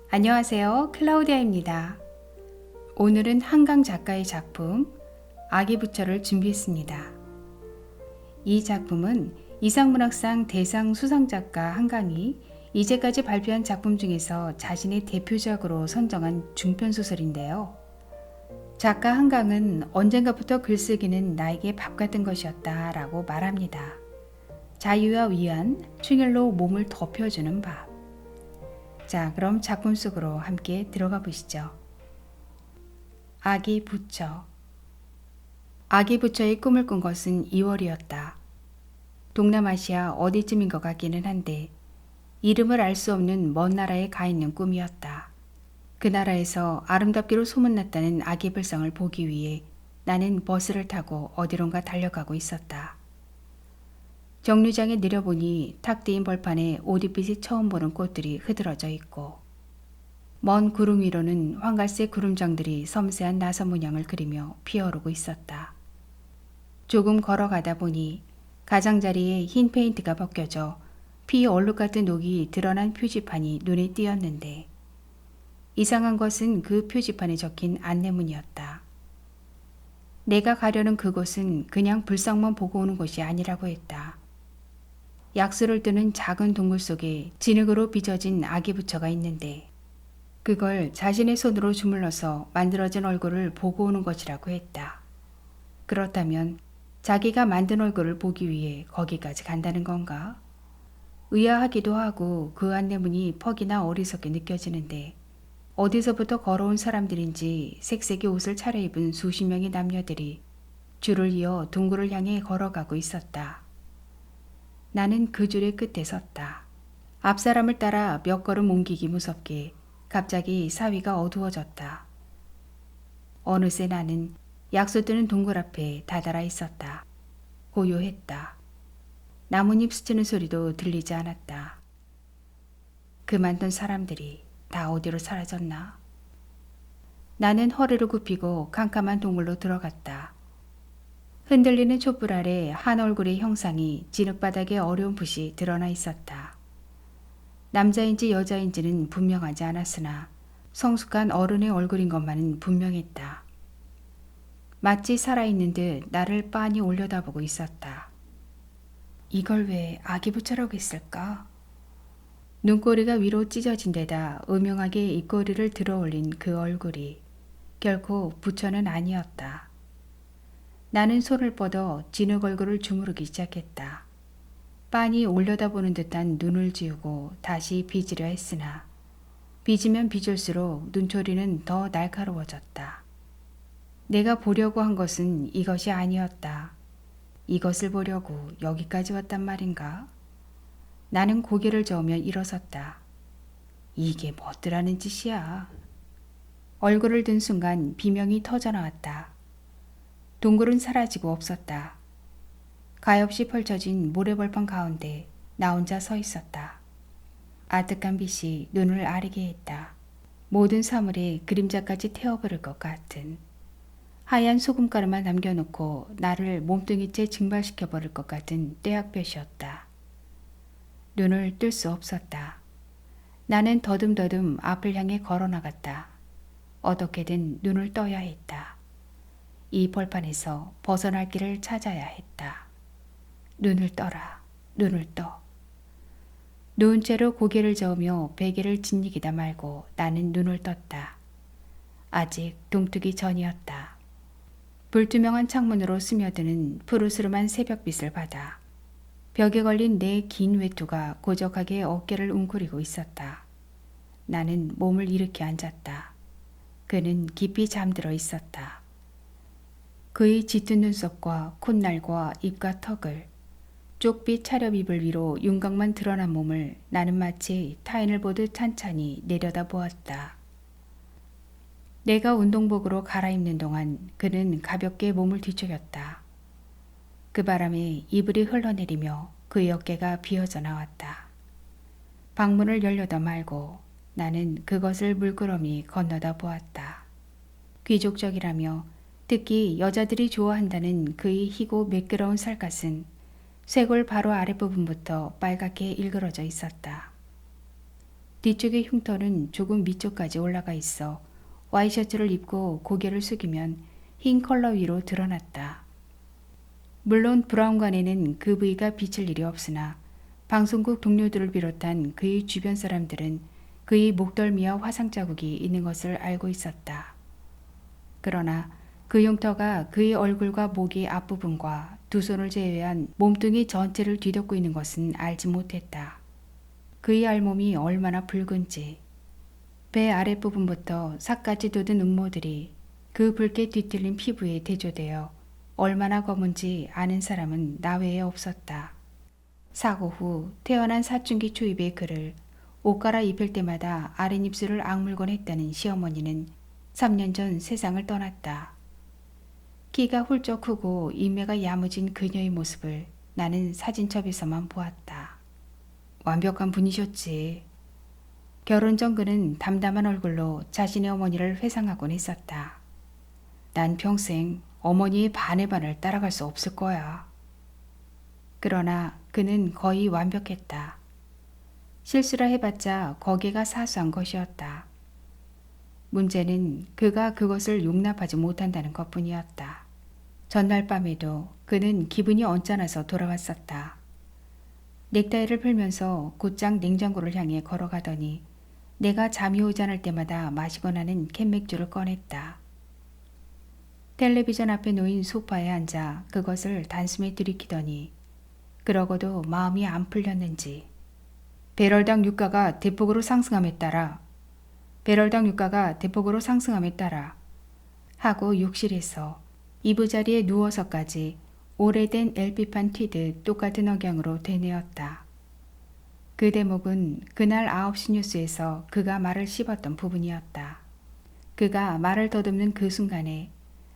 안녕하세요. 클라우디아입니다. 오늘은 한강 작가의 작품 아기 부처를 준비했습니다. 이 작품은 이상문학상 대상 수상작가 한강이 이제까지 발표한 작품 중에서 자신의 대표작으로 선정한 중편소설인데요. 작가 한강은 언젠가부터 글쓰기는 나에게 밥 같은 것이었다 라고 말합니다. 자유와 위안, 충혈로 몸을 덮여주는 밥. 자, 그럼 작품 속으로 함께 들어가 보시죠. 아기 부처. 아기 부처의 꿈을 꾼 것은 2월이었다. 동남아시아 어디쯤인 것 같기는 한데 이름을 알 수 없는 먼 나라에 가 있는 꿈이었다. 그 나라에서 아름답기로 소문났다는 아기 불상을 보기 위해 나는 버스를 타고 어디론가 달려가고 있었다. 정류장에 내려보니 탁 트인 벌판에 오디빛이 처음 보는 꽃들이 흐드러져 있고 먼 구름 위로는 황갈색 구름장들이 섬세한 나선 문양을 그리며 피어오르고 있었다. 조금 걸어가다 보니 가장자리에 흰 페인트가 벗겨져 피 얼룩 같은 녹이 드러난 표지판이 눈에 띄었는데 이상한 것은 그 표지판에 적힌 안내문이었다. 내가 가려는 그곳은 그냥 불상만 보고 오는 곳이 아니라고 했다. 약수를 뜨는 작은 동굴 속에 진흙으로 빚어진 아기 부처가 있는데 그걸 자신의 손으로 주물러서 만들어진 얼굴을 보고 오는 것이라고 했다. 그렇다면 자기가 만든 얼굴을 보기 위해 거기까지 간다는 건가? 의아하기도 하고 그 안내문이 퍽이나 어리석게 느껴지는데 어디서부터 걸어온 사람들인지 색색의 옷을 차려입은 수십 명의 남녀들이 줄을 이어 동굴을 향해 걸어가고 있었다. 나는 그 줄의 끝에 섰다. 앞 사람을 따라 몇 걸음 옮기기 무섭게 갑자기 사위가 어두워졌다. 어느새 나는 약수 뜨는 동굴 앞에 다다라 있었다. 고요했다. 나뭇잎 스치는 소리도 들리지 않았다. 그 많던 사람들이 다 어디로 사라졌나? 나는 허리를 굽히고 캄캄한 동굴로 들어갔다. 흔들리는 촛불 아래 한 얼굴의 형상이 진흙바닥에 어렴풋이 드러나 있었다. 남자인지 여자인지는 분명하지 않았으나 성숙한 어른의 얼굴인 것만은 분명했다. 마치 살아있는 듯 나를 빤히 올려다보고 있었다. 이걸 왜 아기 부처라고 했을까? 눈꼬리가 위로 찢어진 데다 음흉하게 입꼬리를 들어올린 그 얼굴이 결코 부처는 아니었다. 나는 손을 뻗어 진흙 얼굴을 주무르기 시작했다. 빤히 올려다보는 듯한 눈을 지우고 다시 빚으려 했으나 빚으면 빚을수록 눈초리는 더 날카로워졌다. 내가 보려고 한 것은 이것이 아니었다. 이것을 보려고 여기까지 왔단 말인가? 나는 고개를 저으며 일어섰다. 이게 뭐더라는 짓이야. 얼굴을 든 순간 비명이 터져나왔다. 동굴은 사라지고 없었다. 가엾이 펼쳐진 모래벌판 가운데 나 혼자 서 있었다. 아득한 빛이 눈을 아리게 했다. 모든 사물에 그림자까지 태워버릴 것 같은 하얀 소금가루만 남겨놓고 나를 몸뚱이째 증발시켜버릴 것 같은 떼약볕이었다. 눈을 뜰 수 없었다. 나는 더듬더듬 앞을 향해 걸어나갔다. 어떻게든 눈을 떠야 했다. 이 벌판에서 벗어날 길을 찾아야 했다. 눈을 떠라. 눈을 떠. 누운 채로 고개를 저으며 베개를 짓이기다 말고 나는 눈을 떴다. 아직 동트기 전이었다. 불투명한 창문으로 스며드는 푸르스름한 새벽빛을 받아 벽에 걸린 내 긴 외투가 고적하게 어깨를 웅크리고 있었다. 나는 몸을 일으켜 앉았다. 그는 깊이 잠들어 있었다. 그의 짙은 눈썹과 콧날과 입과 턱을 쪽빛 차렵입을 위로 윤곽만 드러난 몸을 나는 마치 타인을 보듯 찬찬히 내려다 보았다. 내가 운동복으로 갈아입는 동안 그는 가볍게 몸을 뒤척였다. 그 바람에 이불이 흘러내리며 그의 어깨가 비어져 나왔다. 방문을 열려다 말고 나는 그것을 물끄러미 건너다 보았다. 귀족적이라며 특히 여자들이 좋아한다는 그의 희고 매끄러운 살갗은 쇄골 바로 아랫부분부터 빨갛게 일그러져 있었다. 뒤쪽의 흉터는 조금 밑쪽까지 올라가 있어 와이셔츠를 입고 고개를 숙이면 흰 컬러 위로 드러났다. 물론 브라운관에는 그 부위가 비칠 일이 없으나 방송국 동료들을 비롯한 그의 주변 사람들은 그의 목덜미와 화상 자국이 있는 것을 알고 있었다. 그러나 그 흉터가 그의 얼굴과 목의 앞부분과 두 손을 제외한 몸뚱이 전체를 뒤덮고 있는 것은 알지 못했다. 그의 알몸이 얼마나 붉은지, 배 아랫부분부터 삭까지 돋은 음모들이 그 붉게 뒤틀린 피부에 대조되어 얼마나 검은지 아는 사람은 나 외에 없었다. 사고 후 태어난 사춘기 초입의 그를 옷 갈아입힐 때마다 아랫입술을 악물곤 했다는 시어머니는 3년 전 세상을 떠났다. 키가 훌쩍 크고 인매가 야무진 그녀의 모습을 나는 사진첩에서만 보았다. 완벽한 분이셨지. 결혼 전 그는 담담한 얼굴로 자신의 어머니를 회상하곤 했었다. 난 평생 어머니의 반의 반을 따라갈 수 없을 거야. 그러나 그는 거의 완벽했다. 실수라 해봤자 거기가 사소한 것이었다. 문제는 그가 그것을 용납하지 못한다는 것뿐이었다. 전날 밤에도 그는 기분이 언짢아서 돌아왔었다. 넥타이를 풀면서 곧장 냉장고를 향해 걸어가더니 내가 잠이 오지 않을 때마다 마시곤 하는 캔맥주를 꺼냈다. 텔레비전 앞에 놓인 소파에 앉아 그것을 단숨에 들이키더니 그러고도 마음이 안 풀렸는지 배럴당 유가가 대폭으로 상승함에 따라 하고 욕실에서 이부자리에 누워서까지 오래된 LP판 튀듯 똑같은 억양으로 되뇌었다. 그 대목은 그날 9시 뉴스에서 그가 말을 씹었던 부분이었다. 그가 말을 더듬는 그 순간에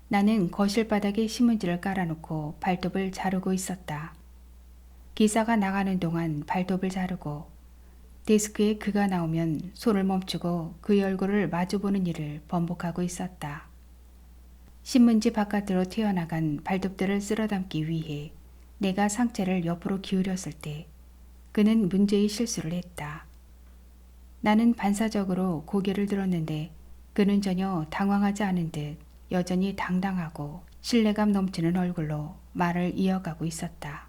나는 거실 바닥에 신문지를 깔아놓고 발톱을 자르고 있었다. 기사가 나가는 동안 발톱을 자르고 데스크에 그가 나오면 손을 멈추고 그의 얼굴을 마주보는 일을 번복하고 있었다. 신문지 바깥으로 튀어나간 발톱들을 쓸어담기 위해 내가 상체를 옆으로 기울였을 때 그는 문제의 실수를 했다. 나는 반사적으로 고개를 들었는데 그는 전혀 당황하지 않은 듯 여전히 당당하고 신뢰감 넘치는 얼굴로 말을 이어가고 있었다.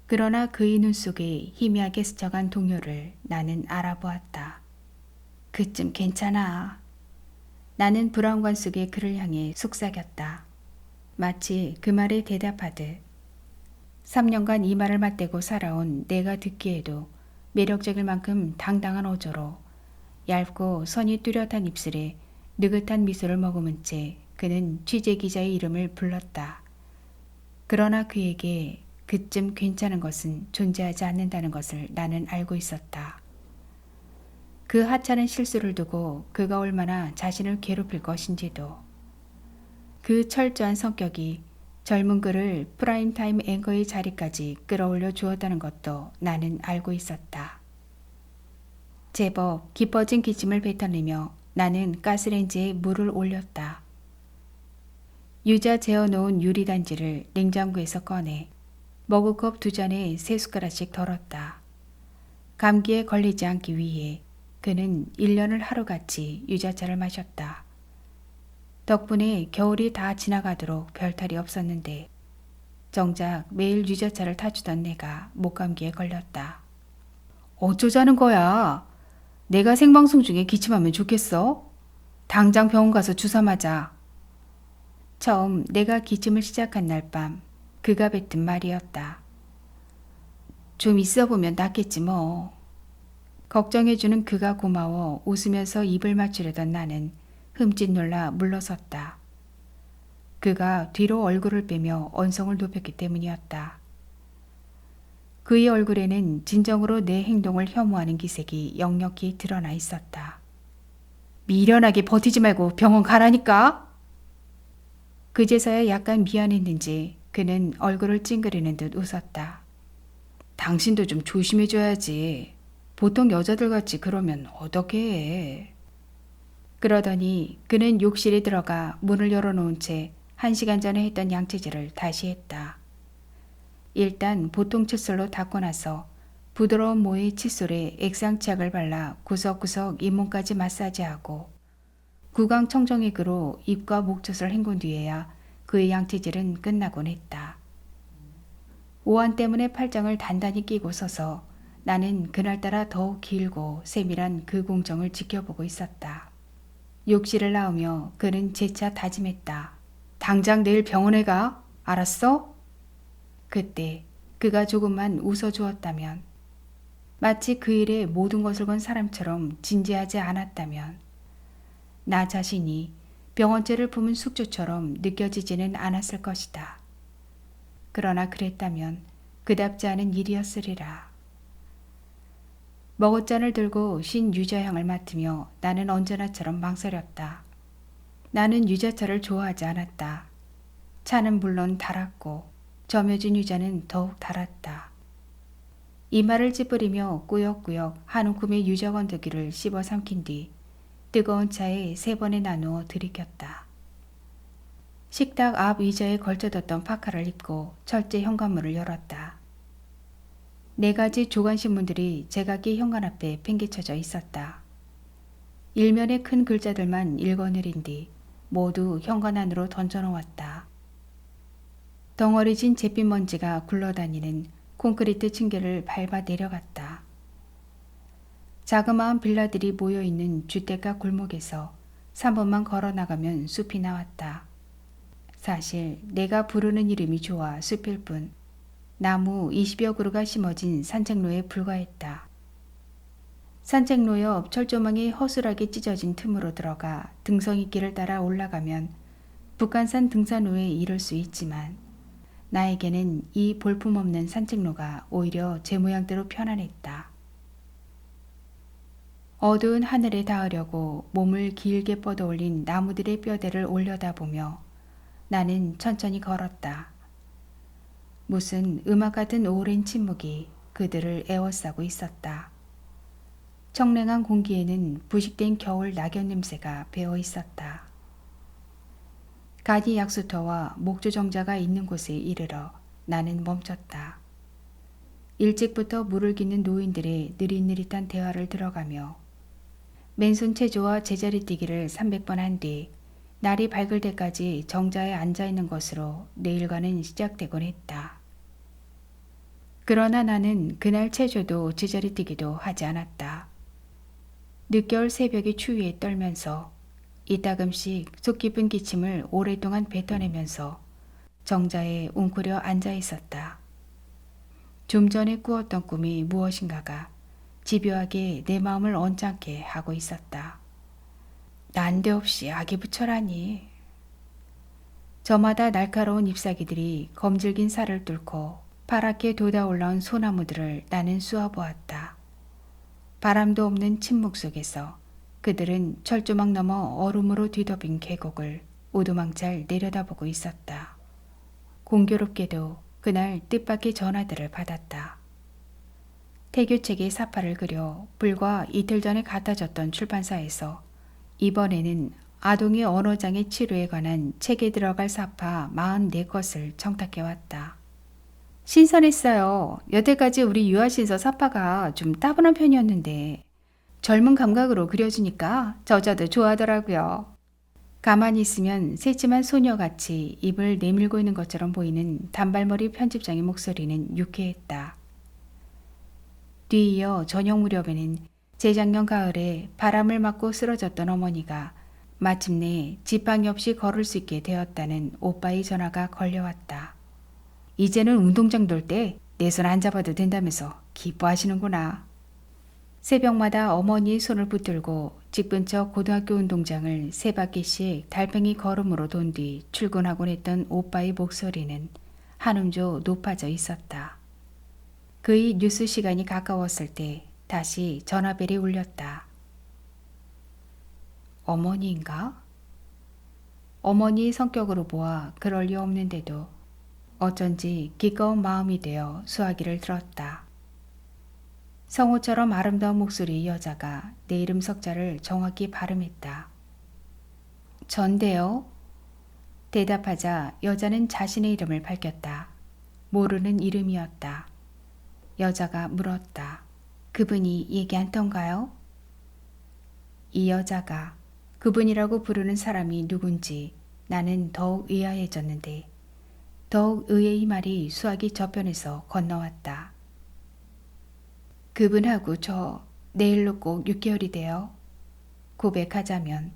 그러나 그의 눈 속에 희미하게 스쳐간 동요를 나는 알아보았다. 그쯤 괜찮아. 나는 브라운관 속의 그를 향해 속삭였다. 마치 그 말에 대답하듯 3년간 이 말을 맞대고 살아온 내가 듣기에도 매력적일 만큼 당당한 어조로 얇고 선이 뚜렷한 입술에 느긋한 미소를 머금은 채 그는 취재기자의 이름을 불렀다. 그러나 그에게 그쯤 괜찮은 것은 존재하지 않는다는 것을 나는 알고 있었다. 그 하찮은 실수를 두고 그가 얼마나 자신을 괴롭힐 것인지도, 그 철저한 성격이 젊은 그를 프라임타임 앵커의 자리까지 끌어올려 주었다는 것도 나는 알고 있었다. 제법 깊어진 기침을 뱉어내며 나는 가스레인지에 물을 올렸다. 유자 재어놓은 유리단지를 냉장고에서 꺼내 머그컵 2잔에 3숟가락씩 덜었다. 감기에 걸리지 않기 위해 그는 1년을 하루같이 유자차를 마셨다. 덕분에 겨울이 다 지나가도록 별탈이 없었는데 정작 매일 유자차를 타주던 내가 목감기에 걸렸다. 어쩌자는 거야? 내가 생방송 중에 기침하면 좋겠어? 당장 병원 가서 주사 맞아. 처음 내가 기침을 시작한 날 밤 그가 뱉은 말이었다. 좀 있어 보면 낫겠지 뭐. 걱정해주는 그가 고마워 웃으면서 입을 맞추려던 나는 흠칫 놀라 물러섰다. 그가 뒤로 얼굴을 빼며 언성을 높였기 때문이었다. 그의 얼굴에는 진정으로 내 행동을 혐오하는 기색이 역력히 드러나 있었다. 미련하게 버티지 말고 병원 가라니까? 그제서야 약간 미안했는지 그는 얼굴을 찡그리는 듯 웃었다. 당신도 좀 조심해줘야지. 보통 여자들같이 그러면 어떻게 해? 그러더니 그는 욕실에 들어가 문을 열어놓은 채 1시간 전에 했던 양치질을 다시 했다. 일단 보통 칫솔로 닦고 나서 부드러운 모의 칫솔에 액상치약을 발라 구석구석 잇몸까지 마사지하고 구강 청정액으로 입과 목젖을 헹군 뒤에야 그의 양치질은 끝나곤 했다. 오한 때문에 팔짱을 단단히 끼고 서서 나는 그날따라 더욱 길고 세밀한 그 공정을 지켜보고 있었다. 욕실을 나오며 그는 재차 다짐했다. 당장 내일 병원에 가. 알았어? 그때 그가 조금만 웃어주었다면, 마치 그 일에 모든 것을 건 사람처럼 진지하지 않았다면, 나 자신이 병원죄를 품은 숙주처럼 느껴지지는 않았을 것이다. 그러나 그랬다면 그답지 않은 일이었으리라. 머그잔을 들고 신 유자향을 맡으며 나는 언제나처럼 망설였다. 나는 유자차를 좋아하지 않았다. 차는 물론 달았고 점여진 유자는 더욱 달았다. 이마를 찌푸리며 꾸역꾸역 한 움큼의 유자 건더기를 씹어 삼킨 뒤 뜨거운 차에 3번에 나누어 들이켰다. 식탁 앞 의자에 걸쳐뒀던 파카를 입고 철제 현관문을 열었다. 4가지 조간신문들이 제각기 현관 앞에 팽개쳐져 있었다. 일면의 큰 글자들만 읽어내린 뒤 모두 현관 안으로 던져놓았다. 덩어리진 잿빛 먼지가 굴러다니는 콘크리트 층계를 밟아 내려갔다. 자그마한 빌라들이 모여있는 주택가 골목에서 3번만 걸어나가면 숲이 나왔다. 사실 내가 부르는 이름이 좋아 숲일 뿐 나무 20여 그루가 심어진 산책로에 불과했다. 산책로 옆 철조망이 허술하게 찢어진 틈으로 들어가 등성이길을 따라 올라가면 북한산 등산로에 이를 수 있지만 나에게는 이 볼품없는 산책로가 오히려 제 모양대로 편안했다. 어두운 하늘에 닿으려고 몸을 길게 뻗어올린 나무들의 뼈대를 올려다보며 나는 천천히 걸었다. 무슨 음악 같은 오랜 침묵이 그들을 에워싸고 있었다. 청량한 공기에는 부식된 겨울 낙엽 냄새가 배어 있었다. 간이 약수터와 목조정자가 있는 곳에 이르러 나는 멈췄다. 일찍부터 물을 기는 노인들의 느릿느릿한 대화를 들어가며 맨손 체조와 제자리 뛰기를 300번 한 뒤 날이 밝을 때까지 정자에 앉아있는 것으로 내 일과는 시작되곤 했다. 그러나 나는 그날 체조도 제자리 뛰기도 하지 않았다. 늦겨울 새벽의 추위에 떨면서 이따금씩 속 깊은 기침을 오랫동안 뱉어내면서 정자에 웅크려 앉아 있었다. 좀 전에 꾸었던 꿈이 무엇인가가 집요하게 내 마음을 언짢게 하고 있었다. 난데없이 아기 부처라니. 저마다 날카로운 잎사귀들이 검질긴 살을 뚫고 파랗게 돋아올라온 소나무들을 나는 쑤어보았다. 바람도 없는 침묵 속에서 그들은 철조망 너머 얼음으로 뒤덮인 계곡을 우두망찰 내려다보고 있었다. 공교롭게도 그날 뜻밖의 전화들을 받았다. 태교책에 사파를 그려 불과 이틀 전에 갖다 줬던 출판사에서 이번에는 아동의 언어장애 치료에 관한 책에 들어갈 사파 44것을 청탁해왔다. 신선했어요. 여태까지 우리 유아신서 사파가 좀 따분한 편이었는데 젊은 감각으로 그려주니까 저자도 좋아하더라고요. 가만히 있으면 새침한 소녀같이 입을 내밀고 있는 것처럼 보이는 단발머리 편집장의 목소리는 유쾌했다. 뒤이어 저녁 무렵에는 재작년 가을에 바람을 맞고 쓰러졌던 어머니가 마침내 지팡이 없이 걸을 수 있게 되었다는 오빠의 전화가 걸려왔다. 이제는 운동장 돌 때 내 손 안 잡아도 된다면서 기뻐하시는구나. 새벽마다 어머니의 손을 붙들고 집 근처 고등학교 운동장을 3바퀴씩 달팽이 걸음으로 돈 뒤 출근하곤 했던 오빠의 목소리는 한음조 높아져 있었다. 그의 뉴스 시간이 가까웠을 때 다시 전화벨이 울렸다. 어머니인가? 어머니의 성격으로 보아 그럴 리 없는데도 어쩐지 기꺼운 마음이 되어 수화기를 들었다. 성우처럼 아름다운 목소리의 여자가 내 이름 석자를 정확히 발음했다. 전데요? 대답하자 여자는 자신의 이름을 밝혔다. 모르는 이름이었다. 여자가 물었다. 그분이 얘기한던가요? 이 여자가 그분이라고 부르는 사람이 누군지 나는 더욱 의아해졌는데 더욱 의의 말이 수화기 저편에서 건너왔다. 그분하고 저 내일로 꼭 6개월이 돼요. 고백하자면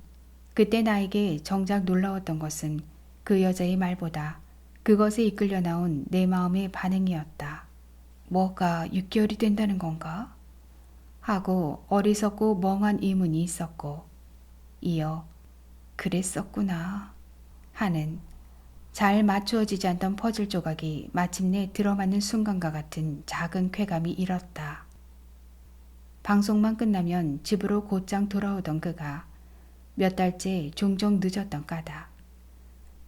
그때 나에게 정작 놀라웠던 것은 그 여자의 말보다 그것에 이끌려 나온 내 마음의 반응이었다. 뭐가 6개월이 된다는 건가? 하고 어리석고 멍한 의문이 있었고 이어 그랬었구나 하는 잘 맞추어지지 않던 퍼즐 조각이 마침내 들어맞는 순간과 같은 작은 쾌감이 일었다. 방송만 끝나면 집으로 곧장 돌아오던 그가 몇 달째 종종 늦었던 까닭.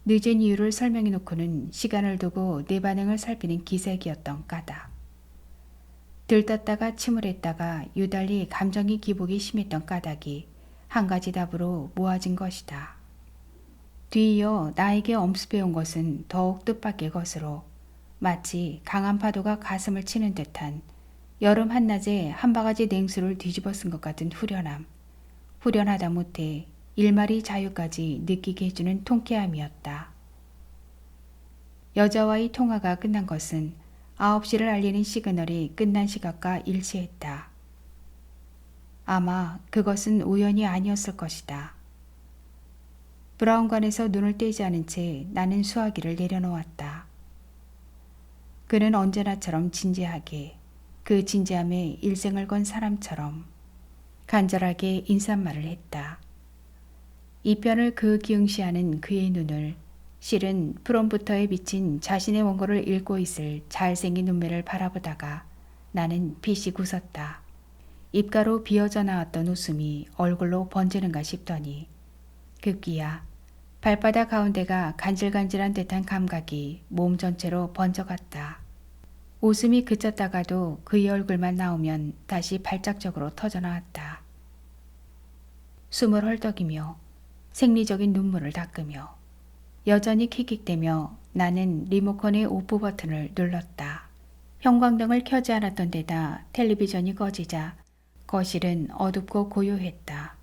늦은 이유를 설명해 놓고는 시간을 두고 내 반응을 살피는 기색이었던 까닭. 들떴다가 침울했다가 유달리 감정이 기복이 심했던 까닭이 한 가지 답으로 모아진 것이다. 뒤이어 나에게 엄습해온 것은 더욱 뜻밖의 것으로 마치 강한 파도가 가슴을 치는 듯한 여름 한낮에 한 바가지 냉수를 뒤집어 쓴 것 같은 후련함. 후련하다 못해 일말의 자유까지 느끼게 해주는 통쾌함이었다. 여자와의 통화가 끝난 것은 9시를 알리는 시그널이 끝난 시각과 일치했다. 아마 그것은 우연이 아니었을 것이다. 브라운관에서 눈을 떼지 않은 채 나는 수화기를 내려놓았다. 그는 언제나처럼 진지하게 그 진지함에 일생을 건 사람처럼 간절하게 인사말을 했다. 이 편을 그 기응시하는 그의 눈을 실은 프롬부터에 비친 자신의 원고를 읽고 있을 잘생긴 눈매를 바라보다가 나는 피식 웃었다. 입가로 비어져 나왔던 웃음이 얼굴로 번지는가 싶더니 급기야 발바닥 가운데가 간질간질한 듯한 감각이 몸 전체로 번져갔다. 웃음이 그쳤다가도 그의 얼굴만 나오면 다시 발작적으로 터져나왔다. 숨을 헐떡이며 생리적인 눈물을 닦으며 여전히 킥킥대며 나는 리모컨의 오프 버튼을 눌렀다. 형광등을 켜지 않았던 데다 텔레비전이 꺼지자 거실은 어둡고 고요했다.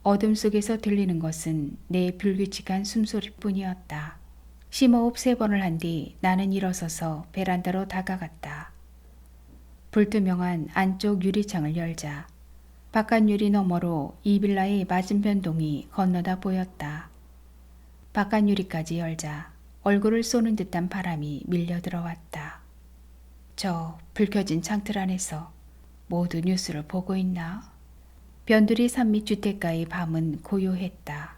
어둠 속에서 들리는 것은 내 불규칙한 숨소리뿐이었다. 심호흡 3번을 한 뒤 나는 일어서서 베란다로 다가갔다. 불투명한 안쪽 유리창을 열자 바깥 유리 너머로 이 빌라의 맞은편 동이 건너다 보였다. 바깥 유리까지 열자 얼굴을 쏘는 듯한 바람이 밀려 들어왔다. 저 불 켜진 창틀 안에서 모두 뉴스를 보고 있나? 변두리 산밑 주택가의 밤은 고요했다.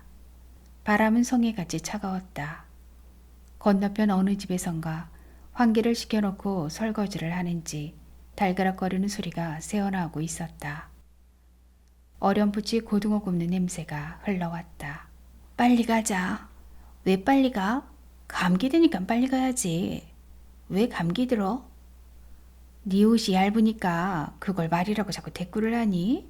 바람은 성에같이 차가웠다. 건너편 어느 집에선가 환기를 시켜놓고 설거지를 하는지 달그락거리는 소리가 새어나오고 있었다. 어렴풋이 고등어 굽는 냄새가 흘러왔다. 빨리 가자. 왜 빨리 가? 감기 드니까 빨리 가야지. 왜 감기 들어? 네 옷이 얇으니까 그걸 말이라고 자꾸 대꾸를 하니?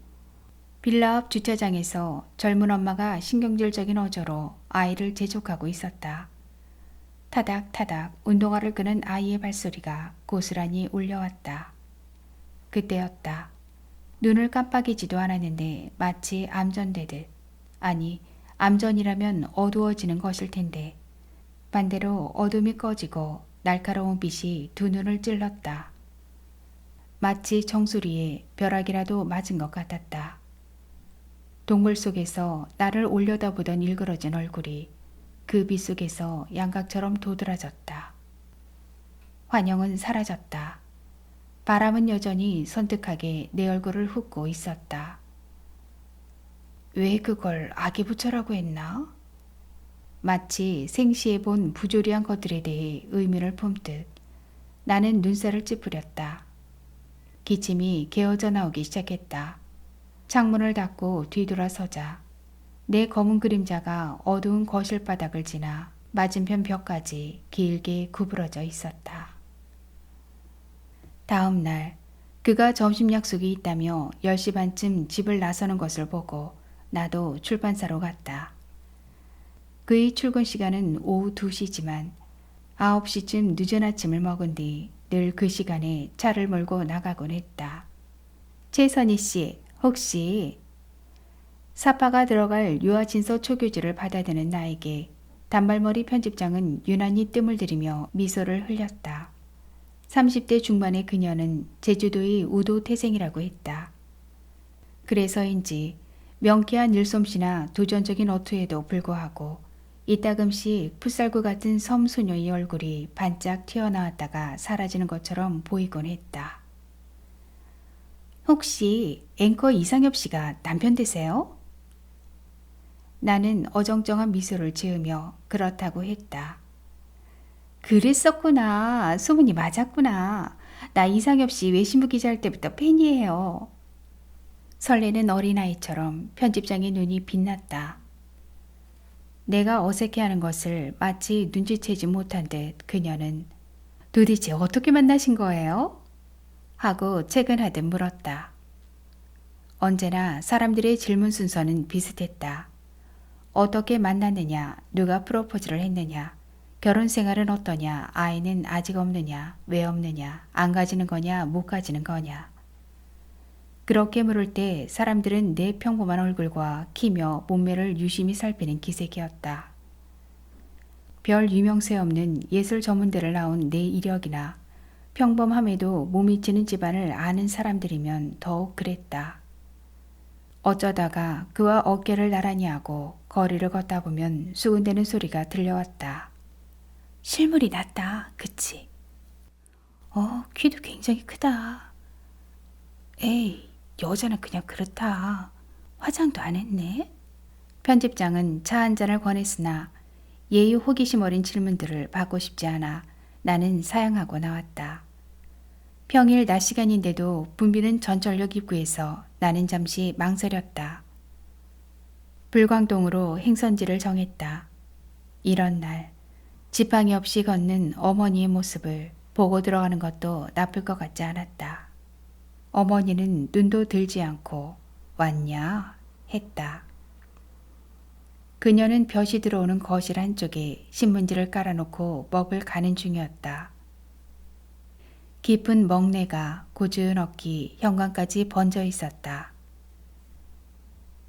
빌라 앞 주차장에서 젊은 엄마가 신경질적인 어조로 아이를 재촉하고 있었다. 타닥타닥 운동화를 끄는 아이의 발소리가 고스란히 울려왔다. 그때였다. 눈을 깜빡이지도 않았는데 마치 암전되듯, 아니 암전이라면 어두워지는 것일 텐데 반대로 어둠이 꺼지고 날카로운 빛이 두 눈을 찔렀다. 마치 정수리에 벼락이라도 맞은 것 같았다. 동굴 속에서 나를 올려다보던 일그러진 얼굴이 그 빛 속에서 양각처럼 도드라졌다. 환영은 사라졌다. 바람은 여전히 선뜩하게 내 얼굴을 훑고 있었다. 왜 그걸 아기 부처라고 했나? 마치 생시에 본 부조리한 것들에 대해 의문을 품듯 나는 눈살을 찌푸렸다. 기침이 개어져 나오기 시작했다. 창문을 닫고 뒤돌아서자 내 검은 그림자가 어두운 거실 바닥을 지나 맞은편 벽까지 길게 구부러져 있었다. 다음 날 그가 점심 약속이 있다며 10시 반쯤 집을 나서는 것을 보고 나도 출판사로 갔다. 그의 출근 시간은 오후 2시지만 9시쯤 늦은 아침을 먹은 뒤 늘 그 시간에 차를 몰고 나가곤 했다. 최선희 씨, 혹시 사파가 들어갈 유아진서 초교지를 받아드는 나에게 단발머리 편집장은 유난히 뜸을 들이며 미소를 흘렸다. 30대 중반의 그녀는 제주도의 우도 태생이라고 했다. 그래서인지 명쾌한 일솜씨나 도전적인 어투에도 불구하고 이따금씩 풋살구 같은 섬소녀의 얼굴이 반짝 튀어나왔다가 사라지는 것처럼 보이곤 했다. 혹시 앵커 이상엽 씨가 남편 되세요? 나는 어정쩡한 미소를 지으며 그렇다고 했다. 그랬었구나. 소문이 맞았구나. 나 이상엽 씨 외신부 기자할 때부터 팬이에요. 설레는 어린아이처럼 편집장의 눈이 빛났다. 내가 어색해하는 것을 마치 눈치채지 못한 듯 그녀는 도대체 어떻게 만나신 거예요? 하고 채근하듯 물었다. 언제나 사람들의 질문 순서는 비슷했다. 어떻게 만났느냐, 누가 프로포즈를 했느냐, 결혼 생활은 어떠냐, 아이는 아직 없느냐, 왜 없느냐, 안 가지는 거냐, 못 가지는 거냐. 그렇게 물을 때 사람들은 내 평범한 얼굴과 키며 몸매를 유심히 살피는 기색이었다. 별 유명세 없는 예술 전문대를 나온 내 이력이나 평범함에도 몸이 치는 집안을 아는 사람들이면 더욱 그랬다. 어쩌다가 그와 어깨를 나란히 하고 거리를 걷다 보면 수군대는 소리가 들려왔다. 실물이 낫다, 그치? 키도 굉장히 크다. 에이, 여자는 그냥 그렇다. 화장도 안 했네. 편집장은 차 한 잔을 권했으나 예의 호기심 어린 질문들을 받고 싶지 않아 나는 사양하고 나왔다. 평일 낮 시간인데도 붐비는 전철역 입구에서 나는 잠시 망설였다. 불광동으로 행선지를 정했다. 이런 날 지팡이 없이 걷는 어머니의 모습을 보고 들어가는 것도 나쁠 것 같지 않았다. 어머니는 눈도 들지 않고 왔냐 했다. 그녀는 볕이 들어오는 거실 한쪽에 신문지를 깔아놓고 먹을 가는 중이었다. 깊은 먹내가 고즈넉히 현관까지 번져 있었다.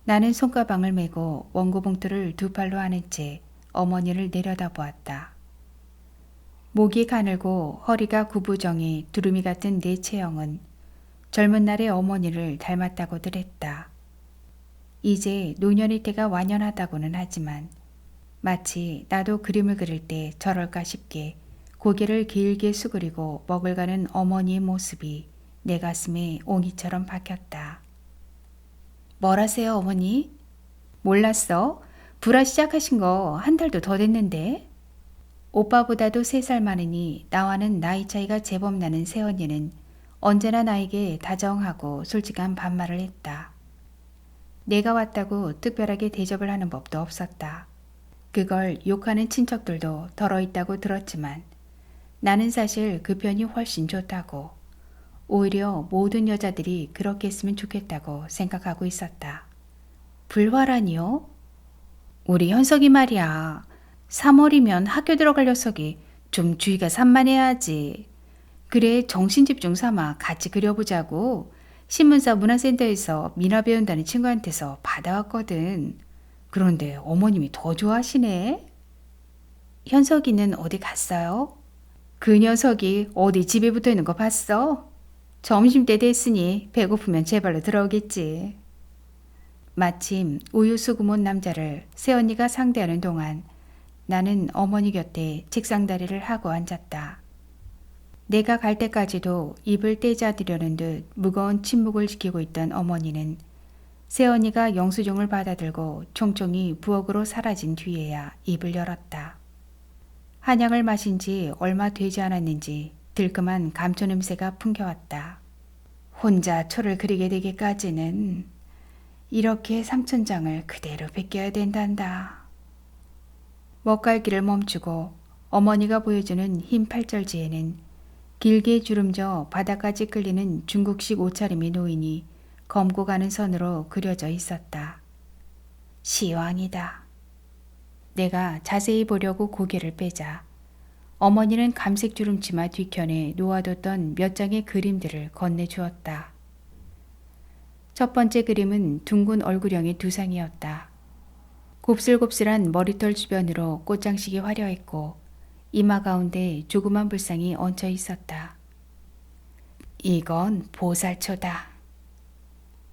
나는 손가방을 메고 원고 봉투를 두 팔로 안은 채 어머니를 내려다보았다. 목이 가늘고 허리가 구부정해 두루미 같은 내 체형은 젊은 날의 어머니를 닮았다고들 했다. 이제 노년의 때가 완연하다고는 하지만 마치 나도 그림을 그릴 때 저럴까 싶게 고개를 길게 수그리고 먹을 가는 어머니의 모습이 내 가슴에 옹이처럼 박혔다. 뭐라세요, 어머니? 몰랐어? 불화 시작하신 거 한 달도 더 됐는데? 오빠보다도 3살 많으니 나와는 나이 차이가 제법 나는 새언니는 언제나 나에게 다정하고 솔직한 반말을 했다. 내가 왔다고 특별하게 대접을 하는 법도 없었다. 그걸 욕하는 친척들도 덜어 있다고 들었지만 나는 사실 그 편이 훨씬 좋다고, 오히려 모든 여자들이 그렇게 했으면 좋겠다고 생각하고 있었다. 불화라니요? 우리 현석이 말이야. 3월이면 학교 들어갈 녀석이 좀 주의가 산만해야지. 그래, 정신집중 삼아 같이 그려보자고 신문사 문화센터에서 미나 배운다는 친구한테서 받아왔거든. 그런데 어머님이 더 좋아하시네. 현석이는 어디 갔어요? 그 녀석이 어디 집에 붙어 있는 거 봤어? 점심때 됐으니 배고프면 제 발로 들어오겠지. 마침 우유 수금 온 남자를 새언니가 상대하는 동안 나는 어머니 곁에 책상다리를 하고 앉았다. 내가 갈 때까지도 입을 떼자드려는 듯 무거운 침묵을 지키고 있던 어머니는 새언니가 영수증을 받아들고 총총히 부엌으로 사라진 뒤에야 입을 열었다. 한약을 마신 지 얼마 되지 않았는지 들끔한 감초 냄새가 풍겨왔다. 혼자 초를 그리게 되기까지는 이렇게 삼천장을 그대로 베껴야 된단다. 먹갈기를 멈추고 어머니가 보여주는 흰 팔절지에는 길게 주름져 바닥까지 끌리는 중국식 옷차림의 노인이 검고 가는 선으로 그려져 있었다. 시왕이다. 내가 자세히 보려고 고개를 빼자 어머니는 감색 주름치마 뒤편에 놓아뒀던 몇 장의 그림들을 건네주었다. 첫 번째 그림은 둥근 얼굴형의 두상이었다. 곱슬곱슬한 머리털 주변으로 꽃장식이 화려했고 이마 가운데 조그만 불상이 얹혀 있었다. 이건 보살초다.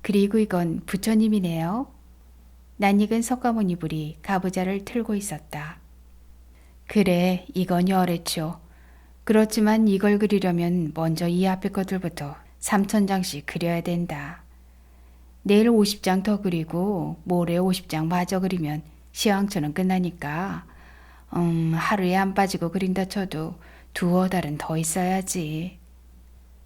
그리고 이건 부처님이네요. 낯익은 석가모니 불이 가부좌를 틀고 있었다. 그래, 이건 열애초. 그렇지만 이걸 그리려면 먼저 이 앞에 것들부터 3,000장씩 그려야 된다. 내일 50장 더 그리고 모레 50장 마저 그리면 시황초는 끝나니까 하루에 안 빠지고 그린다 쳐도 2-5달은 더 있어야지.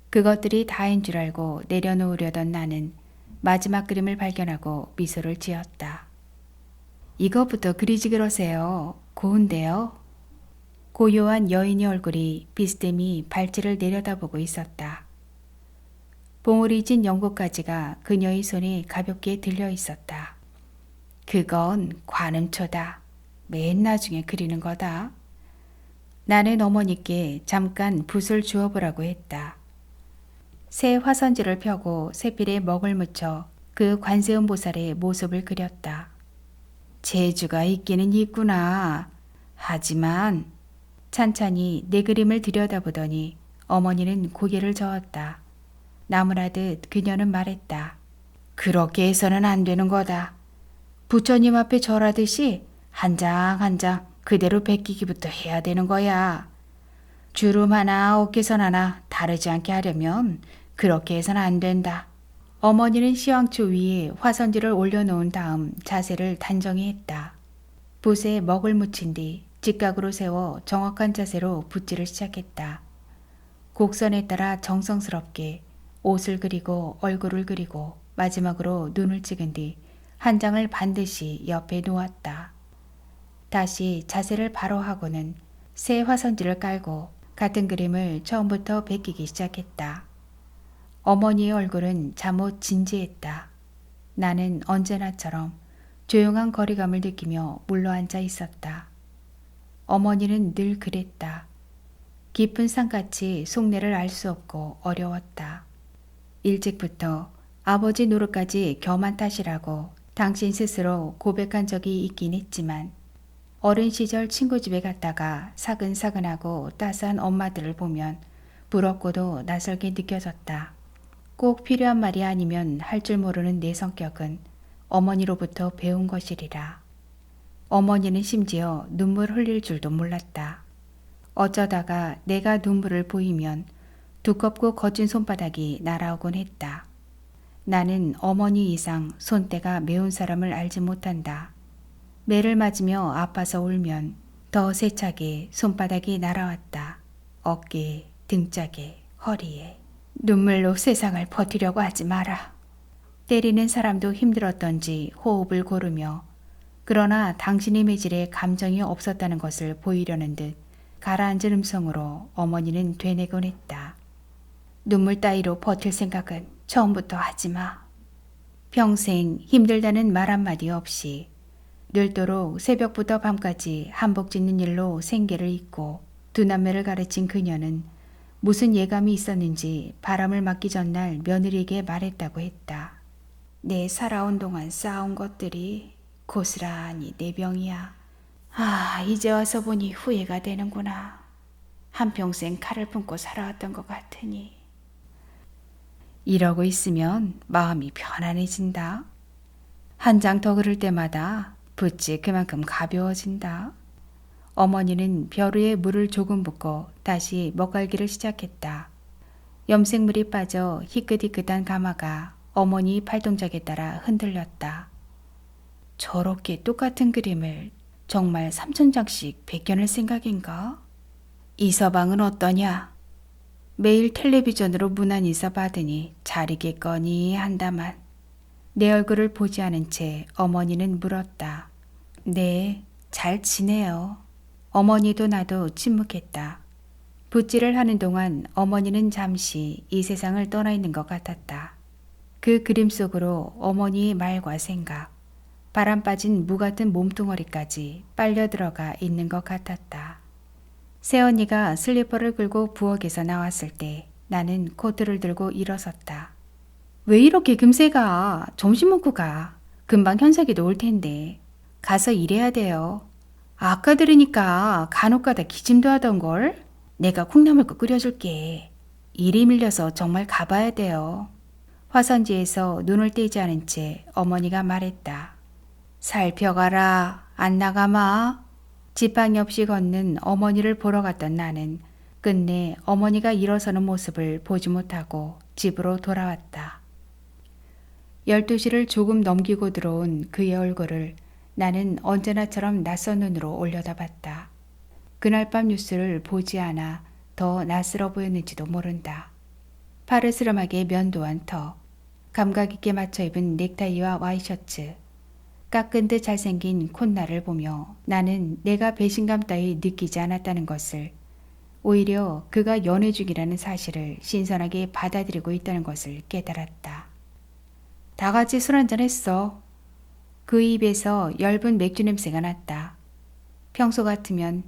그것들이 다인 줄 알고 내려놓으려던 나는 마지막 그림을 발견하고 미소를 지었다. 이것부터 그리지 그러세요. 고운데요. 고요한 여인의 얼굴이 비스듬히 발치를 내려다보고 있었다. 봉우리 진 연꽃가지가 그녀의 손에 가볍게 들려 있었다. 그건 관음초다. 맨 나중에 그리는 거다. 나는 어머니께 잠깐 붓을 주워보라고 했다. 새 화선지를 펴고 새필에 먹을 묻혀 그 관세음 보살의 모습을 그렸다. 재주가 있기는 있구나. 하지만 찬찬히 내 그림을 들여다보더니 어머니는 고개를 저었다. 나무라듯 그녀는 말했다. 그렇게 해서는 안 되는 거다. 부처님 앞에 절하듯이 한 장 한 장 그대로 베끼기부터 해야 되는 거야. 주름 하나 어깨선 하나 다르지 않게 하려면 그렇게 해서는 안 된다. 어머니는 시황초 위에 화선지를 올려놓은 다음 자세를 단정히 했다. 붓에 먹을 묻힌 뒤 직각으로 세워 정확한 자세로 붓질을 시작했다. 곡선에 따라 정성스럽게 옷을 그리고 얼굴을 그리고 마지막으로 눈을 찍은 뒤 한 장을 반드시 옆에 놓았다. 다시 자세를 바로 하고는 새 화선지를 깔고 같은 그림을 처음부터 베끼기 시작했다. 어머니의 얼굴은 잠옷 진지했다. 나는 언제나처럼 조용한 거리감을 느끼며 물러앉아 있었다. 어머니는 늘 그랬다. 깊은 산같이 속내를 알 수 없고 어려웠다. 일찍부터 아버지 노릇까지 겸한 탓이라고 당신 스스로 고백한 적이 있긴 했지만 어린 시절 친구 집에 갔다가 사근사근하고 따스한 엄마들을 보면 부럽고도 낯설게 느껴졌다. 꼭 필요한 말이 아니면 할 줄 모르는 내 성격은 어머니로부터 배운 것이리라. 어머니는 심지어 눈물 흘릴 줄도 몰랐다. 어쩌다가 내가 눈물을 보이면 두껍고 거친 손바닥이 날아오곤 했다. 나는 어머니 이상 손때가 매운 사람을 알지 못한다. 매를 맞으며 아파서 울면 더 세차게 손바닥이 날아왔다. 어깨에, 등짝에, 허리에. 눈물로 세상을 버티려고 하지 마라. 때리는 사람도 힘들었던지 호흡을 고르며 그러나 당신의 매질에 감정이 없었다는 것을 보이려는 듯 가라앉은 음성으로 어머니는 되뇌곤 했다. 눈물 따위로 버틸 생각은 처음부터 하지 마. 평생 힘들다는 말 한마디 없이 늘도록 새벽부터 밤까지 한복 짓는 일로 생계를 잇고 두 남매를 가르친 그녀는 무슨 예감이 있었는지 바람을 맞기 전날 며느리에게 말했다고 했다. 내 살아온 동안 쌓아온 것들이 고스란히 내 병이야. 이제 와서 보니 후회가 되는구나. 한평생 칼을 품고 살아왔던 것 같으니. 이러고 있으면 마음이 편안해진다. 한 장 더 그릴 때마다 붓이 그만큼 가벼워진다. 어머니는 벼루에 물을 조금 붓고 다시 먹갈기를 시작했다. 염색물이 빠져 희끗희끗한 가마가 어머니 팔동작에 따라 흔들렸다. 저렇게 똑같은 그림을 정말 3,000장씩 베껴낼 생각인가? 이 서방은 어떠냐? 매일 텔레비전으로 문안 인사 받으니 잘 있겠거니 한다만 내 얼굴을 보지 않은 채 어머니는 물었다. 네, 잘 지내요. 어머니도 나도 침묵했다. 붓질을 하는 동안 어머니는 잠시 이 세상을 떠나 있는 것 같았다. 그 그림 속으로 어머니의 말과 생각, 바람 빠진 무 같은 몸뚱어리까지 빨려 들어가 있는 것 같았다. 새언니가 슬리퍼를 끌고 부엌에서 나왔을 때 나는 코트를 들고 일어섰다. 왜 이렇게 금세 가? 점심 먹고 가. 금방 현석이도 올 텐데. 가서 일해야 돼요. 아까 들으니까 간혹가다 기침도 하던걸? 내가 콩나물국 끓여줄게. 일이 밀려서 정말 가봐야 돼요. 화선지에서 눈을 떼지 않은 채 어머니가 말했다. 살펴가라. 안 나가마. 지팡이 없이 걷는 어머니를 보러 갔던 나는 끝내 어머니가 일어서는 모습을 보지 못하고 집으로 돌아왔다. 12시를 조금 넘기고 들어온 그의 얼굴을 나는 언제나처럼 낯선 눈으로 올려다봤다. 그날 밤 뉴스를 보지 않아 더 낯설어 보였는지도 모른다. 파르스름하게 면도한 턱, 감각 있게 맞춰 입은 넥타이와 와이셔츠, 깎은 듯 잘생긴 콧날을 보며 나는 내가 배신감 따위 느끼지 않았다는 것을, 오히려 그가 연애 중이라는 사실을 신선하게 받아들이고 있다는 것을 깨달았다. 다 같이 술 한잔 했어. 그 입에서 엷은 맥주 냄새가 났다. 평소 같으면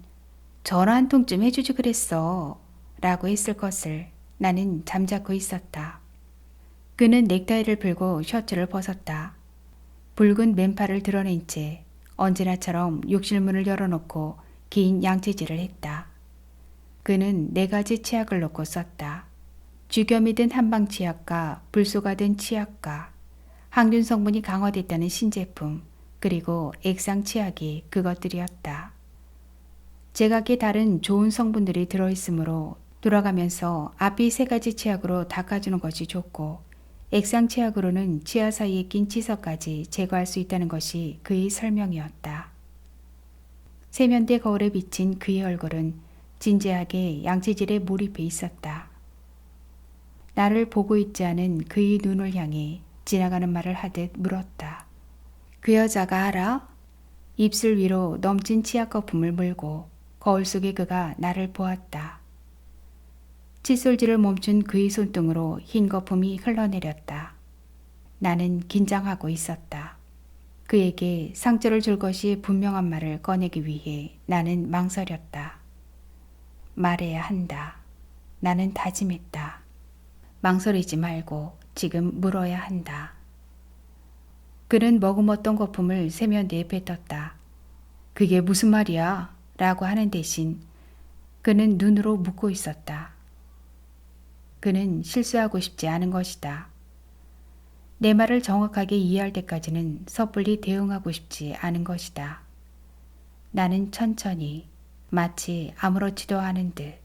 전화 한 통쯤 해주지 그랬어 라고 했을 것을 나는 잠자코 있었다. 그는 넥타이를 풀고 셔츠를 벗었다. 붉은 맨팔을 드러낸 채 언제나처럼 욕실문을 열어놓고 긴 양치질을 했다. 그는 4가지 치약을 놓고 썼다. 주겸이 든 한방 치약과 불소가 든 치약과 항균 성분이 강화됐다는 신제품, 그리고 액상 치약이 그것들이었다. 제각기 다른 좋은 성분들이 들어있으므로 돌아가면서 앞이 3가지 치약으로 닦아주는 것이 좋고 액상 치약으로는 치아 사이에 낀 치석까지 제거할 수 있다는 것이 그의 설명이었다. 세면대 거울에 비친 그의 얼굴은 진지하게 양치질에 몰입해 있었다. 나를 보고 있지 않은 그의 눈을 향해 지나가는 말을 하듯 물었다. 그 여자가 알아? 입술 위로 넘친 치약 거품을 물고 거울 속에 그가 나를 보았다. 칫솔질을 멈춘 그의 손등으로 흰 거품이 흘러내렸다. 나는 긴장하고 있었다. 그에게 상처를 줄 것이 분명한 말을 꺼내기 위해 나는 망설였다. 말해야 한다. 나는 다짐했다. 망설이지 말고 지금 물어야 한다. 그는 머금었던 거품을 세면대에 뱉었다. 그게 무슨 말이야? 라고 하는 대신 그는 눈으로 묻고 있었다. 그는 실수하고 싶지 않은 것이다. 내 말을 정확하게 이해할 때까지는 섣불리 대응하고 싶지 않은 것이다. 나는 천천히 마치 아무렇지도 않은 듯,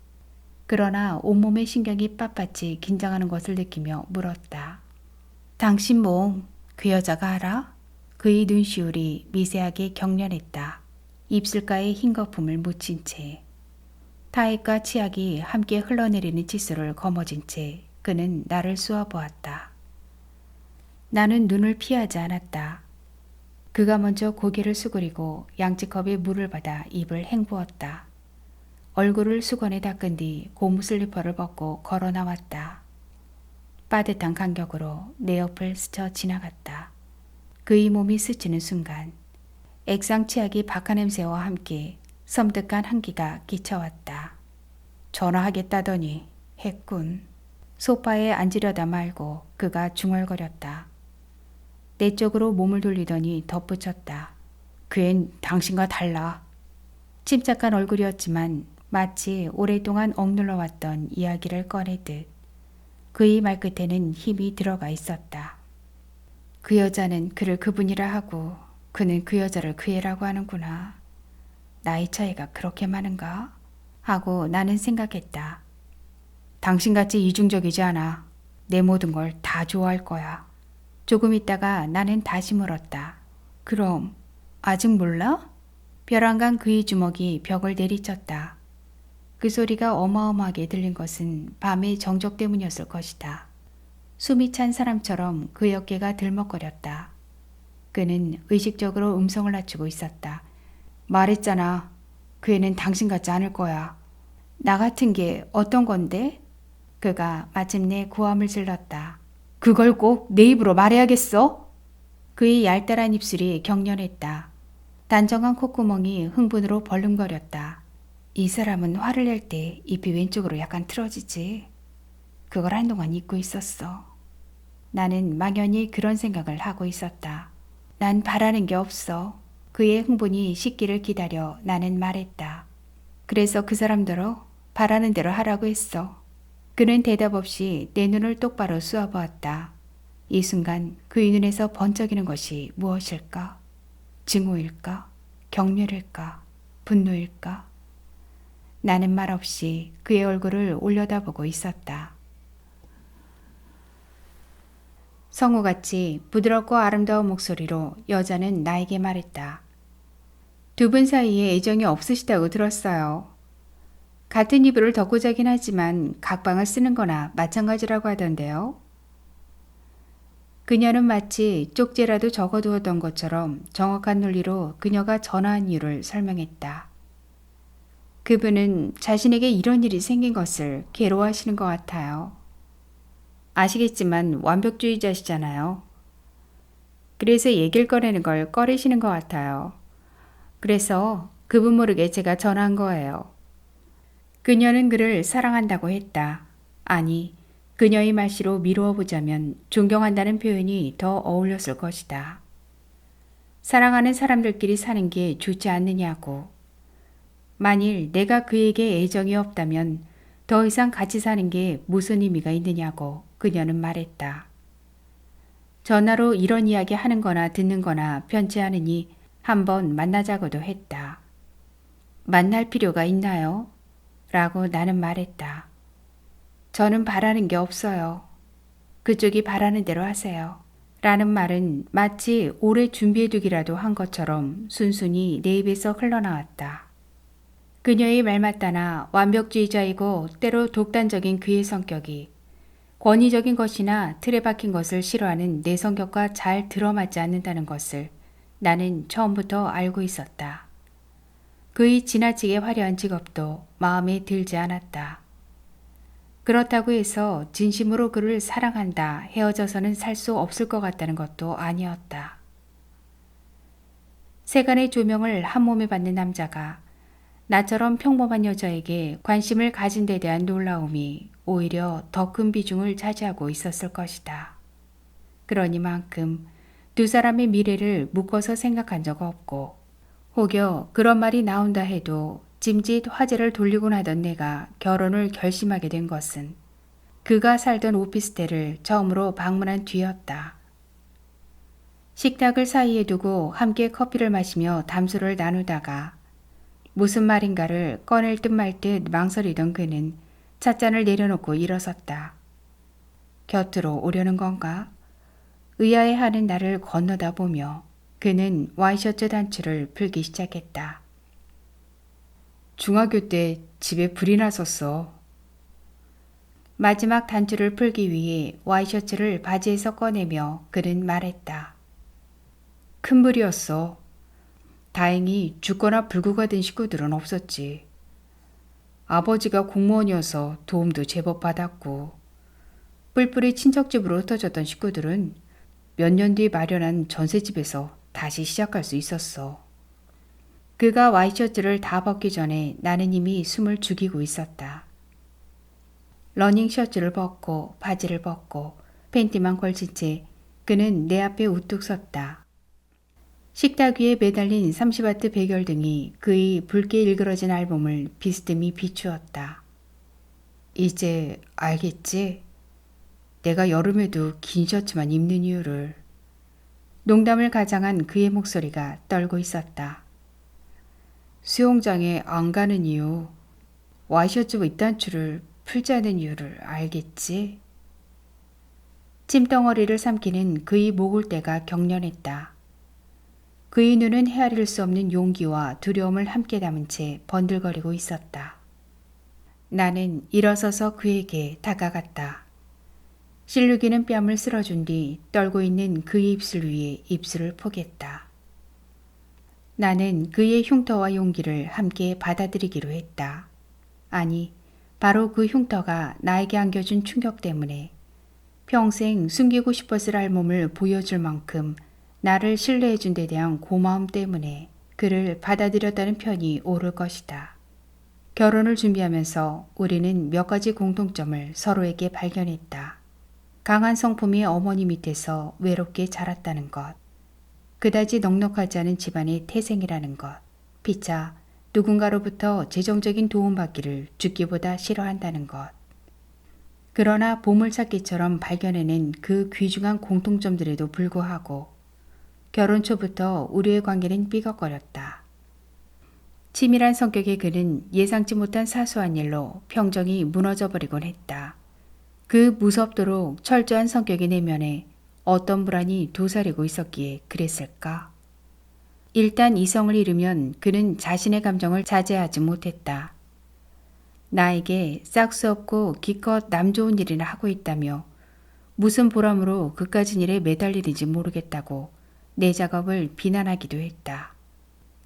그러나 온몸의 신경이 빳빳이 긴장하는 것을 느끼며 물었다. 당신 몸, 그 여자가 알아? 그의 눈시울이 미세하게 경련했다. 입술가에 흰 거품을 묻힌 채 타액과 치약이 함께 흘러내리는 칫솔을 거머쥔 채 그는 나를 쏘아보았다. 나는 눈을 피하지 않았다. 그가 먼저 고개를 수그리고 양치컵에 물을 받아 입을 헹구었다. 얼굴을 수건에 닦은 뒤 고무 슬리퍼를 벗고 걸어 나왔다. 빠듯한 간격으로 내 옆을 스쳐 지나갔다. 그의 몸이 스치는 순간 액상 치약이 박하 냄새와 함께 섬뜩한 한기가 끼쳐왔다. 전화하겠다더니 했군. 소파에 앉으려다 말고 그가 중얼거렸다. 내 쪽으로 몸을 돌리더니 덧붙였다. 그앤 당신과 달라. 침착한 얼굴이었지만 마치 오랫동안 억눌러왔던 이야기를 꺼내듯 그의 말끝에는 힘이 들어가 있었다. 그 여자는 그를 그분이라 하고 그는 그 여자를 그 애라고 하는구나. 나이 차이가 그렇게 많은가? 하고 나는 생각했다. 당신같이 이중적이지 않아. 내 모든 걸 다 좋아할 거야. 조금 있다가 나는 다시 물었다. 그럼 아직 몰라? 벼랑간 그의 주먹이 벽을 내리쳤다. 그 소리가 어마어마하게 들린 것은 밤의 정적 때문이었을 것이다. 숨이 찬 사람처럼 그의 어깨가 들먹거렸다. 그는 의식적으로 음성을 낮추고 있었다. 말했잖아. 그 애는 당신 같지 않을 거야. 나 같은 게 어떤 건데? 그가 마침내 고함을 질렀다. 그걸 꼭 내 입으로 말해야겠어? 그의 얄짤한 입술이 경련했다. 단정한 콧구멍이 흥분으로 벌렁거렸다. 이 사람은 화를 낼 때 잎이 왼쪽으로 약간 틀어지지. 그걸 한동안 잊고 있었어. 나는 막연히 그런 생각을 하고 있었다. 난 바라는 게 없어. 그의 흥분이 식기를 기다려 나는 말했다. 그래서 그 사람더러 바라는 대로 하라고 했어. 그는 대답 없이 내 눈을 똑바로 쏘아보았다. 이 순간 그의 눈에서 번쩍이는 것이 무엇일까? 증오일까? 경멸일까? 분노일까? 나는 말없이 그의 얼굴을 올려다보고 있었다. 성우같이 부드럽고 아름다운 목소리로 여자는 나에게 말했다. 두 분 사이에 애정이 없으시다고 들었어요. 같은 이불을 덮고 자긴 하지만 각방을 쓰는 거나 마찬가지라고 하던데요. 그녀는 마치 쪽지라도 적어두었던 것처럼 정확한 논리로 그녀가 전화한 이유를 설명했다. 그분은 자신에게 이런 일이 생긴 것을 괴로워하시는 것 같아요. 아시겠지만 완벽주의자시잖아요. 그래서 얘기를 꺼내는 걸 꺼리시는 것 같아요. 그래서 그분 모르게 제가 전화한 거예요. 그녀는 그를 사랑한다고 했다. 아니, 그녀의 말씨로 미루어 보자면 존경한다는 표현이 더 어울렸을 것이다. 사랑하는 사람들끼리 사는 게 좋지 않느냐고. 만일 내가 그에게 애정이 없다면 더 이상 같이 사는 게 무슨 의미가 있느냐고 그녀는 말했다. 전화로 이런 이야기 하는 거나 듣는 거나 편치 않으니 한번 만나자고도 했다. 만날 필요가 있나요? 라고 나는 말했다. 저는 바라는 게 없어요. 그쪽이 바라는 대로 하세요. 라는 말은 마치 오래 준비해두기라도 한 것처럼 순순히 내 입에서 흘러나왔다. 그녀의 말맞다나 완벽주의자이고 때로 독단적인 그의 성격이 권위적인 것이나 틀에 박힌 것을 싫어하는 내 성격과 잘 들어맞지 않는다는 것을 나는 처음부터 알고 있었다. 그의 지나치게 화려한 직업도 마음에 들지 않았다. 그렇다고 해서 진심으로 그를 사랑한다 헤어져서는 살 수 없을 것 같다는 것도 아니었다. 세간의 조명을 한 몸에 받는 남자가 나처럼 평범한 여자에게 관심을 가진 데 대한 놀라움이 오히려 더 큰 비중을 차지하고 있었을 것이다. 그러니만큼 두 사람의 미래를 묶어서 생각한 적 없고 혹여 그런 말이 나온다 해도 짐짓 화제를 돌리고 나던 내가 결혼을 결심하게 된 것은 그가 살던 오피스텔을 처음으로 방문한 뒤였다. 식탁을 사이에 두고 함께 커피를 마시며 담소를 나누다가 무슨 말인가를 꺼낼 듯 말 듯 망설이던 그는 찻잔을 내려놓고 일어섰다. 곁으로 오려는 건가? 의아해하는 나를 건너다 보며 그는 와이셔츠 단추를 풀기 시작했다. 중학교 때 집에 불이 났었어. 마지막 단추를 풀기 위해 와이셔츠를 바지에서 꺼내며 그는 말했다. 큰 불이었어. 다행히 죽거나 불구가 된 식구들은 없었지. 아버지가 공무원이어서 도움도 제법 받았고 뿔뿔이 친척집으로 흩어졌던 식구들은 몇 년 뒤에 마련한 전셋집에서 다시 시작할 수 있었어. 그가 와이셔츠를 다 벗기 전에 나는 이미 숨을 죽이고 있었다. 러닝 셔츠를 벗고 바지를 벗고 팬티만 걸친 채 그는 내 앞에 우뚝 섰다. 식탁 위에 매달린 30와트 백열등이 그의 붉게 일그러진 알몸을 비스듬히 비추었다. 이제 알겠지? 내가 여름에도 긴 셔츠만 입는 이유를. 농담을 가장한 그의 목소리가 떨고 있었다. 수영장에 안 가는 이유, 와이셔츠 윗단추를 풀지 않은 이유를 알겠지? 침덩어리를 삼키는 그의 목울대가 격렬했다. 그의 눈은 헤아릴 수 없는 용기와 두려움을 함께 담은 채 번들거리고 있었다. 나는 일어서서 그에게 다가갔다. 실룩이는 뺨을 쓸어준 뒤 떨고 있는 그의 입술 위에 입술을 포겠다. 나는 그의 흉터와 용기를 함께 받아들이기로 했다. 아니, 바로 그 흉터가 나에게 안겨준 충격 때문에 평생 숨기고 싶었을 알몸을 보여줄 만큼 나를 신뢰해준 데 대한 고마움 때문에 그를 받아들였다는 편이 옳을 것이다. 결혼을 준비하면서 우리는 몇 가지 공통점을 서로에게 발견했다. 강한 성품이 어머니 밑에서 외롭게 자랐다는 것. 그다지 넉넉하지 않은 집안의 태생이라는 것. 피차 누군가로부터 재정적인 도움받기를 죽기보다 싫어한다는 것. 그러나 보물찾기처럼 발견해낸 그 귀중한 공통점들에도 불구하고 결혼 초부터 우리의 관계는 삐걱거렸다. 치밀한 성격의 그는 예상치 못한 사소한 일로 평정이 무너져버리곤 했다. 그 무섭도록 철저한 성격의 내면에 어떤 불안이 도사리고 있었기에 그랬을까? 일단 이성을 잃으면 그는 자신의 감정을 자제하지 못했다. 나에게 싹수 없고 기껏 남 좋은 일이나 하고 있다며 무슨 보람으로 그까진 일에 매달리는지 모르겠다고 내 작업을 비난하기도 했다.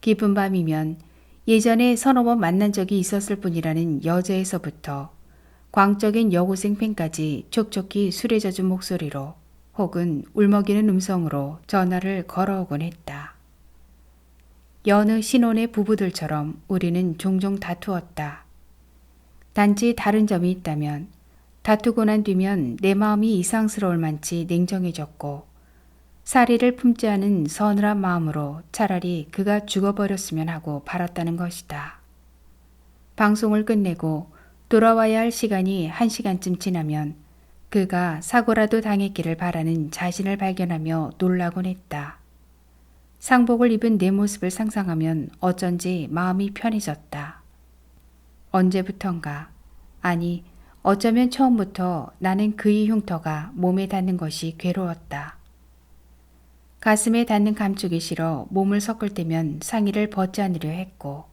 깊은 밤이면 예전에 서너 번 만난 적이 있었을 뿐이라는 여자에서부터 광적인 여고생 팬까지 촉촉히 술에 젖은 목소리로 혹은 울먹이는 음성으로 전화를 걸어오곤 했다. 여느 신혼의 부부들처럼 우리는 종종 다투었다. 단지 다른 점이 있다면 다투고 난 뒤면 내 마음이 이상스러울 만치 냉정해졌고 사리를 품지 않은 서늘한 마음으로 차라리 그가 죽어버렸으면 하고 바랐다는 것이다. 방송을 끝내고 돌아와야 할 시간이 1시간쯤 지나면 그가 사고라도 당했기를 바라는 자신을 발견하며 놀라곤 했다. 상복을 입은 내 모습을 상상하면 어쩐지 마음이 편해졌다. 언제부턴가, 아니 어쩌면 처음부터 나는 그의 흉터가 몸에 닿는 것이 괴로웠다. 가슴에 닿는 감촉이 싫어 몸을 섞을 때면 상의를 벗지 않으려 했고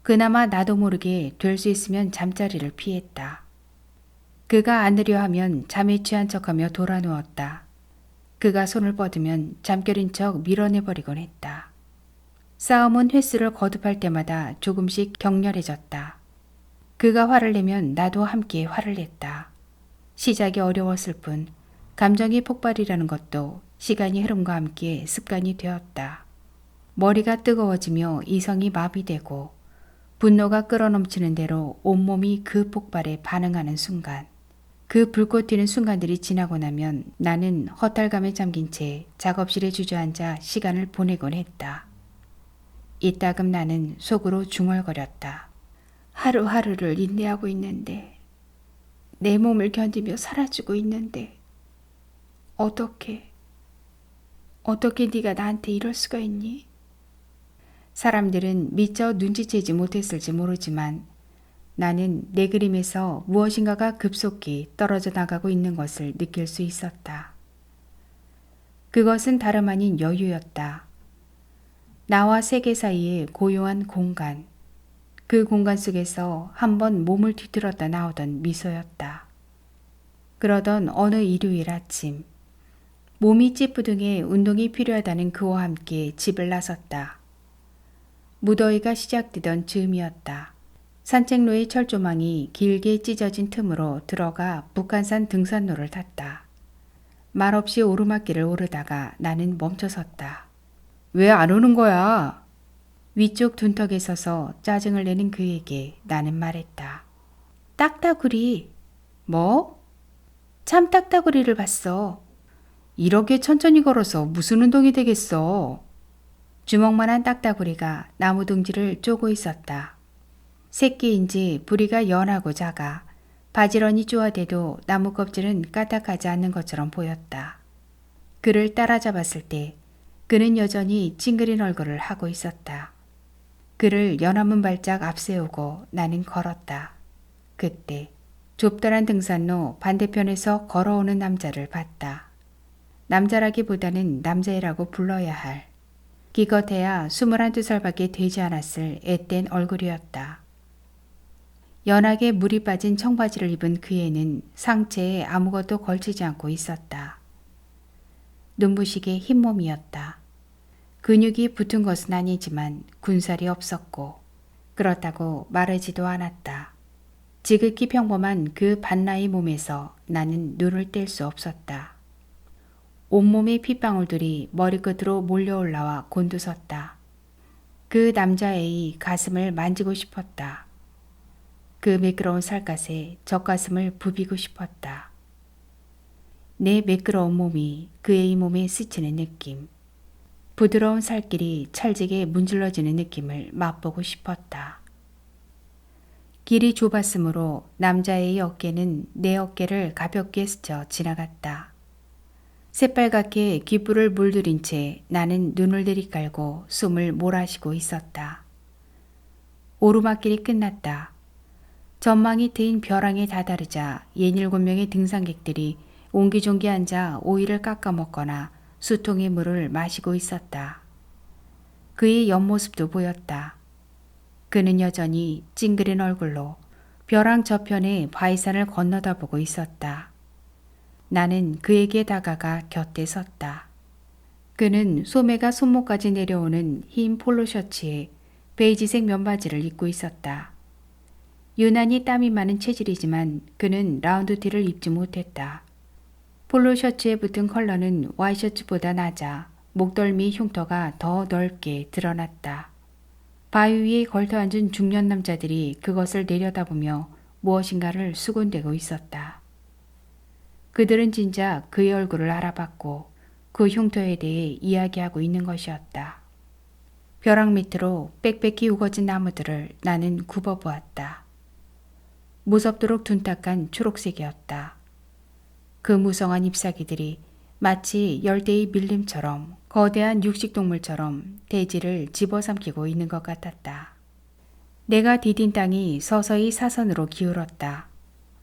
그나마 나도 모르게 될 수 있으면 잠자리를 피했다. 그가 안으려 하면 잠에 취한 척하며 돌아 누웠다. 그가 손을 뻗으면 잠결인 척 밀어내버리곤 했다. 싸움은 횟수를 거듭할 때마다 조금씩 격렬해졌다. 그가 화를 내면 나도 함께 화를 냈다. 시작이 어려웠을 뿐 감정의 폭발이라는 것도 시간이 흐름과 함께 습관이 되었다. 머리가 뜨거워지며 이성이 마비되고 분노가 끌어넘치는 대로 온몸이 그 폭발에 반응하는 순간, 그 불꽃 튀는 순간들이 지나고 나면 나는 허탈감에 잠긴 채 작업실에 주저앉아 시간을 보내곤 했다. 이따금 나는 속으로 중얼거렸다. 하루하루를 인내하고 있는데, 내 몸을 견디며 살아주고 있는데 어떻게 네가 나한테 이럴 수가 있니? 사람들은 미처 눈치채지 못했을지 모르지만 나는 내 그림에서 무엇인가가 급속히 떨어져 나가고 있는 것을 느낄 수 있었다. 그것은 다름 아닌 여유였다. 나와 세계 사이의 고요한 공간, 그 공간 속에서 한번 몸을 뒤틀었다 나오던 미소였다. 그러던 어느 일요일 아침, 몸이 찌뿌둥해 운동이 필요하다는 그와 함께 집을 나섰다. 무더위가 시작되던 즈음이었다. 산책로의 철조망이 길게 찢어진 틈으로 들어가 북한산 등산로를 탔다. 말없이 오르막길을 오르다가 나는 멈춰섰다. 왜 안 오는 거야? 위쪽 둔턱에 서서 짜증을 내는 그에게 나는 말했다. 딱따구리. 뭐? 참 딱따구리를 봤어. 이렇게 천천히 걸어서 무슨 운동이 되겠어? 주먹만한 딱따구리가 나무 둥지를 쪼고 있었다. 새끼인지 부리가 연하고 작아 바지런히 쪼아대도 나무 껍질은 까딱하지 않는 것처럼 보였다. 그를 따라잡았을 때 그는 여전히 찡그린 얼굴을 하고 있었다. 그를 연화문 발짝 앞세우고 나는 걸었다. 그때 좁다란 등산로 반대편에서 걸어오는 남자를 봤다. 남자라기보다는 남자애라고 불러야 할, 기껏해야 21~22살밖에 되지 않았을 앳된 얼굴이었다. 연하게 물이 빠진 청바지를 입은 그 애는 상체에 아무것도 걸치지 않고 있었다. 눈부시게 흰 몸이었다. 근육이 붙은 것은 아니지만 군살이 없었고 그렇다고 마르지도 않았다. 지극히 평범한 그 반나이 몸에서 나는 눈을 뗄 수 없었다. 온몸의 핏방울들이 머리끝으로 몰려올라와 곤두섰다. 그 남자애의 가슴을 만지고 싶었다. 그 매끄러운 살갗에 젖가슴을 부비고 싶었다. 내 매끄러운 몸이 그의 몸에 스치는 느낌. 부드러운 살길이 찰지게 문질러지는 느낌을 맛보고 싶었다. 길이 좁았으므로 남자의 어깨는 내 어깨를 가볍게 스쳐 지나갔다. 새빨갛게 귓불을 물들인 채 나는 눈을 내리깔고 숨을 몰아쉬고 있었다. 오르막길이 끝났다. 전망이 트인 벼랑에 다다르자 67명의 등산객들이 옹기종기 앉아 오이를 깎아 먹거나 수통의 물을 마시고 있었다. 그의 옆모습도 보였다. 그는 여전히 찡그린 얼굴로 벼랑 저편의 바위산을 건너다보고 있었다. 나는 그에게 다가가 곁에 섰다. 그는 소매가 손목까지 내려오는 흰 폴로 셔츠에 베이지색 면바지를 입고 있었다. 유난히 땀이 많은 체질이지만 그는 라운드티를 입지 못했다. 폴로 셔츠에 붙은 컬러는 와이셔츠보다 낮아 목덜미 흉터가 더 넓게 드러났다. 바위 위에 걸터앉은 중년 남자들이 그것을 내려다보며 무엇인가를 수군대고 있었다. 그들은 진작 그의 얼굴을 알아봤고 그 흉터에 대해 이야기하고 있는 것이었다. 벼랑 밑으로 빽빽히 우거진 나무들을 나는 굽어보았다. 무섭도록 둔탁한 초록색이었다. 그 무성한 잎사귀들이 마치 열대의 밀림처럼 거대한 육식동물처럼 대지를 집어삼키고 있는 것 같았다. 내가 디딘 땅이 서서히 사선으로 기울었다.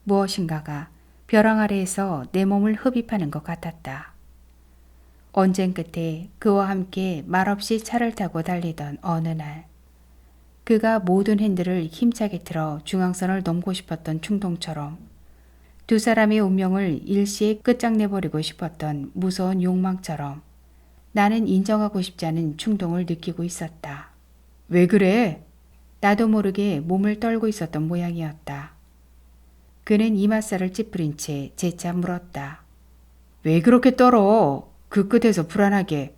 무엇인가가 벼랑 아래에서 내 몸을 흡입하는 것 같았다. 언젠 끝에 그와 함께 말없이 차를 타고 달리던 어느 날, 그가 모든 핸들을 힘차게 틀어 중앙선을 넘고 싶었던 충동처럼 두 사람의 운명을 일시에 끝장내버리고 싶었던 무서운 욕망처럼 나는 인정하고 싶지 않은 충동을 느끼고 있었다. 왜 그래? 나도 모르게 몸을 떨고 있었던 모양이었다. 그는 이맛살을 찌푸린 채 재차 물었다. 왜 그렇게 떨어? 그 끝에서 불안하게.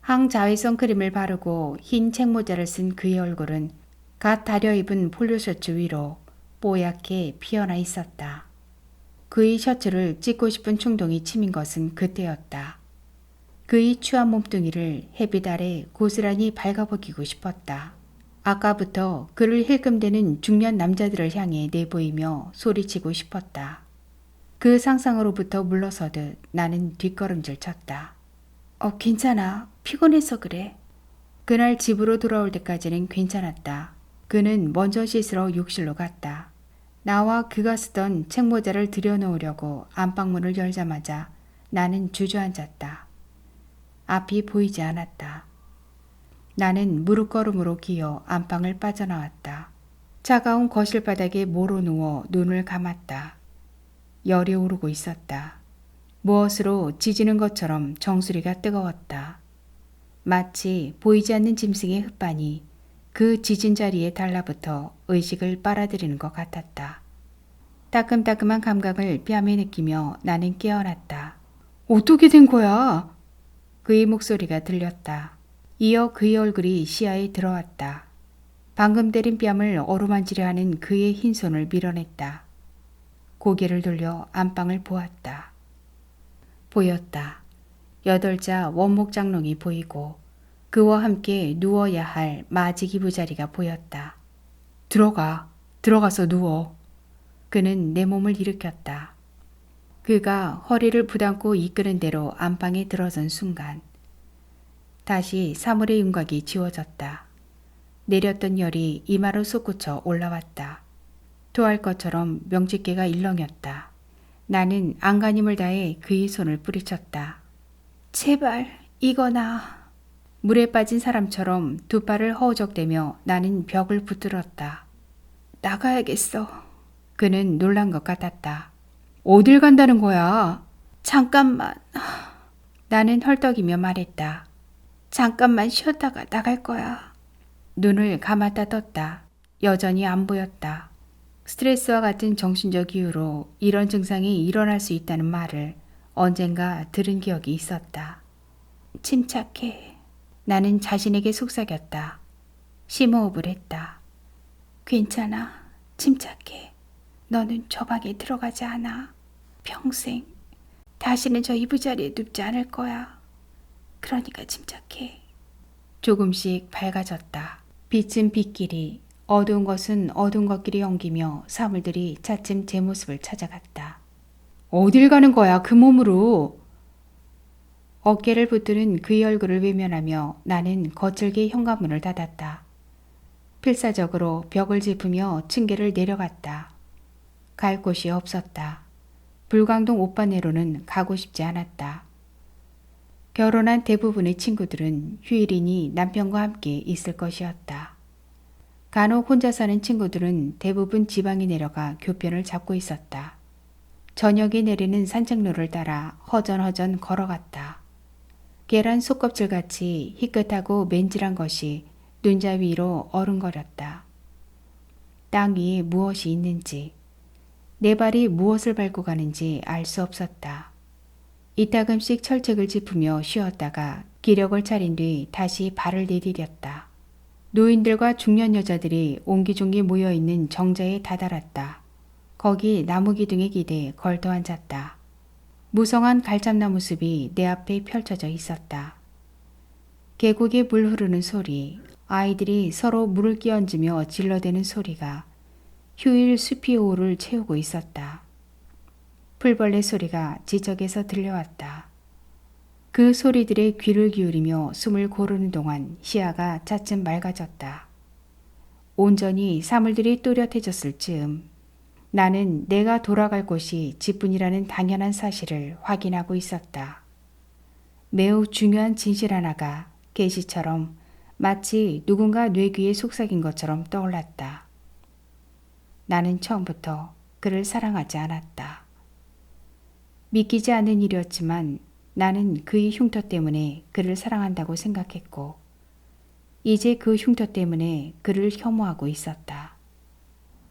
항자외 선크림을 바르고 흰 책모자를 쓴 그의 얼굴은 갓 다려입은 폴로 셔츠 위로 뽀얗게 피어나 있었다. 그의 셔츠를 찢고 싶은 충동이 치민 것은 그때였다. 그의 추한 몸뚱이를 햇빛 아래 고스란히 발가벗기고 싶었다. 아까부터 그를 힐끔대는 중년 남자들을 향해 내보이며 소리치고 싶었다. 그 상상으로부터 물러서듯 나는 뒷걸음질 쳤다. 괜찮아. 피곤해서 그래. 그날 집으로 돌아올 때까지는 괜찮았다. 그는 먼저 씻으러 욕실로 갔다. 나와 그가 쓰던 책모자를 들여놓으려고 안방문을 열자마자 나는 주저앉았다. 앞이 보이지 않았다. 나는 무릎걸음으로 기어 안방을 빠져나왔다. 차가운 거실 바닥에 모로 누워 눈을 감았다. 열이 오르고 있었다. 무엇으로 지지는 것처럼 정수리가 뜨거웠다. 마치 보이지 않는 짐승의 흙반이 그 지진 자리에 달라붙어 의식을 빨아들이는 것 같았다. 따끔따끔한 감각을 뺨에 느끼며 나는 깨어났다. 어떻게 된 거야? 그의 목소리가 들렸다. 이어 그의 얼굴이 시야에 들어왔다. 방금 때린 뺨을 어루만지려 하는 그의 흰 손을 밀어냈다. 고개를 돌려 안방을 보았다. 보였다. 8자 원목 장롱이 보이고 그와 함께 누워야 할 마지기부 자리가 보였다. 들어가서 누워. 그는 내 몸을 일으켰다. 그가 허리를 부담고 이끄는 대로 안방에 들어선 순간 다시 사물의 윤곽이 지워졌다. 내렸던 열이 이마로 솟구쳐 올라왔다. 토할 것처럼 명치께가 일렁였다. 나는 안간힘을 다해 그의 손을 뿌리쳤다. 제발 이거나. 물에 빠진 사람처럼 두 팔을 허우적대며 나는 벽을 붙들었다. 나가야겠어. 그는 놀란 것 같았다. 어딜 간다는 거야? 잠깐만. 나는 헐떡이며 말했다. 잠깐만 쉬었다가 나갈 거야. 눈을 감았다 떴다. 여전히 안 보였다. 스트레스와 같은 정신적 이유로 이런 증상이 일어날 수 있다는 말을 언젠가 들은 기억이 있었다. 침착해. 나는 자신에게 속삭였다. 심호흡을 했다. 괜찮아. 침착해. 너는 저 방에 들어가지 않아. 평생. 다시는 저 이부자리에 눕지 않을 거야. 그러니까 침착해. 조금씩 밝아졌다. 빛은 빛끼리, 어두운 것은 어두운 것끼리 엉기며 사물들이 차츰 제 모습을 찾아갔다. 어딜 가는 거야, 그 몸으로? 어깨를 붙드는 그의 얼굴을 외면하며 나는 거칠게 현관문을 닫았다. 필사적으로 벽을 짚으며 층계를 내려갔다. 갈 곳이 없었다. 불광동 오빠네로는 가고 싶지 않았다. 결혼한 대부분의 친구들은 휴일이니 남편과 함께 있을 것이었다. 간혹 혼자 사는 친구들은 대부분 지방에 내려가 교편을 잡고 있었다. 저녁에 내리는 산책로를 따라 허전허전 걸어갔다. 계란 속껍질같이 희끗하고 맨질한 것이 눈자 위로 어른거렸다. 땅 위에 무엇이 있는지, 내 발이 무엇을 밟고 가는지 알 수 없었다. 이따금씩 철책을 짚으며 쉬었다가 기력을 차린 뒤 다시 발을 내디뎠다. 노인들과 중년 여자들이 옹기종기 모여있는 정자에 다다랐다. 거기 나무 기둥에 기대 걸터 앉았다. 무성한 갈잠나무 숲이 내 앞에 펼쳐져 있었다. 계곡에 물 흐르는 소리, 아이들이 서로 물을 끼얹으며 질러대는 소리가 휴일 숲이 오를 채우고 있었다. 풀벌레 소리가 지적에서 들려왔다. 그 소리들의 귀를 기울이며 숨을 고르는 동안 시야가 차츰 맑아졌다. 온전히 사물들이 또렷해졌을 즈음 나는 내가 돌아갈 곳이 집뿐이라는 당연한 사실을 확인하고 있었다. 매우 중요한 진실 하나가 계시처럼 마치 누군가 뇌귀에 속삭인 것처럼 떠올랐다. 나는 처음부터 그를 사랑하지 않았다. 믿기지 않는 일이었지만 나는 그의 흉터 때문에 그를 사랑한다고 생각했고 이제 그 흉터 때문에 그를 혐오하고 있었다.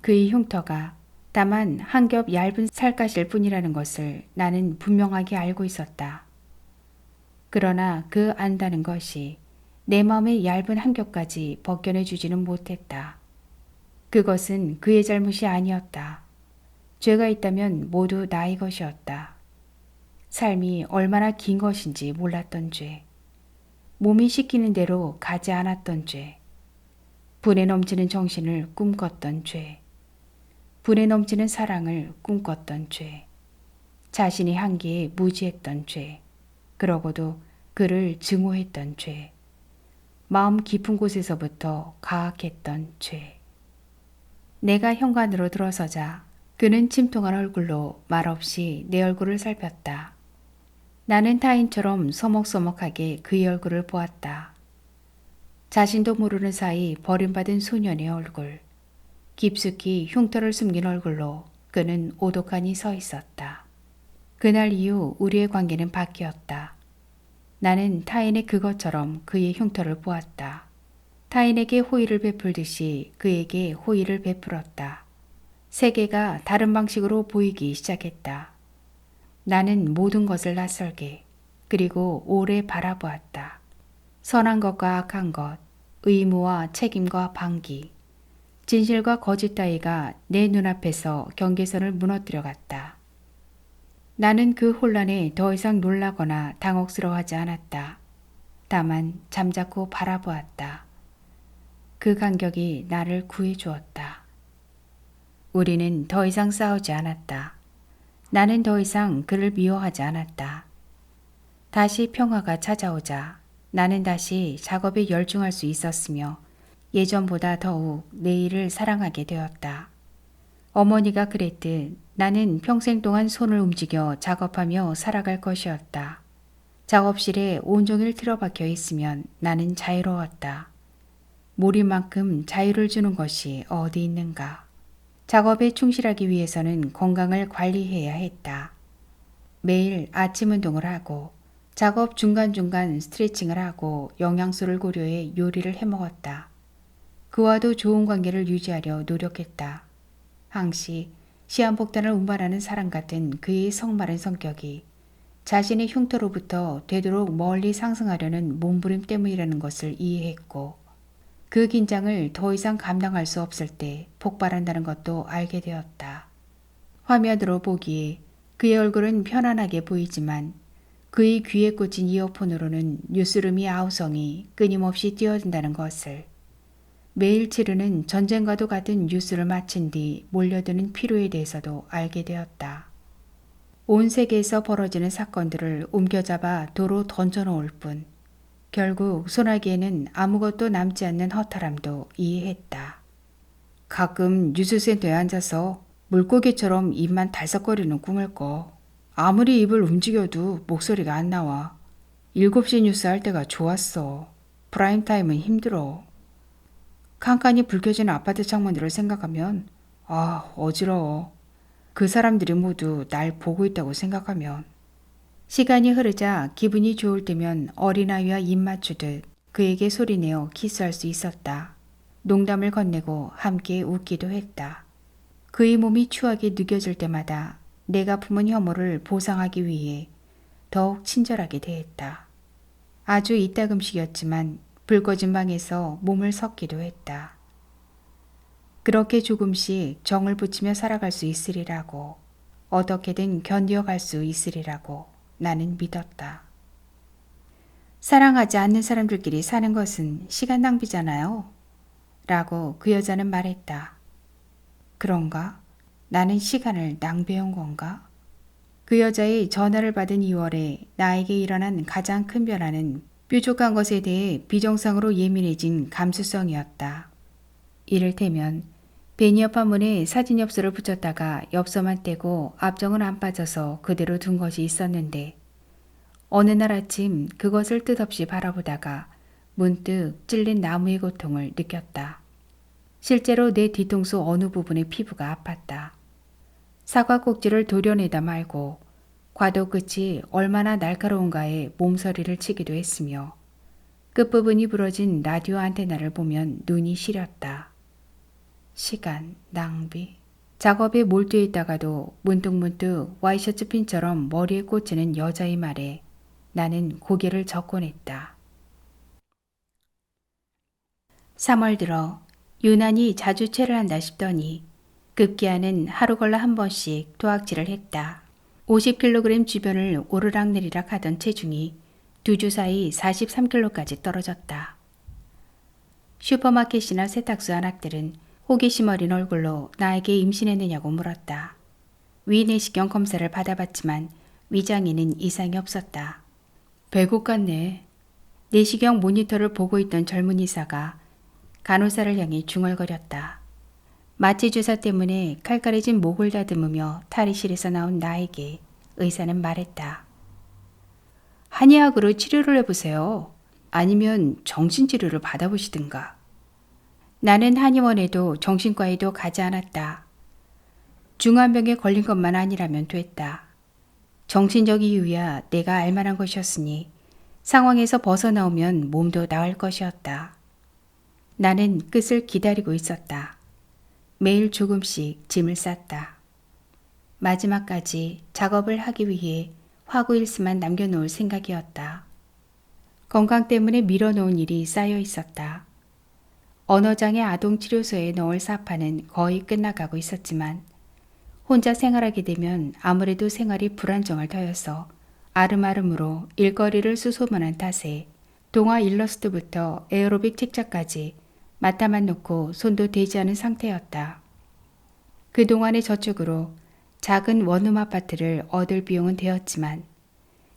그의 흉터가 다만 한 겹 얇은 살갗일 뿐이라는 것을 나는 분명하게 알고 있었다. 그러나 그 안다는 것이 내 마음의 얇은 한 겹까지 벗겨내주지는 못했다. 그것은 그의 잘못이 아니었다. 죄가 있다면 모두 나의 것이었다. 삶이 얼마나 긴 것인지 몰랐던 죄, 몸이 시키는 대로 가지 않았던 죄, 분에 넘치는 정신을 꿈꿨던 죄, 분에 넘치는 사랑을 꿈꿨던 죄, 자신의 한계에 무지했던 죄, 그러고도 그를 증오했던 죄, 마음 깊은 곳에서부터 가학했던 죄. 내가 현관으로 들어서자 그는 침통한 얼굴로 말없이 내 얼굴을 살폈다. 나는 타인처럼 서먹서먹하게 그의 얼굴을 보았다. 자신도 모르는 사이 버림받은 소년의 얼굴, 깊숙이 흉터를 숨긴 얼굴로 그는 오독하니 서 있었다. 그날 이후 우리의 관계는 바뀌었다. 나는 타인의 그것처럼 그의 흉터를 보았다. 타인에게 호의를 베풀듯이 그에게 호의를 베풀었다. 세계가 다른 방식으로 보이기 시작했다. 나는 모든 것을 낯설게 그리고 오래 바라보았다. 선한 것과 악한 것, 의무와 책임과 방기, 진실과 거짓 따위가 내 눈앞에서 경계선을 무너뜨려 갔다. 나는 그 혼란에 더 이상 놀라거나 당혹스러워하지 않았다. 다만 잠자코 바라보았다. 그 간격이 나를 구해주었다. 우리는 더 이상 싸우지 않았다. 나는 더 이상 그를 미워하지 않았다. 다시 평화가 찾아오자 나는 다시 작업에 열중할 수 있었으며 예전보다 더욱 내 일을 사랑하게 되었다. 어머니가 그랬듯 나는 평생 동안 손을 움직여 작업하며 살아갈 것이었다. 작업실에 온종일 틀어박혀 있으면 나는 자유로웠다. 몰입만큼 자유를 주는 것이 어디 있는가. 작업에 충실하기 위해서는 건강을 관리해야 했다. 매일 아침 운동을 하고 작업 중간중간 스트레칭을 하고 영양소를 고려해 요리를 해먹었다. 그와도 좋은 관계를 유지하려 노력했다. 항시 시한폭탄을 운반하는 사람 같은 그의 성마른 성격이 자신의 흉터로부터 되도록 멀리 상승하려는 몸부림 때문이라는 것을 이해했고 그 긴장을 더 이상 감당할 수 없을 때 폭발한다는 것도 알게 되었다. 화면으로 보기에 그의 얼굴은 편안하게 보이지만 그의 귀에 꽂힌 이어폰으로는 뉴스룸이 아우성이 끊임없이 뛰어든다는 것을, 매일 치르는 전쟁과도 같은 뉴스를 마친 뒤 몰려드는 피로에 대해서도 알게 되었다. 온 세계에서 벌어지는 사건들을 옮겨잡아 도로 던져놓을 뿐 결국 소나기에는 아무것도 남지 않는 허탈함도 이해했다. 가끔 뉴스센터에 앉아서 물고기처럼 입만 달싹거리는 꿈을 꿔. 아무리 입을 움직여도 목소리가 안 나와. 7시 뉴스 할 때가 좋았어. 프라임타임은 힘들어. 칸칸이 불 켜진 아파트 창문들을 생각하면 어지러워. 그 사람들이 모두 날 보고 있다고 생각하면. 시간이 흐르자 기분이 좋을 때면 어린아이와 입 맞추듯 그에게 소리내어 키스할 수 있었다. 농담을 건네고 함께 웃기도 했다. 그의 몸이 추하게 느껴질 때마다 내가 품은 혐오를 보상하기 위해 더욱 친절하게 대했다. 아주 이따금씩이었지만 불 꺼진 방에서 몸을 섞기도 했다. 그렇게 조금씩 정을 붙이며 살아갈 수 있으리라고, 어떻게든 견뎌갈 수 있으리라고 나는 믿었다. 사랑하지 않는 사람들끼리 사는 것은 시간 낭비잖아요. 라고 그 여자는 말했다. 그런가? 나는 시간을 낭비한 건가? 그 여자의 전화를 받은 2월에 나에게 일어난 가장 큰 변화는 뾰족한 것에 대해 비정상으로 예민해진 감수성이었다. 이를테면 베니어 판문에 사진 엽서를 붙였다가 엽서만 떼고 앞정은 안 빠져서 그대로 둔 것이 있었는데 어느 날 아침 그것을 뜻없이 바라보다가 문득 찔린 나무의 고통을 느꼈다. 실제로 내 뒤통수 어느 부분의 피부가 아팠다. 사과 꼭지를 도려내다 말고 과도 끝이 얼마나 날카로운가에 몸서리를 치기도 했으며 끝부분이 부러진 라디오 안테나를 보면 눈이 시렸다. 시간 낭비. 작업에 몰두해 있다가도 문득문득 와이셔츠 핀처럼 머리에 꽂히는 여자의 말에 나는 고개를 젓곤 했다. 3월 들어 유난히 자주체를 한다 싶더니 급기야는 하루 걸러 한 번씩 도악질을 했다. 50kg 주변을 오르락내리락 하던 체중이 2주 사이 43kg까지 떨어졌다. 슈퍼마켓이나 세탁소 안악들은 호기심 어린 얼굴로 나에게 임신했느냐고 물었다. 위내시경 검사를 받아봤지만 위장에는 이상이 없었다. 배고 같네. 내시경 모니터를 보고 있던 젊은 의사가 간호사를 향해 중얼거렸다. 마취 주사 때문에 칼칼해진 목을 다듬으며 탈의실에서 나온 나에게 의사는 말했다. 한의학으로 치료를 해보세요. 아니면 정신치료를 받아보시든가. 나는 한의원에도 정신과에도 가지 않았다. 중환병에 걸린 것만 아니라면 됐다. 정신적 이유야 내가 알만한 것이었으니 상황에서 벗어나오면 몸도 나을 것이었다. 나는 끝을 기다리고 있었다. 매일 조금씩 짐을 쌌다. 마지막까지 작업을 하기 위해 화구 일수만 남겨놓을 생각이었다. 건강 때문에 밀어놓은 일이 쌓여 있었다. 언어장애 아동치료소에 넣을 사파는 거의 끝나가고 있었지만 혼자 생활하게 되면 아무래도 생활이 불안정할 터여서 아름아름으로 일거리를 수소문한 탓에 동화 일러스트부터 에어로빅 책자까지 맡아만 놓고 손도 대지 않은 상태였다. 그동안의 저축으로 작은 원룸 아파트를 얻을 비용은 되었지만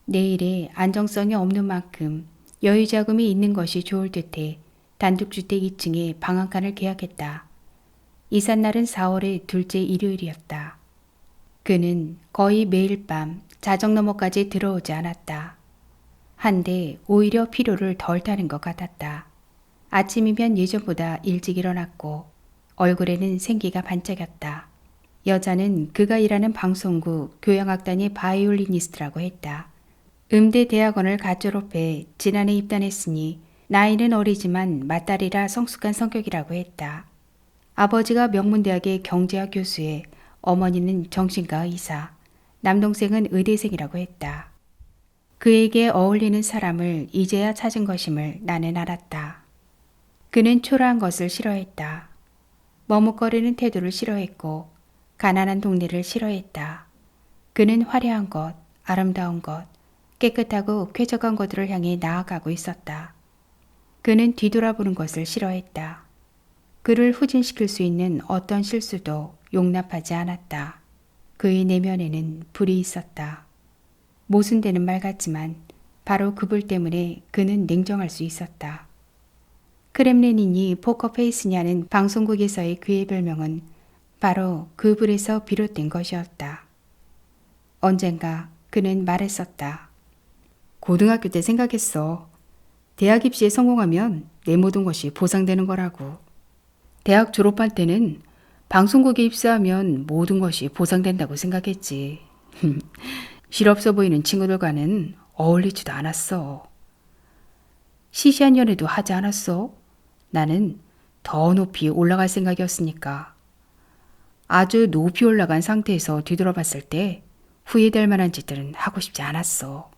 내일의 안정성이 없는 만큼 여유 자금이 있는 것이 좋을 듯해 단독주택 2층에 방 한 칸을 계약했다. 이삿날은 4월의 둘째 일요일이었다. 그는 거의 매일 밤 자정 너머까지 들어오지 않았다. 한데 오히려 피로를 덜 타는 것 같았다. 아침이면 예전보다 일찍 일어났고 얼굴에는 생기가 반짝였다. 여자는 그가 일하는 방송국 교향악단의 바이올리니스트라고 했다. 음대 대학원을 갓 졸업해 지난해 입단했으니 나이는 어리지만 맏딸이라 성숙한 성격이라고 했다. 아버지가 명문대학의 경제학 교수에 어머니는 정신과 의사, 남동생은 의대생이라고 했다. 그에게 어울리는 사람을 이제야 찾은 것임을 나는 알았다. 그는 초라한 것을 싫어했다. 머뭇거리는 태도를 싫어했고 가난한 동네를 싫어했다. 그는 화려한 것, 아름다운 것, 깨끗하고 쾌적한 것들을 향해 나아가고 있었다. 그는 뒤돌아보는 것을 싫어했다. 그를 후진시킬 수 있는 어떤 실수도 용납하지 않았다. 그의 내면에는 불이 있었다. 모순되는 말 같지만 바로 그 불 때문에 그는 냉정할 수 있었다. 크렘린이니 포커페이스냐는 방송국에서의 그의 별명은 바로 그 불에서 비롯된 것이었다. 언젠가 그는 말했었다. 고등학교 때 생각했어. 대학 입시에 성공하면 내 모든 것이 보상되는 거라고. 대학 졸업할 때는 방송국에 입사하면 모든 것이 보상된다고 생각했지. 실없어 보이는 친구들과는 어울리지도 않았어. 시시한 연애도 하지 않았어. 나는 더 높이 올라갈 생각이었으니까. 아주 높이 올라간 상태에서 뒤돌아봤을 때 후회될 만한 짓들은 하고 싶지 않았어.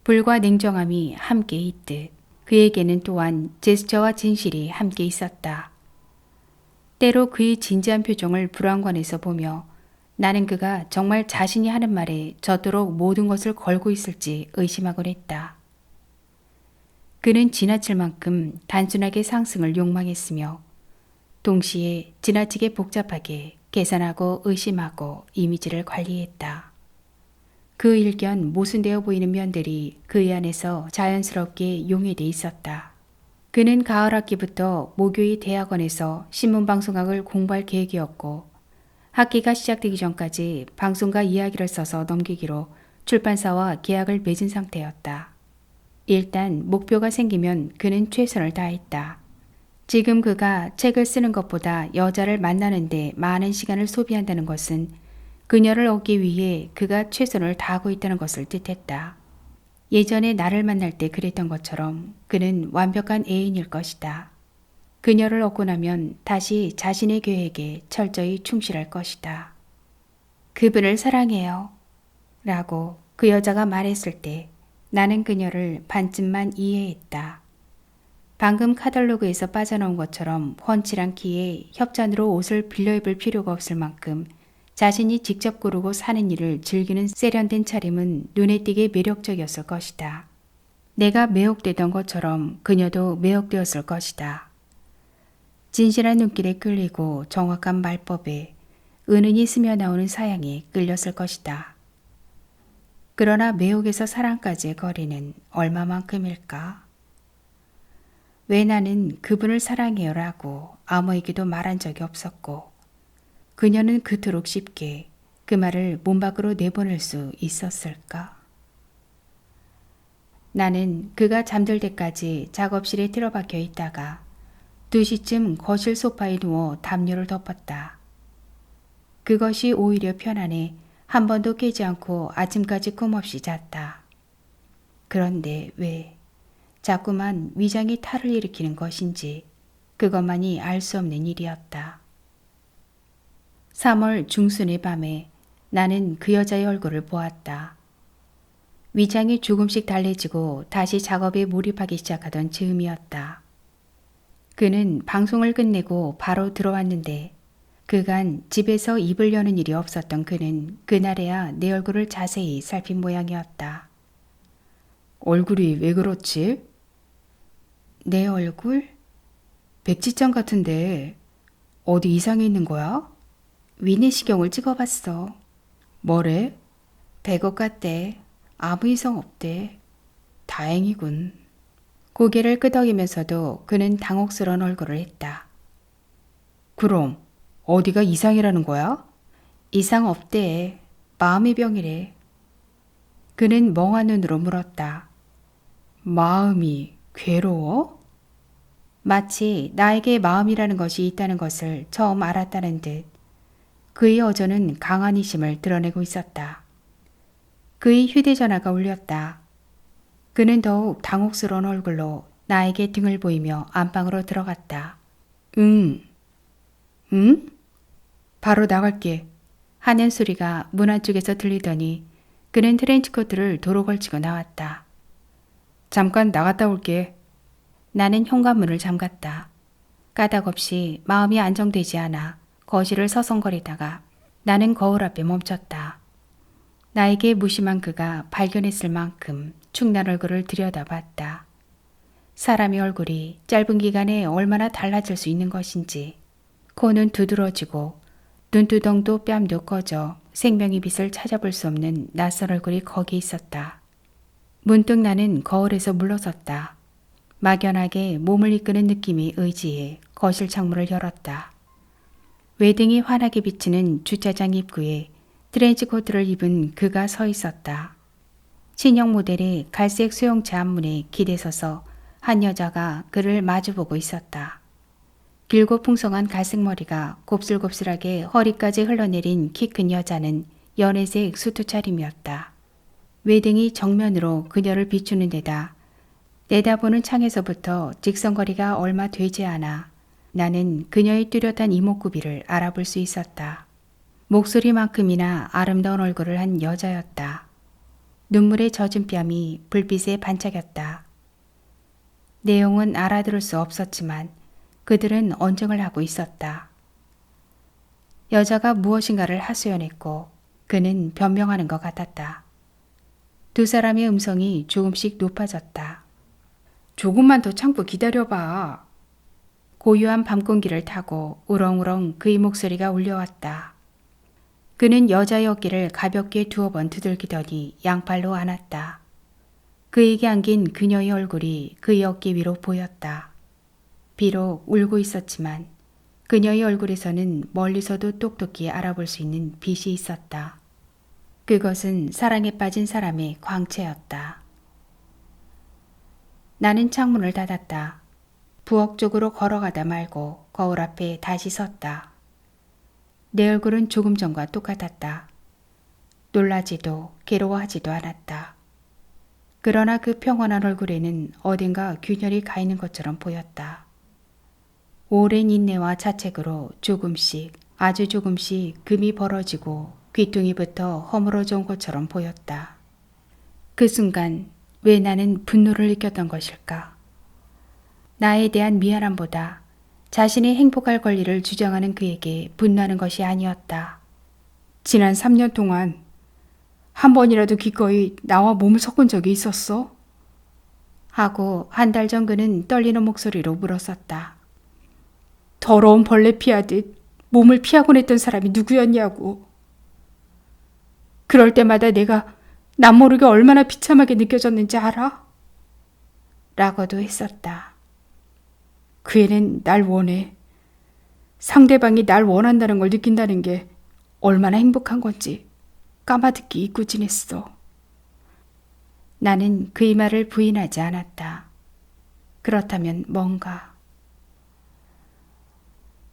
불과 냉정함이 함께 있듯 그에게는 또한 제스처와 진실이 함께 있었다. 때로 그의 진지한 표정을 불안관에서 보며 나는 그가 정말 자신이 하는 말에 저토록 모든 것을 걸고 있을지 의심하곤 했다. 그는 지나칠 만큼 단순하게 상승을 욕망했으며 동시에 지나치게 복잡하게 계산하고 의심하고 이미지를 관리했다. 그 일견 모순되어 보이는 면들이 그의 안에서 자연스럽게 용해돼 있었다. 그는 가을 학기부터 모교의 대학원에서 신문방송학을 공부할 계획이었고 학기가 시작되기 전까지 방송과 이야기를 써서 넘기기로 출판사와 계약을 맺은 상태였다. 일단 목표가 생기면 그는 최선을 다했다. 지금 그가 책을 쓰는 것보다 여자를 만나는 데 많은 시간을 소비한다는 것은 그녀를 얻기 위해 그가 최선을 다하고 있다는 것을 뜻했다. 예전에 나를 만날 때 그랬던 것처럼 그는 완벽한 애인일 것이다. 그녀를 얻고 나면 다시 자신의 계획에 철저히 충실할 것이다. 그분을 사랑해요. 라고 그 여자가 말했을 때 나는 그녀를 반쯤만 이해했다. 방금 카탈로그에서 빠져나온 것처럼 훤칠한 키에 협찬으로 옷을 빌려 입을 필요가 없을 만큼 자신이 직접 고르고 사는 일을 즐기는 세련된 차림은 눈에 띄게 매력적이었을 것이다. 내가 매혹되던 것처럼 그녀도 매혹되었을 것이다. 진실한 눈길에 끌리고 정확한 말법에 은은히 스며나오는 사양에 끌렸을 것이다. 그러나 매혹에서 사랑까지의 거리는 얼마만큼일까? 왜 나는 그분을 사랑해요라고 아무에게도 말한 적이 없었고 그녀는 그토록 쉽게 그 말을 몸 밖으로 내보낼 수 있었을까? 나는 그가 잠들 때까지 작업실에 틀어박혀 있다가 2시쯤 거실 소파에 누워 담요를 덮었다. 그것이 오히려 편안해 한 번도 깨지 않고 아침까지 꿈없이 잤다. 그런데 왜 자꾸만 위장이 탈을 일으키는 것인지 그것만이 알 수 없는 일이었다. 3월 중순의 밤에 나는 그 여자의 얼굴을 보았다. 위장이 조금씩 달래지고 다시 작업에 몰입하기 시작하던 즈음이었다. 그는 방송을 끝내고 바로 들어왔는데 그간 집에서 입을 여는 일이 없었던 그는 그날에야 내 얼굴을 자세히 살핀 모양이었다. 얼굴이 왜 그렇지? 내 얼굴? 백지장 같은데 어디 이상이 있는 거야? 위내시경을 찍어봤어. 뭐래? 백억 같대. 아무 이상 없대. 다행이군. 고개를 끄덕이면서도 그는 당혹스러운 얼굴을 했다. 그럼 어디가 이상이라는 거야? 이상 없대. 마음의 병이래. 그는 멍한 눈으로 물었다. 마음이 괴로워? 마치 나에게 마음이라는 것이 있다는 것을 처음 알았다는 듯 그의 어조는 강한 의심을 드러내고 있었다. 그의 휴대전화가 울렸다. 그는 더욱 당혹스러운 얼굴로 나에게 등을 보이며 안방으로 들어갔다. 응? 바로 나갈게. 하는 소리가 문 안쪽에서 들리더니 그는 트렌치코트를 도로 걸치고 나왔다. 잠깐 나갔다 올게. 나는 현관문을 잠갔다. 까닭없이 마음이 안정되지 않아 거실을 서성거리다가 나는 거울 앞에 멈췄다. 나에게 무심한 그가 발견했을 만큼 축난 얼굴을 들여다봤다. 사람의 얼굴이 짧은 기간에 얼마나 달라질 수 있는 것인지. 코는 두드러지고 눈두덩도 뺨도 꺼져 생명의 빛을 찾아볼 수 없는 낯선 얼굴이 거기 있었다. 문득 나는 거울에서 물러섰다. 막연하게 몸을 이끄는 느낌이 의지해 거실 창문을 열었다. 외등이 환하게 비치는 주차장 입구에 트렌치코트를 입은 그가 서 있었다. 신형 모델의 갈색 수용차 앞문에 기대서서 한 여자가 그를 마주보고 있었다. 길고 풍성한 갈색 머리가 곱슬곱슬하게 허리까지 흘러내린 키 큰 여자는 연회색 수트 차림이었다. 외등이 정면으로 그녀를 비추는 데다 내다보는 창에서부터 직선거리가 얼마 되지 않아 나는 그녀의 뚜렷한 이목구비를 알아볼 수 있었다. 목소리만큼이나 아름다운 얼굴을 한 여자였다. 눈물에 젖은 뺨이 불빛에 반짝였다. 내용은 알아들을 수 없었지만 그들은 언쟁을 하고 있었다. 여자가 무엇인가를 하소연했고 그는 변명하는 것 같았다. 두 사람의 음성이 조금씩 높아졌다. 조금만 더 참고 기다려봐. 고요한 밤 공기를 타고 우렁우렁 그의 목소리가 울려왔다. 그는 여자의 어깨를 가볍게 두어 번 두들기더니 양팔로 안았다. 그에게 안긴 그녀의 얼굴이 그의 어깨 위로 보였다. 비록 울고 있었지만 그녀의 얼굴에서는 멀리서도 똑똑히 알아볼 수 있는 빛이 있었다. 그것은 사랑에 빠진 사람의 광채였다. 나는 창문을 닫았다. 부엌 쪽으로 걸어가다 말고 거울 앞에 다시 섰다. 내 얼굴은 조금 전과 똑같았다. 놀라지도 괴로워하지도 않았다. 그러나 그 평온한 얼굴에는 어딘가 균열이 가 있는 것처럼 보였다. 오랜 인내와 자책으로 조금씩 아주 조금씩 금이 벌어지고 귀퉁이부터 허물어져 온 것처럼 보였다. 그 순간 왜 나는 분노를 느꼈던 것일까? 나에 대한 미안함보다 자신이 행복할 권리를 주장하는 그에게 분노하는 것이 아니었다. 지난 3년 동안 한 번이라도 기꺼이 나와 몸을 섞은 적이 있었어? 하고 한 달 전 그는 떨리는 목소리로 물었었다. 더러운 벌레 피하듯 몸을 피하곤 했던 사람이 누구였냐고. 그럴 때마다 내가 남모르게 얼마나 비참하게 느껴졌는지 알아? 라고도 했었다. 그 애는 날 원해. 상대방이 날 원한다는 걸 느낀다는 게 얼마나 행복한 건지 까마득히 잊고 지냈어. 나는 그의 말을 부인하지 않았다. 그렇다면 뭔가.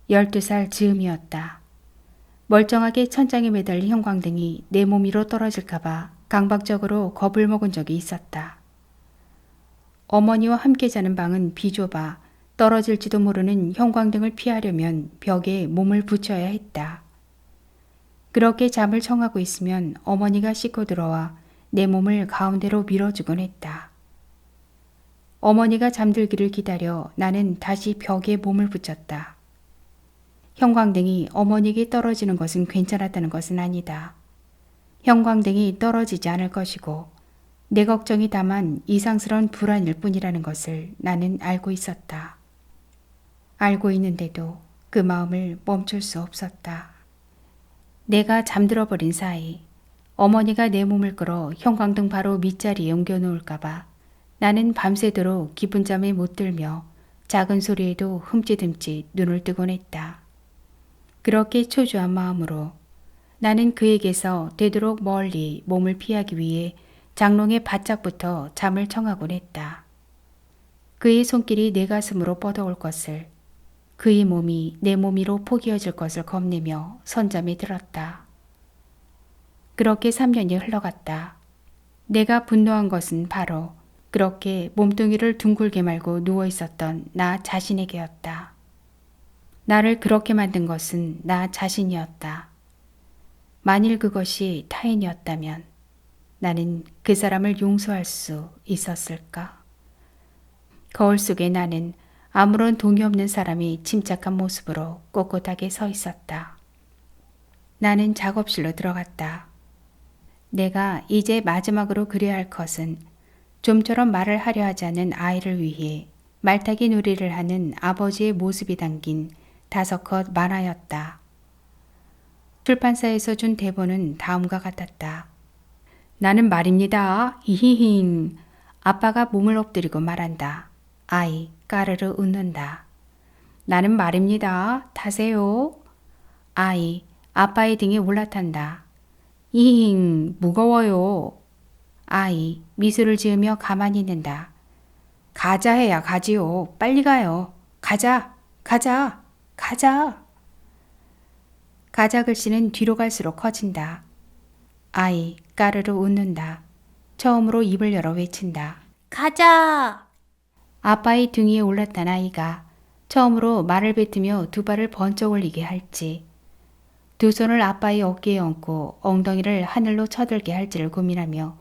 12살 즈음이었다. 멀쩡하게 천장에 매달린 형광등이 내 몸 위로 떨어질까봐 강박적으로 겁을 먹은 적이 있었다. 어머니와 함께 자는 방은 비좁아 떨어질지도 모르는 형광등을 피하려면 벽에 몸을 붙여야 했다. 그렇게 잠을 청하고 있으면 어머니가 씻고 들어와 내 몸을 가운데로 밀어주곤 했다. 어머니가 잠들기를 기다려 나는 다시 벽에 몸을 붙였다. 형광등이 어머니에게 떨어지는 것은 괜찮았다는 것은 아니다. 형광등이 떨어지지 않을 것이고 내 걱정이 다만 이상스러운 불안일 뿐이라는 것을 나는 알고 있었다. 알고 있는데도 그 마음을 멈출 수 없었다. 내가 잠들어 버린 사이 어머니가 내 몸을 끌어 형광등 바로 밑자리에 옮겨놓을까봐 나는 밤새도록 깊은 잠에 못 들며 작은 소리에도 흠칫흠칫 눈을 뜨곤 했다. 그렇게 초조한 마음으로 나는 그에게서 되도록 멀리 몸을 피하기 위해 장롱에 바짝 붙어 잠을 청하곤 했다. 그의 손길이 내 가슴으로 뻗어올 것을, 그의 몸이 내 몸 위로 포개어질 것을 겁내며 선잠에 들었다. 그렇게 3년이 흘러갔다. 내가 분노한 것은 바로 그렇게 몸뚱이를 둥글게 말고 누워 있었던 나 자신에게였다. 나를 그렇게 만든 것은 나 자신이었다. 만일 그것이 타인이었다면 나는 그 사람을 용서할 수 있었을까? 거울 속에 나는 아무런 동의 없는 사람이 침착한 모습으로 꼿꼿하게 서 있었다. 나는 작업실로 들어갔다. 내가 이제 마지막으로 그려야 할 것은 좀처럼 말을 하려 하지 않는 아이를 위해 말타기 놀이를 하는 아버지의 모습이 담긴 5컷 만화였다. 출판사에서 준 대본은 다음과 같았다. 나는 말입니다. 히히힝. 아빠가 몸을 엎드리고 말한다. 아이 까르르 웃는다. 나는 말입니다. 타세요. 아이 아빠의 등에 올라탄다. 히힝 무거워요. 아이 미소를 지으며 가만히 있는다. 가자 해야 가지요. 빨리 가요. 가자, 가자, 가자. 가자 글씨는 뒤로 갈수록 커진다. 아이 까르르 웃는다. 처음으로 입을 열어 외친다. 가자! 아빠의 등 위에 올랐던 아이가 처음으로 말을 뱉으며 2발을 번쩍 올리게 할지, 2손을 아빠의 어깨에 얹고 엉덩이를 하늘로 쳐들게 할지를 고민하며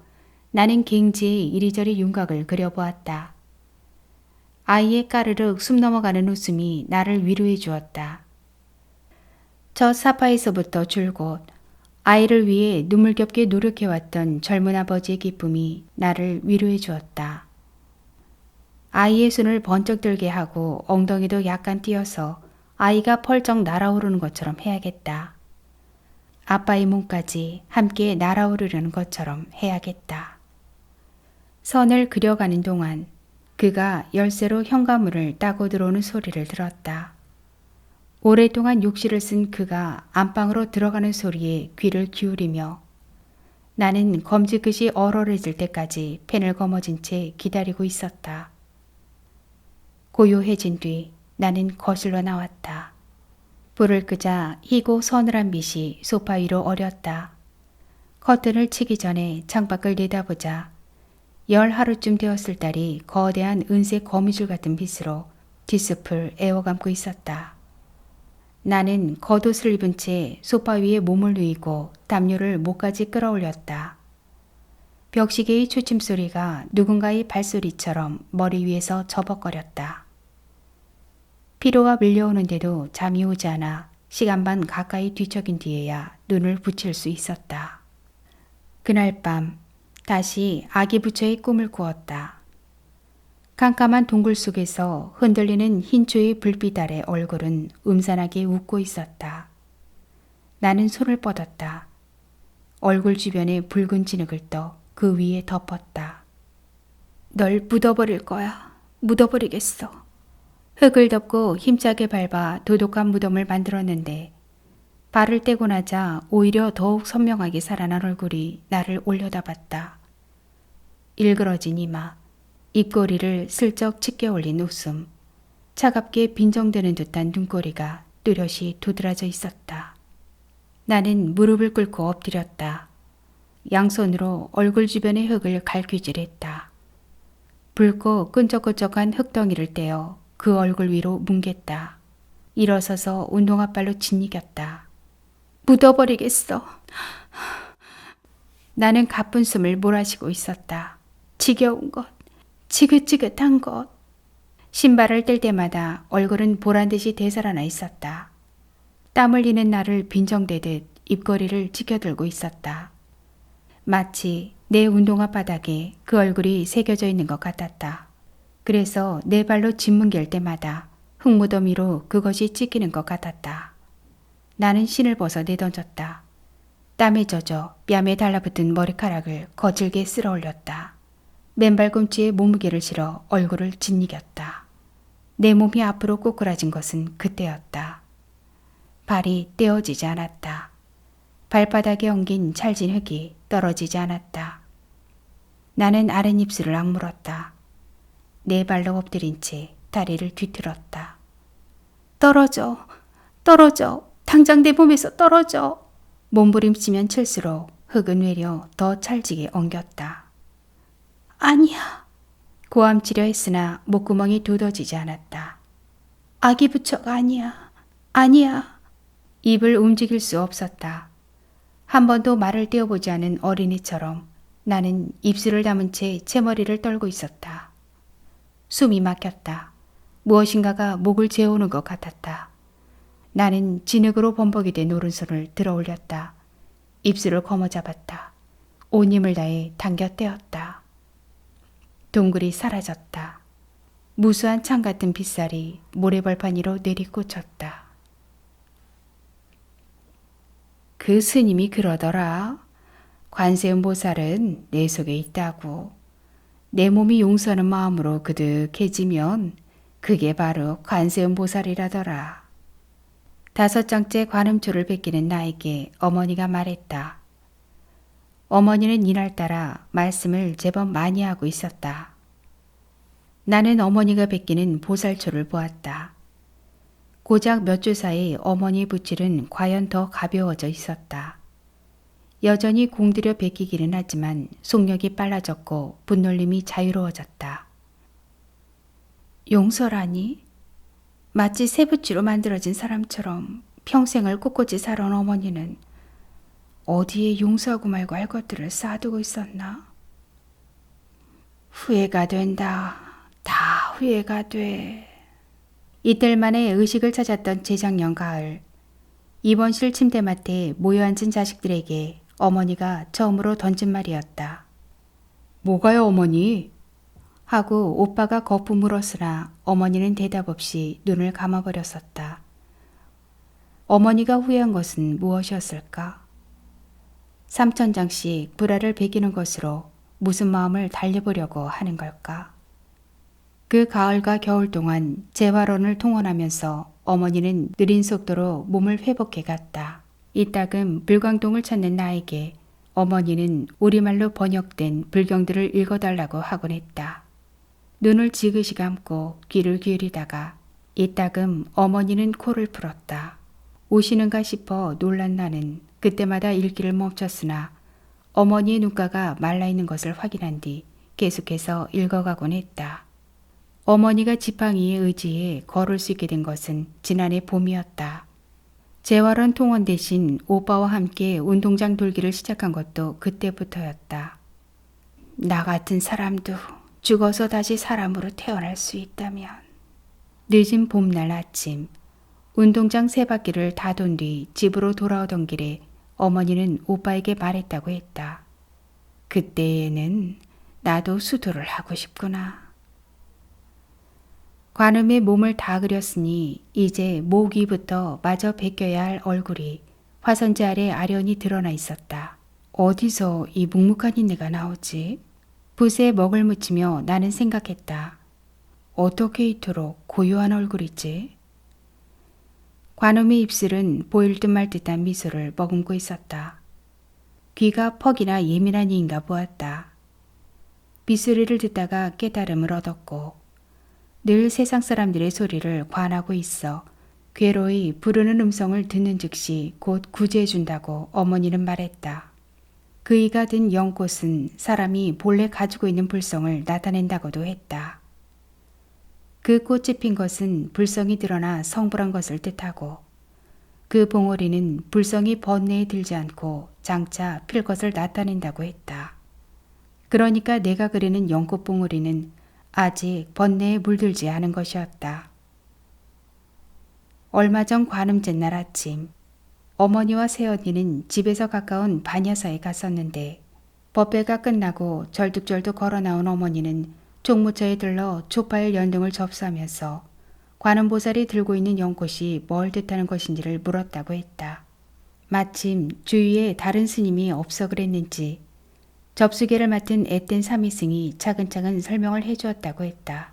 나는 갱지의 이리저리 윤곽을 그려보았다. 아이의 까르륵 숨 넘어가는 웃음이 나를 위로해 주었다. 첫 사파에서부터 줄곧 아이를 위해 눈물겹게 노력해왔던 젊은 아버지의 기쁨이 나를 위로해 주었다. 아이의 손을 번쩍 들게 하고 엉덩이도 약간 띄어서 아이가 펄쩍 날아오르는 것처럼 해야겠다. 아빠의 몸까지 함께 날아오르려는 것처럼 해야겠다. 선을 그려가는 동안 그가 열쇠로 현관문을 따고 들어오는 소리를 들었다. 오랫동안 욕실을 쓴 그가 안방으로 들어가는 소리에 귀를 기울이며 나는 검지끝이 얼얼해질 때까지 펜을 거머쥔 채 기다리고 있었다. 고요해진 뒤 나는 거실로 나왔다. 불을 끄자 희고 서늘한 빛이 소파 위로 어렸다. 커튼을 치기 전에 창밖을 내다보자 열 하루쯤 되었을 딸이 거대한 은색 거미줄 같은 빛으로 뒷숲을 에워감고 있었다. 나는 겉옷을 입은 채 소파 위에 몸을 누이고 담요를 목까지 끌어올렸다. 벽시계의 초침소리가 누군가의 발소리처럼 머리 위에서 저벅거렸다. 피로가 밀려오는데도 잠이 오지 않아 시간 반 가까이 뒤척인 뒤에야 눈을 붙일 수 있었다. 그날 밤 다시 아기 부처의 꿈을 꾸었다. 깜깜한 동굴 속에서 흔들리는 흰초의 불빛 아래 얼굴은 음산하게 웃고 있었다. 나는 손을 뻗었다. 얼굴 주변에 붉은 진흙을 떠 그 위에 덮었다. 널 묻어버릴 거야. 묻어버리겠어. 흙을 덮고 힘차게 밟아 도독한 무덤을 만들었는데 발을 떼고 나자 오히려 더욱 선명하게 살아난 얼굴이 나를 올려다봤다. 일그러진 이마, 입꼬리를 슬쩍 치켜 올린 웃음, 차갑게 빈정대는 듯한 눈꼬리가 뚜렷이 도드라져 있었다. 나는 무릎을 꿇고 엎드렸다. 양손으로 얼굴 주변의 흙을 갈퀴질했다. 붉고 끈적끈적한 흙덩이를 떼어 그 얼굴 위로 뭉갰다. 일어서서 운동화발로 짓이겼다. 묻어버리겠어. 나는 가쁜 숨을 몰아쉬고 있었다. 지겨운 것, 지긋지긋한 것. 신발을 뗄 때마다 얼굴은 보란듯이 되살아나 있었다. 땀 흘리는 나를 빈정대듯 입꼬리를 치켜들고 있었다. 마치 내 운동화 바닥에 그 얼굴이 새겨져 있는 것 같았다. 그래서 내 발로 짓뭉갤 때마다 흙무더미로 그것이 찍히는 것 같았다. 나는 신을 벗어 내던졌다. 땀에 젖어 뺨에 달라붙은 머리카락을 거칠게 쓸어 올렸다. 맨발꿈치에 몸무게를 실어 얼굴을 짓이겼다. 내 몸이 앞으로 꼬꾸라진 것은 그때였다. 발이 떼어지지 않았다. 발바닥에 엉긴 찰진 흙이 떨어지지 않았다. 나는 아랫입술을 악물었다. 네 발로 엎드린 채 다리를 뒤틀었다. 떨어져, 떨어져, 당장 내 몸에서 떨어져. 몸부림치면 칠수록 흙은 외려 더 찰지게 엉겼다. 아니야. 고함치려 했으나 목구멍이 두더지지 않았다. 아기 부처가 아니야. 아니야. 입을 움직일 수 없었다. 한 번도 말을 떼어보지 않은 어린이처럼 나는 입술을 담은 채 머리를 떨고 있었다. 숨이 막혔다. 무엇인가가 목을 재우는 것 같았다. 나는 진흙으로 범벅이 된 오른손을 들어 올렸다. 입술을 거머잡았다. 온 힘을 다해 당겨 떼었다. 동굴이 사라졌다. 무수한 창 같은 빗살이 모래벌판 위로 내리꽂혔다. 그 스님이 그러더라. 관세음보살은 내 속에 있다고. 내 몸이 용서하는 마음으로 그득해지면 그게 바로 관세음보살이라더라. 5장째 관음초를 베끼는 나에게 어머니가 말했다. 어머니는 이날따라 말씀을 제법 많이 하고 있었다. 나는 어머니가 베끼는 보살초를 보았다. 고작 몇 주 사이 어머니의 붓질은 과연 더 가벼워져 있었다. 여전히 공들여 베끼기는 하지만 속력이 빨라졌고 분놀림이 자유로워졌다. 용서라니? 마치 쇠붙이로 만들어진 사람처럼 평생을 꿋꿋이 살아온 어머니는 어디에 용서하고 말고 할 것들을 쌓아두고 있었나? 후회가 된다. 다 후회가 돼. 이틀 만에 의식을 찾았던 재작년 가을, 입원실 침대맡에 모여앉은 자식들에게 어머니가 처음으로 던진 말이었다. 뭐가요, 어머니? 하고 오빠가 거푸 물었으나 어머니는 대답 없이 눈을 감아버렸었다. 어머니가 후회한 것은 무엇이었을까? 3,000장씩 불화를 베기는 것으로 무슨 마음을 달래보려고 하는 걸까? 그 가을과 겨울 동안 재활원을 통원하면서 어머니는 느린 속도로 몸을 회복해 갔다. 이따금 불광동을 찾는 나에게 어머니는 우리말로 번역된 불경들을 읽어달라고 하곤 했다. 눈을 지그시 감고 귀를 기울이다가 이따금 어머니는 코를 풀었다. 오시는가 싶어 놀란 나는 그때마다 읽기를 멈췄으나 어머니의 눈가가 말라있는 것을 확인한 뒤 계속해서 읽어가곤 했다. 어머니가 지팡이에 의지해 걸을 수 있게 된 것은 지난해 봄이었다. 재활원 통원 대신 오빠와 함께 운동장 돌기를 시작한 것도 그때부터였다. 나 같은 사람도 죽어서 다시 사람으로 태어날 수 있다면. 늦은 봄날 아침, 운동장 3바퀴를 다 돈 뒤 집으로 돌아오던 길에 어머니는 오빠에게 말했다고 했다. 그때에는 나도 수도를 하고 싶구나. 관음에 몸을 다 그렸으니 이제 목 위부터 마저 베껴야 할 얼굴이 화선지 아래 아련히 드러나 있었다. 어디서 이 묵묵한 인내가 나오지? 붓에 먹을 묻히며 나는 생각했다. 어떻게 이토록 고요한 얼굴이지? 관음의 입술은 보일 듯 말 듯한 미소를 머금고 있었다. 귀가 퍽이나 예민한 이인가 보았다. 빗소리를 듣다가 깨달음을 얻었고 늘 세상 사람들의 소리를 관하고 있어 괴로이 부르는 음성을 듣는 즉시 곧 구제해준다고 어머니는 말했다. 그이가 든 연꽃은 사람이 본래 가지고 있는 불성을 나타낸다고도 했다. 그 꽃이 핀 것은 불성이 드러나 성불한 것을 뜻하고 그 봉오리는 불성이 번뇌에 들지 않고 장차 필 것을 나타낸다고 했다. 그러니까 내가 그리는 연꽃 봉오리는 아직 번뇌에 물들지 않은 것이었다. 얼마 전 관음제 날 아침, 어머니와 새언니는 집에서 가까운 반야사에 갔었는데 법회가 끝나고 절뚝절뚝 걸어 나온 어머니는 종무처에 들러 초파일 연등을 접수하면서 관음보살이 들고 있는 연꽃이 뭘 뜻하는 것인지를 물었다고 했다. 마침 주위에 다른 스님이 없어 그랬는지 접수계를 맡은 앳된 사미승이 차근차근 설명을 해주었다고 했다.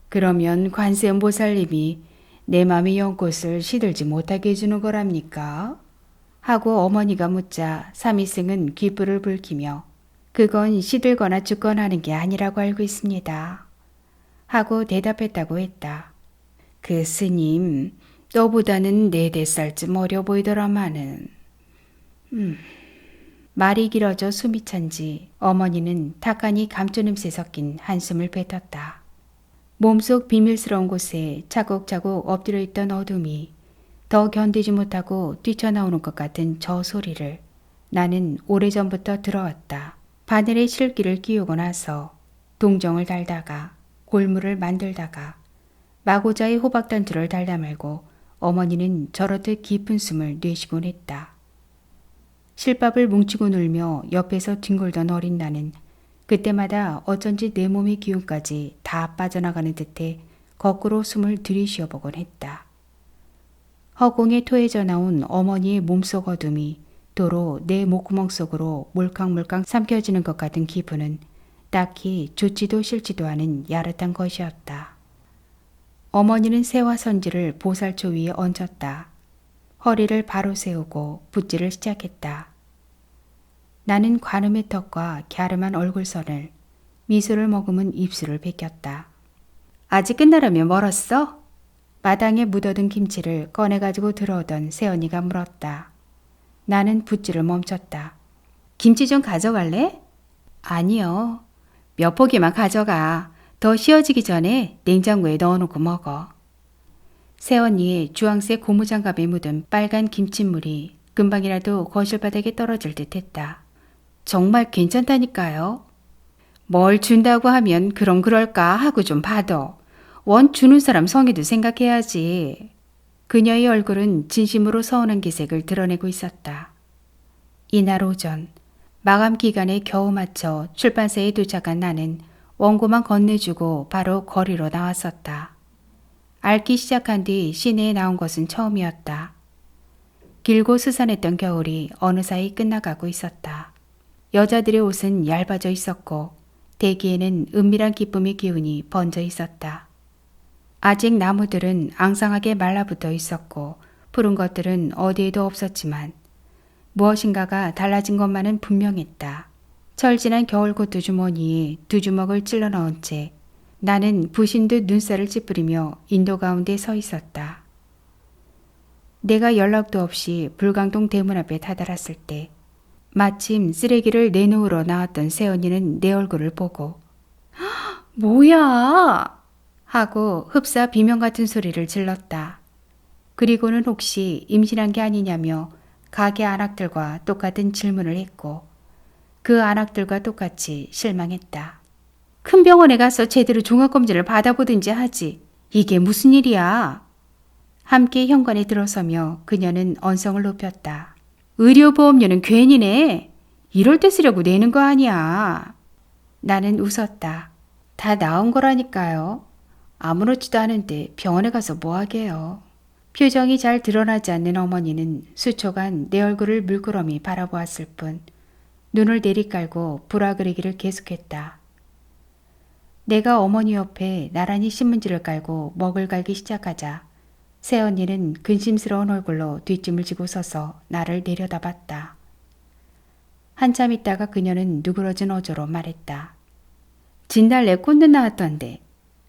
그러면 관세음보살님이 내 맘의 연꽃을 시들지 못하게 해주는 거랍니까? 하고 어머니가 묻자 사미승은 귓불을 붉히며 그건 시들거나 죽거나 하는 게 아니라고 알고 있습니다. 하고 대답했다고 했다. 그 스님, 너보다는 4-5살쯤 어려 보이더라마는. 말이 길어져 숨이 찬지 어머니는 탁하니 감초 냄새 섞인 한숨을 뱉었다. 몸속 비밀스러운 곳에 차곡차곡 엎드려 있던 어둠이 더 견디지 못하고 뛰쳐나오는 것 같은 저 소리를 나는 오래전부터 들어왔다. 바늘에 실기를 끼우고 나서 동정을 달다가 골무를 만들다가 마고자의 호박단추를 달다 말고 어머니는 저렇듯 깊은 숨을 내쉬곤 했다. 실밥을 뭉치고 놀며 옆에서 뒹굴던 어린 나는 그때마다 어쩐지 내 몸의 기운까지 다 빠져나가는 듯해 거꾸로 숨을 들이쉬어보곤 했다. 허공에 토해져 나온 어머니의 몸속 어둠이 도로 내 목구멍 속으로 몰캉몰캉 삼켜지는 것 같은 기분은 딱히 좋지도 싫지도 않은 야릇한 것이었다. 어머니는 새화선지를 보살초 위에 얹었다. 허리를 바로 세우고 붓질을 시작했다. 나는 관음의 턱과 갸름한 얼굴선을, 미소를 머금은 입술을 베꼈다. 아직 끝나려면 멀었어? 마당에 묻어둔 김치를 꺼내가지고 들어오던 새언니가 물었다. 나는 붓질을 멈췄다. 김치 좀 가져갈래? 아니요. 몇 포기만 가져가. 더 씌어지기 전에 냉장고에 넣어놓고 먹어. 새언니의 주황색 고무장갑에 묻은 빨간 김치물이 금방이라도 거실 바닥에 떨어질 듯 했다. 정말 괜찮다니까요. 뭘 준다고 하면 그럼 그럴까 하고 좀 봐도 원 주는 사람 성의도 생각해야지. 그녀의 얼굴은 진심으로 서운한 기색을 드러내고 있었다. 이날 오전 마감 기간에 겨우 맞춰 출판사에 도착한 나는 원고만 건네주고 바로 거리로 나왔었다. 앓기 시작한 뒤 시내에 나온 것은 처음이었다. 길고 스산했던 겨울이 어느 사이 끝나가고 있었다. 여자들의 옷은 얇아져 있었고 대기에는 은밀한 기쁨의 기운이 번져 있었다. 아직 나무들은 앙상하게 말라붙어 있었고 푸른 것들은 어디에도 없었지만 무엇인가가 달라진 것만은 분명했다. 철진한 겨울코트 주머니에 두 주먹을 찔러 넣은 채 나는 부신 듯 눈살을 찌푸리며 인도 가운데 서 있었다. 내가 연락도 없이 불광동 대문 앞에 다다랐을 때 마침 쓰레기를 내놓으러 나왔던 새언니는 내 얼굴을 보고 뭐야! 하고 흡사 비명 같은 소리를 질렀다. 그리고는 혹시 임신한 게 아니냐며 가게 안악들과 똑같은 질문을 했고 그 안악들과 똑같이 실망했다. 큰 병원에 가서 제대로 종합검진을 받아보든지 하지. 이게 무슨 일이야? 함께 현관에 들어서며 그녀는 언성을 높였다. 의료보험료는 괜히 내. 이럴 때 쓰려고 내는 거 아니야. 나는 웃었다. 다 나온 거라니까요. 아무렇지도 않은데 병원에 가서 뭐 하게요. 표정이 잘 드러나지 않는 어머니는 수초간 내 얼굴을 물끄러미 바라보았을 뿐 눈을 내리깔고 불화그리기를 계속했다. 내가 어머니 옆에 나란히 신문지를 깔고 먹을 갈기 시작하자 새언니는 근심스러운 얼굴로 뒷짐을 지고 서서 나를 내려다봤다. 한참 있다가 그녀는 누그러진 어조로 말했다. 진달래 꽃눈 나왔던데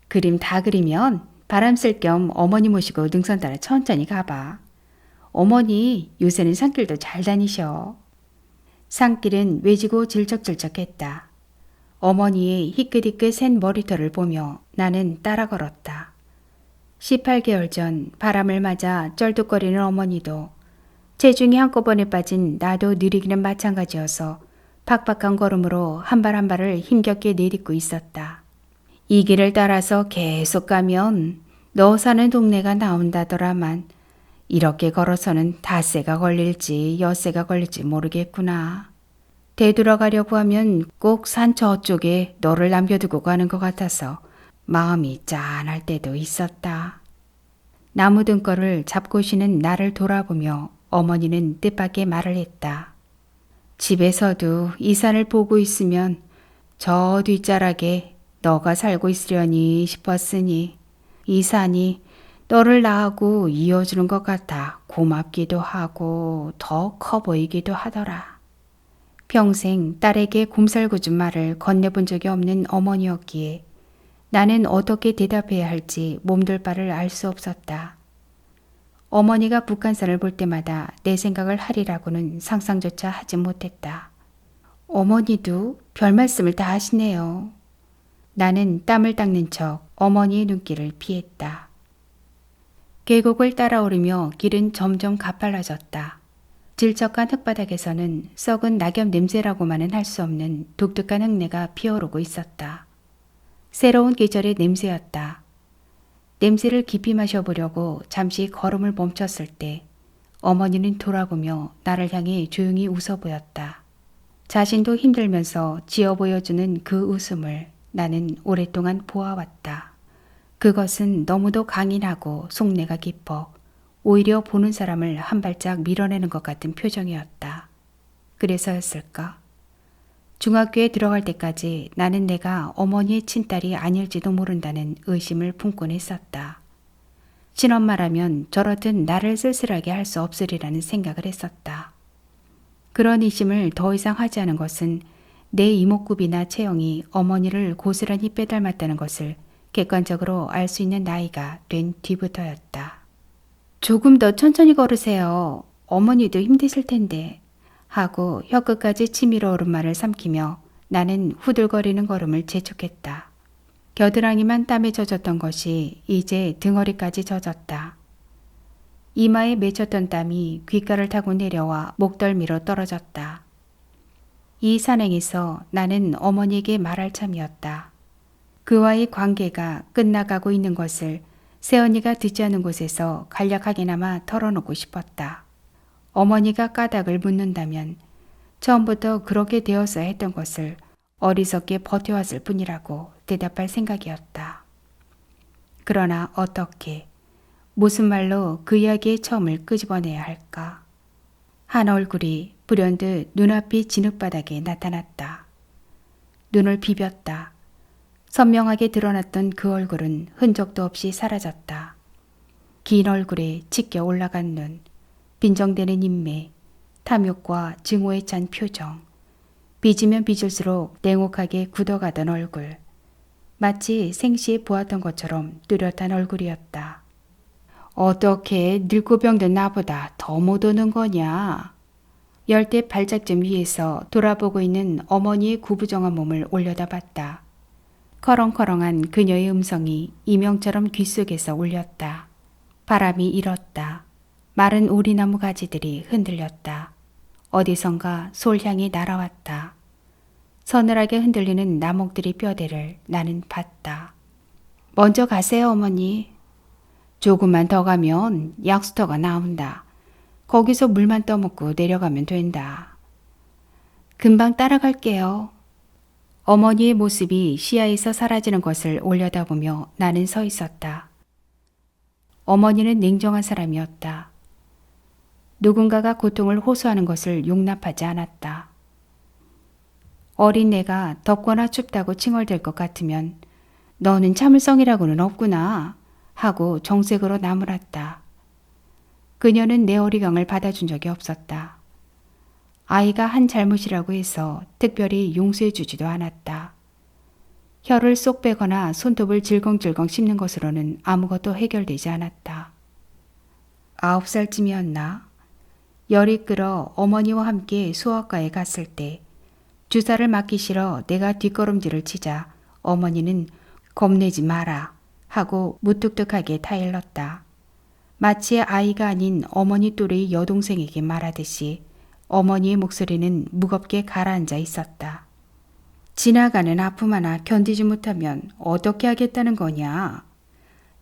그림 다 그리면 바람 쓸 겸 어머니 모시고 능선 따라 천천히 가봐. 어머니 요새는 산길도 잘 다니셔. 산길은 외지고 질척질척했다. 어머니의 희끗희끗 센 머리털을 보며 나는 따라 걸었다. 18개월 전 바람을 맞아 쩔뚝거리는 어머니도 체중이 한꺼번에 빠진 나도 느리기는 마찬가지여서 팍팍한 걸음으로 한 발 한 발을 힘겹게 내딛고 있었다. 이 길을 따라서 계속 가면 너 사는 동네가 나온다더라만 이렇게 걸어서는 닷새가 걸릴지 엿새가 걸릴지 모르겠구나. 되돌아가려고 하면 꼭 산 저쪽에 너를 남겨두고 가는 것 같아서 마음이 짠할 때도 있었다. 나무 등걸을 잡고 쉬는 나를 돌아보며 어머니는 뜻밖의 말을 했다. 집에서도 이 산을 보고 있으면 저 뒷자락에 너가 살고 있으려니 싶었으니 이 산이 너를 나하고 이어주는 것 같아 고맙기도 하고 더 커 보이기도 하더라. 평생 딸에게 곰살구준 말을 건네본 적이 없는 어머니였기에 나는 어떻게 대답해야 할지 몸둘 바를 알 수 없었다. 어머니가 북한산을 볼 때마다 내 생각을 하리라고는 상상조차 하지 못했다. 어머니도 별 말씀을 다 하시네요. 나는 땀을 닦는 척 어머니의 눈길을 피했다. 계곡을 따라오르며 길은 점점 가팔라졌다. 질척한 흙바닥에서는 썩은 낙엽 냄새라고만은 할 수 없는 독특한 흙내가 피어오르고 있었다. 새로운 계절의 냄새였다. 냄새를 깊이 마셔보려고 잠시 걸음을 멈췄을 때 어머니는 돌아보며 나를 향해 조용히 웃어 보였다. 자신도 힘들면서 지어 보여주는 그 웃음을 나는 오랫동안 보아왔다. 그것은 너무도 강인하고 속내가 깊어 오히려 보는 사람을 한 발짝 밀어내는 것 같은 표정이었다. 그래서였을까? 중학교에 들어갈 때까지 나는 내가 어머니의 친딸이 아닐지도 모른다는 의심을 품곤 했었다. 친엄마라면 저렇듯 나를 쓸쓸하게 할 수 없으리라는 생각을 했었다. 그런 의심을 더 이상 하지 않은 것은 내 이목구비나 체형이 어머니를 고스란히 빼닮았다는 것을 객관적으로 알 수 있는 나이가 된 뒤부터였다. 조금 더 천천히 걸으세요. 어머니도 힘드실 텐데. 하고 혀끝까지 치밀어 오른 말을 삼키며 나는 후들거리는 걸음을 재촉했다. 겨드랑이만 땀에 젖었던 것이 이제 등허리까지 젖었다. 이마에 맺혔던 땀이 귓가를 타고 내려와 목덜미로 떨어졌다. 이 산행에서 나는 어머니에게 말할 참이었다. 그와의 관계가 끝나가고 있는 것을 새언니가 듣지 않은 곳에서 간략하게나마 털어놓고 싶었다. 어머니가 까닭을 묻는다면 처음부터 그렇게 되었어야 했던 것을 어리석게 버텨왔을 뿐이라고 대답할 생각이었다. 그러나 어떻게, 무슨 말로 그 이야기의 처음을 끄집어내야 할까? 한 얼굴이 불현듯 눈앞이 진흙바닥에 나타났다. 눈을 비볐다. 선명하게 드러났던 그 얼굴은 흔적도 없이 사라졌다. 긴 얼굴에 찢겨 올라간 눈, 빈정대는 인매, 탐욕과 증오에 찬 표정, 빚으면 빚을수록 냉혹하게 굳어가던 얼굴, 마치 생시에 보았던 것처럼 뚜렷한 얼굴이었다. 어떻게 늙고 병든 나보다 더 못 오는 거냐? 열대 발작점 위에서 돌아보고 있는 어머니의 구부정한 몸을 올려다봤다. 커렁커렁한 그녀의 음성이 이명처럼 귓속에서 울렸다. 바람이 일었다. 마른 오리나무 가지들이 흔들렸다. 어디선가 솔향이 날아왔다. 서늘하게 흔들리는 나목들의 뼈대를 나는 봤다. 먼저 가세요, 어머니. 조금만 더 가면 약수터가 나온다. 거기서 물만 떠먹고 내려가면 된다. 금방 따라갈게요. 어머니의 모습이 시야에서 사라지는 것을 올려다보며 나는 서 있었다. 어머니는 냉정한 사람이었다. 누군가가 고통을 호소하는 것을 용납하지 않았다. 어린 내가 덥거나 춥다고 칭얼댈 것 같으면 너는 참을성이라고는 없구나 하고 정색으로 나무랐다. 그녀는 내 어리광을 받아준 적이 없었다. 아이가 한 잘못이라고 해서 특별히 용서해 주지도 않았다. 혀를 쏙 빼거나 손톱을 질겅질겅 씹는 것으로는 아무것도 해결되지 않았다. 9살쯤이었나? 열이 끓어 어머니와 함께 수학과에 갔을 때 주사를 맞기 싫어 내가 뒷걸음질을 치자 어머니는 겁내지 마라 하고 무뚝뚝하게 타일렀다. 마치 아이가 아닌 어머니 또래의 여동생에게 말하듯이 어머니의 목소리는 무겁게 가라앉아 있었다. 지나가는 아픔 하나 견디지 못하면 어떻게 하겠다는 거냐?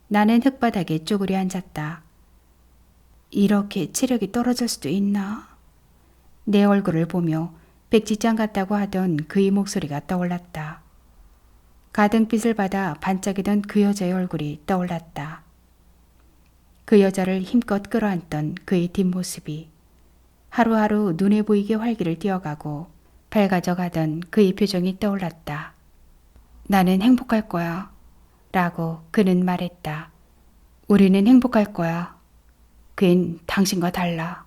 나는 흙바닥에 쪼그려 앉았다. 이렇게 체력이 떨어질 수도 있나? 내 얼굴을 보며 백지장 같다고 하던 그의 목소리가 떠올랐다. 가등빛을 받아 반짝이던 그 여자의 얼굴이 떠올랐다. 그 여자를 힘껏 끌어안던 그의 뒷모습이 하루하루 눈에 보이게 활기를 띄어가고 밝아져가던 그의 표정이 떠올랐다. 나는 행복할 거야 라고 그는 말했다. 우리는 행복할 거야. 그앤 당신과 달라.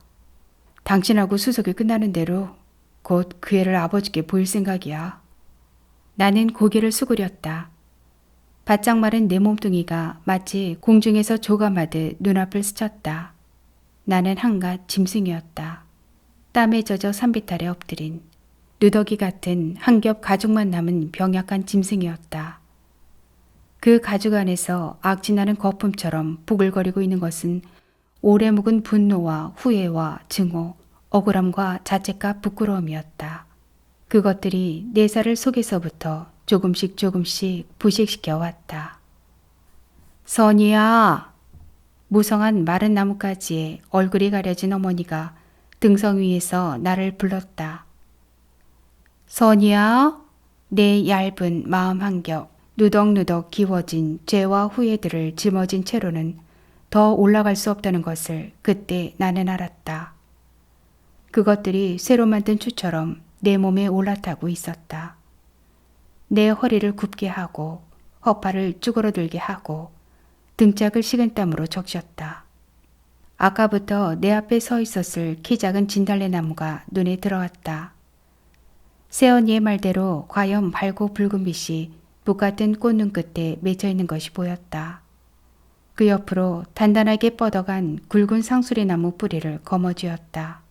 당신하고 수속이 끝나는 대로 곧 그 애를 아버지께 보일 생각이야. 나는 고개를 수그렸다. 바짝 마른 내 몸뚱이가 마치 공중에서 조감하듯 눈앞을 스쳤다. 나는 한갓 짐승이었다. 땀에 젖어 산비탈에 엎드린 누더기 같은 한 겹 가죽만 남은 병약한 짐승이었다. 그 가죽 안에서 악진나는 거품처럼 부글거리고 있는 것은 오래 묵은 분노와 후회와 증오, 억울함과 자책과 부끄러움이었다. 그것들이 내 살을 속에서부터 조금씩 부식시켜 왔다. 선이야! 무성한 마른 나뭇가지에 얼굴이 가려진 어머니가 등성 위에서 나를 불렀다. 선이야? 내 얇은 마음 한겹 누덕누덕 기워진 죄와 후회들을 짊어진 채로는 더 올라갈 수 없다는 것을 그때 나는 알았다. 그것들이 새로 만든 추처럼 내 몸에 올라타고 있었다. 내 허리를 굽게 하고 허파를 쭈그러들게 하고 등짝을 식은땀으로 적셨다. 아까부터 내 앞에 서 있었을 키 작은 진달래 나무가 눈에 들어왔다. 새언니의 말대로 과연 밝고 붉은 빛이 북 같은 꽃눈 끝에 맺혀 있는 것이 보였다. 그 옆으로 단단하게 뻗어간 굵은 상수리 나무 뿌리를 거머쥐었다.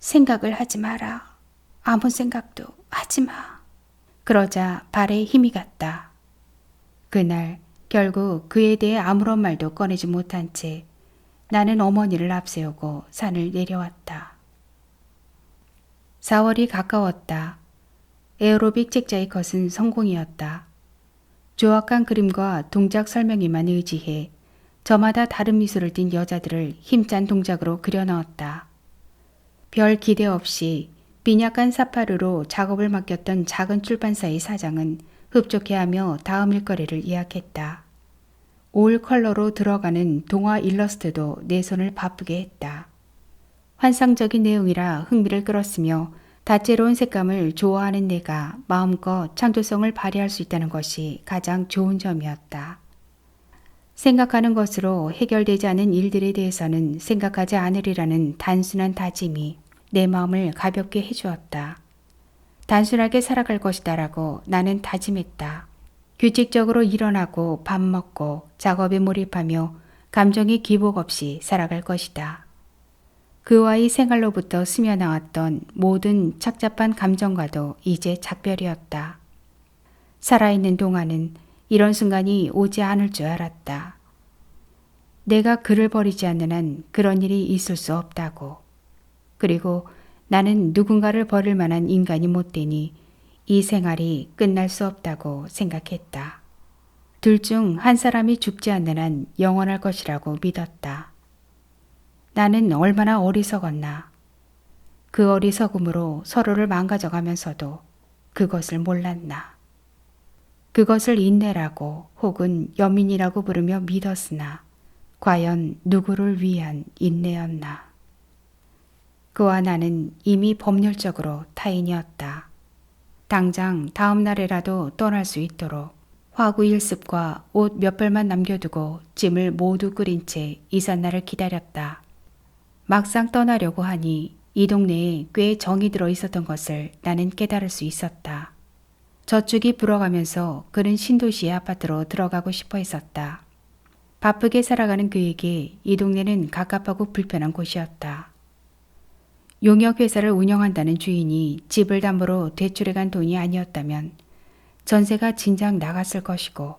생각을 하지 마라. 아무 생각도 하지 마. 그러자 발에 힘이 갔다. 그날 결국 그에 대해 아무런 말도 꺼내지 못한 채 나는 어머니를 앞세우고 산을 내려왔다. 4월이 가까웠다. 에어로빅 책자의 것은 성공이었다. 조악한 그림과 동작 설명에만 의지해 저마다 다른 미소를 띤 여자들을 힘찬 동작으로 그려넣었다. 별 기대 없이 빈약한 사파르로 작업을 맡겼던 작은 출판사의 사장은 흡족해하며 다음 일거리를 예약했다. 올 컬러로 들어가는 동화 일러스트도 내 손을 바쁘게 했다. 환상적인 내용이라 흥미를 끌었으며 다채로운 색감을 좋아하는 내가 마음껏 창조성을 발휘할 수 있다는 것이 가장 좋은 점이었다. 생각하는 것으로 해결되지 않은 일들에 대해서는 생각하지 않으리라는 단순한 다짐이 내 마음을 가볍게 해주었다. 단순하게 살아갈 것이다라고 나는 다짐했다. 규칙적으로 일어나고 밥 먹고 작업에 몰입하며 감정의 기복 없이 살아갈 것이다. 그와의 생활로부터 스며나왔던 모든 착잡한 감정과도 이제 작별이었다. 살아있는 동안은 이런 순간이 오지 않을 줄 알았다. 내가 그를 버리지 않는 한 그런 일이 있을 수 없다고. 그리고 나는 누군가를 버릴 만한 인간이 못 되니 이 생활이 끝날 수 없다고 생각했다. 둘 중 한 사람이 죽지 않는 한 영원할 것이라고 믿었다. 나는 얼마나 어리석었나. 그 어리석음으로 서로를 망가져가면서도 그것을 몰랐나. 그것을 인내라고 혹은 연민이라고 부르며 믿었으나 과연 누구를 위한 인내였나. 그와 나는 이미 법률적으로 타인이었다. 당장 다음 날에라도 떠날 수 있도록 화구일습과 옷 몇 벌만 남겨두고 짐을 모두 끓인 채 이삿날을 기다렸다. 막상 떠나려고 하니 이 동네에 꽤 정이 들어 있었던 것을 나는 깨달을 수 있었다. 저축이 불어가면서 그는 신도시의 아파트로 들어가고 싶어 했었다. 바쁘게 살아가는 그에게 이 동네는 갑갑하고 불편한 곳이었다. 용역회사를 운영한다는 주인이 집을 담보로 대출해간 돈이 아니었다면 전세가 진작 나갔을 것이고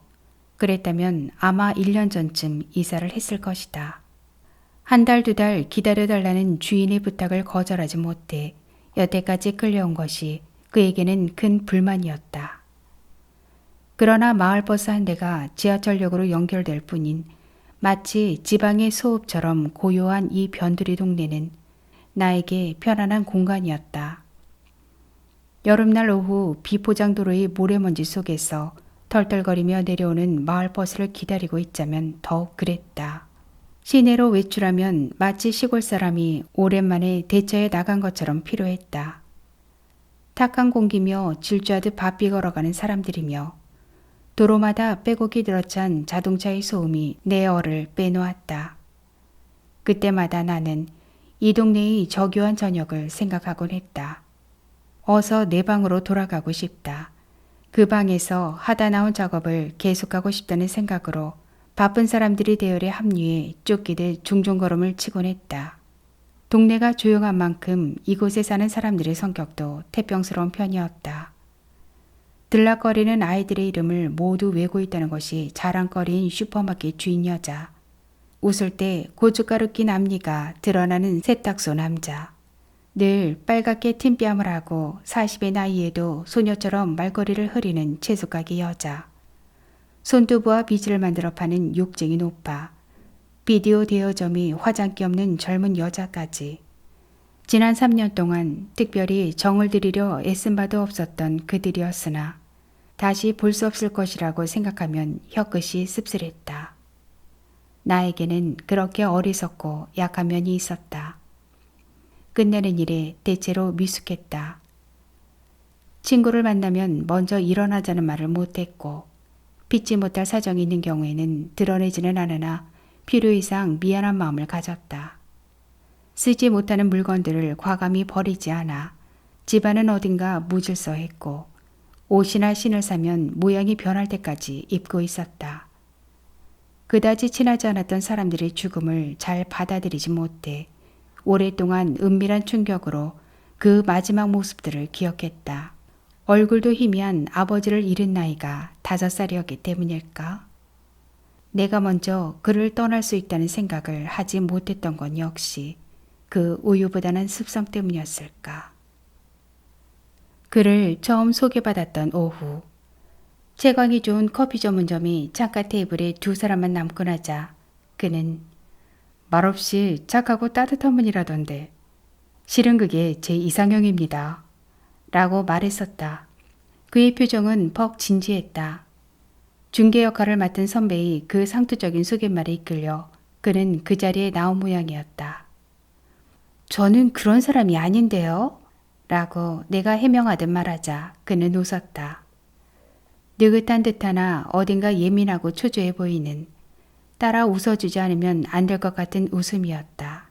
그랬다면 아마 1년 전쯤 이사를 했을 것이다. 한 달, 두 달 기다려달라는 주인의 부탁을 거절하지 못해 여태까지 끌려온 것이 그에게는 큰 불만이었다. 그러나 마을버스 한 대가 지하철역으로 연결될 뿐인 마치 지방의 소읍처럼 고요한 이 변두리 동네는 나에게 편안한 공간이었다. 여름날 오후 비포장도로의 모래먼지 속에서 털털거리며 내려오는 마을버스를 기다리고 있자면 더욱 그랬다. 시내로 외출하면 마치 시골 사람이 오랜만에 대처에 나간 것처럼 필요했다. 탁한 공기며 질주하듯 바삐 걸어가는 사람들이며 도로마다 빼곡히 들어찬 자동차의 소음이 내 얼을 빼놓았다. 그때마다 나는 이 동네의 저교한 저녁을 생각하곤 했다. 어서 내 방으로 돌아가고 싶다. 그 방에서 하다 나온 작업을 계속하고 싶다는 생각으로 바쁜 사람들이 대열에 합류해 쫓기듯 중종걸음을 치곤 했다. 동네가 조용한 만큼 이곳에 사는 사람들의 성격도 태평스러운 편이었다. 들락거리는 아이들의 이름을 모두 외고 있다는 것이 자랑거리인 슈퍼마켓 주인 여자. 웃을 때 고춧가루 낀 앞니가 드러나는 세탁소 남자. 늘 빨갛게 튄 뺨을 하고 40의 나이에도 소녀처럼 말거리를 흐리는 채소가게 여자. 손두부와 비즈를 만들어 파는 욕쟁이 오빠. 비디오 대여점이 화장기 없는 젊은 여자까지. 지난 3년 동안 특별히 정을 들이려 애쓴 바도 없었던 그들이었으나 다시 볼 수 없을 것이라고 생각하면 혀끝이 씁쓸했다. 나에게는 그렇게 어리석고 약한 면이 있었다. 끝내는 일에 대체로 미숙했다. 친구를 만나면 먼저 일어나자는 말을 못했고 피치 못할 사정이 있는 경우에는 드러내지는 않으나 필요 이상 미안한 마음을 가졌다. 쓰지 못하는 물건들을 과감히 버리지 않아 집안은 어딘가 무질서했고 옷이나 신을 사면 모양이 변할 때까지 입고 있었다. 그다지 친하지 않았던 사람들의 죽음을 잘 받아들이지 못해 오랫동안 은밀한 충격으로 그 마지막 모습들을 기억했다. 얼굴도 희미한 아버지를 잃은 나이가 5살이었기 때문일까? 내가 먼저 그를 떠날 수 있다는 생각을 하지 못했던 건 역시 그 우유부단한 습성 때문이었을까? 그를 처음 소개받았던 오후, 채광이 좋은 커피 전문점이 창가 테이블에 2사람만 남고 나자 그는 말없이 착하고 따뜻한 분이라던데 실은 그게 제 이상형입니다. 라고 말했었다. 그의 표정은 퍽 진지했다. 중개 역할을 맡은 선배의 그 상투적인 소개말에 이끌려 그는 그 자리에 나온 모양이었다. 저는 그런 사람이 아닌데요. 라고 내가 해명하듯 말하자 그는 웃었다. 느긋한 듯하나 어딘가 예민하고 초조해 보이는 따라 웃어주지 않으면 안 될 것 같은 웃음이었다.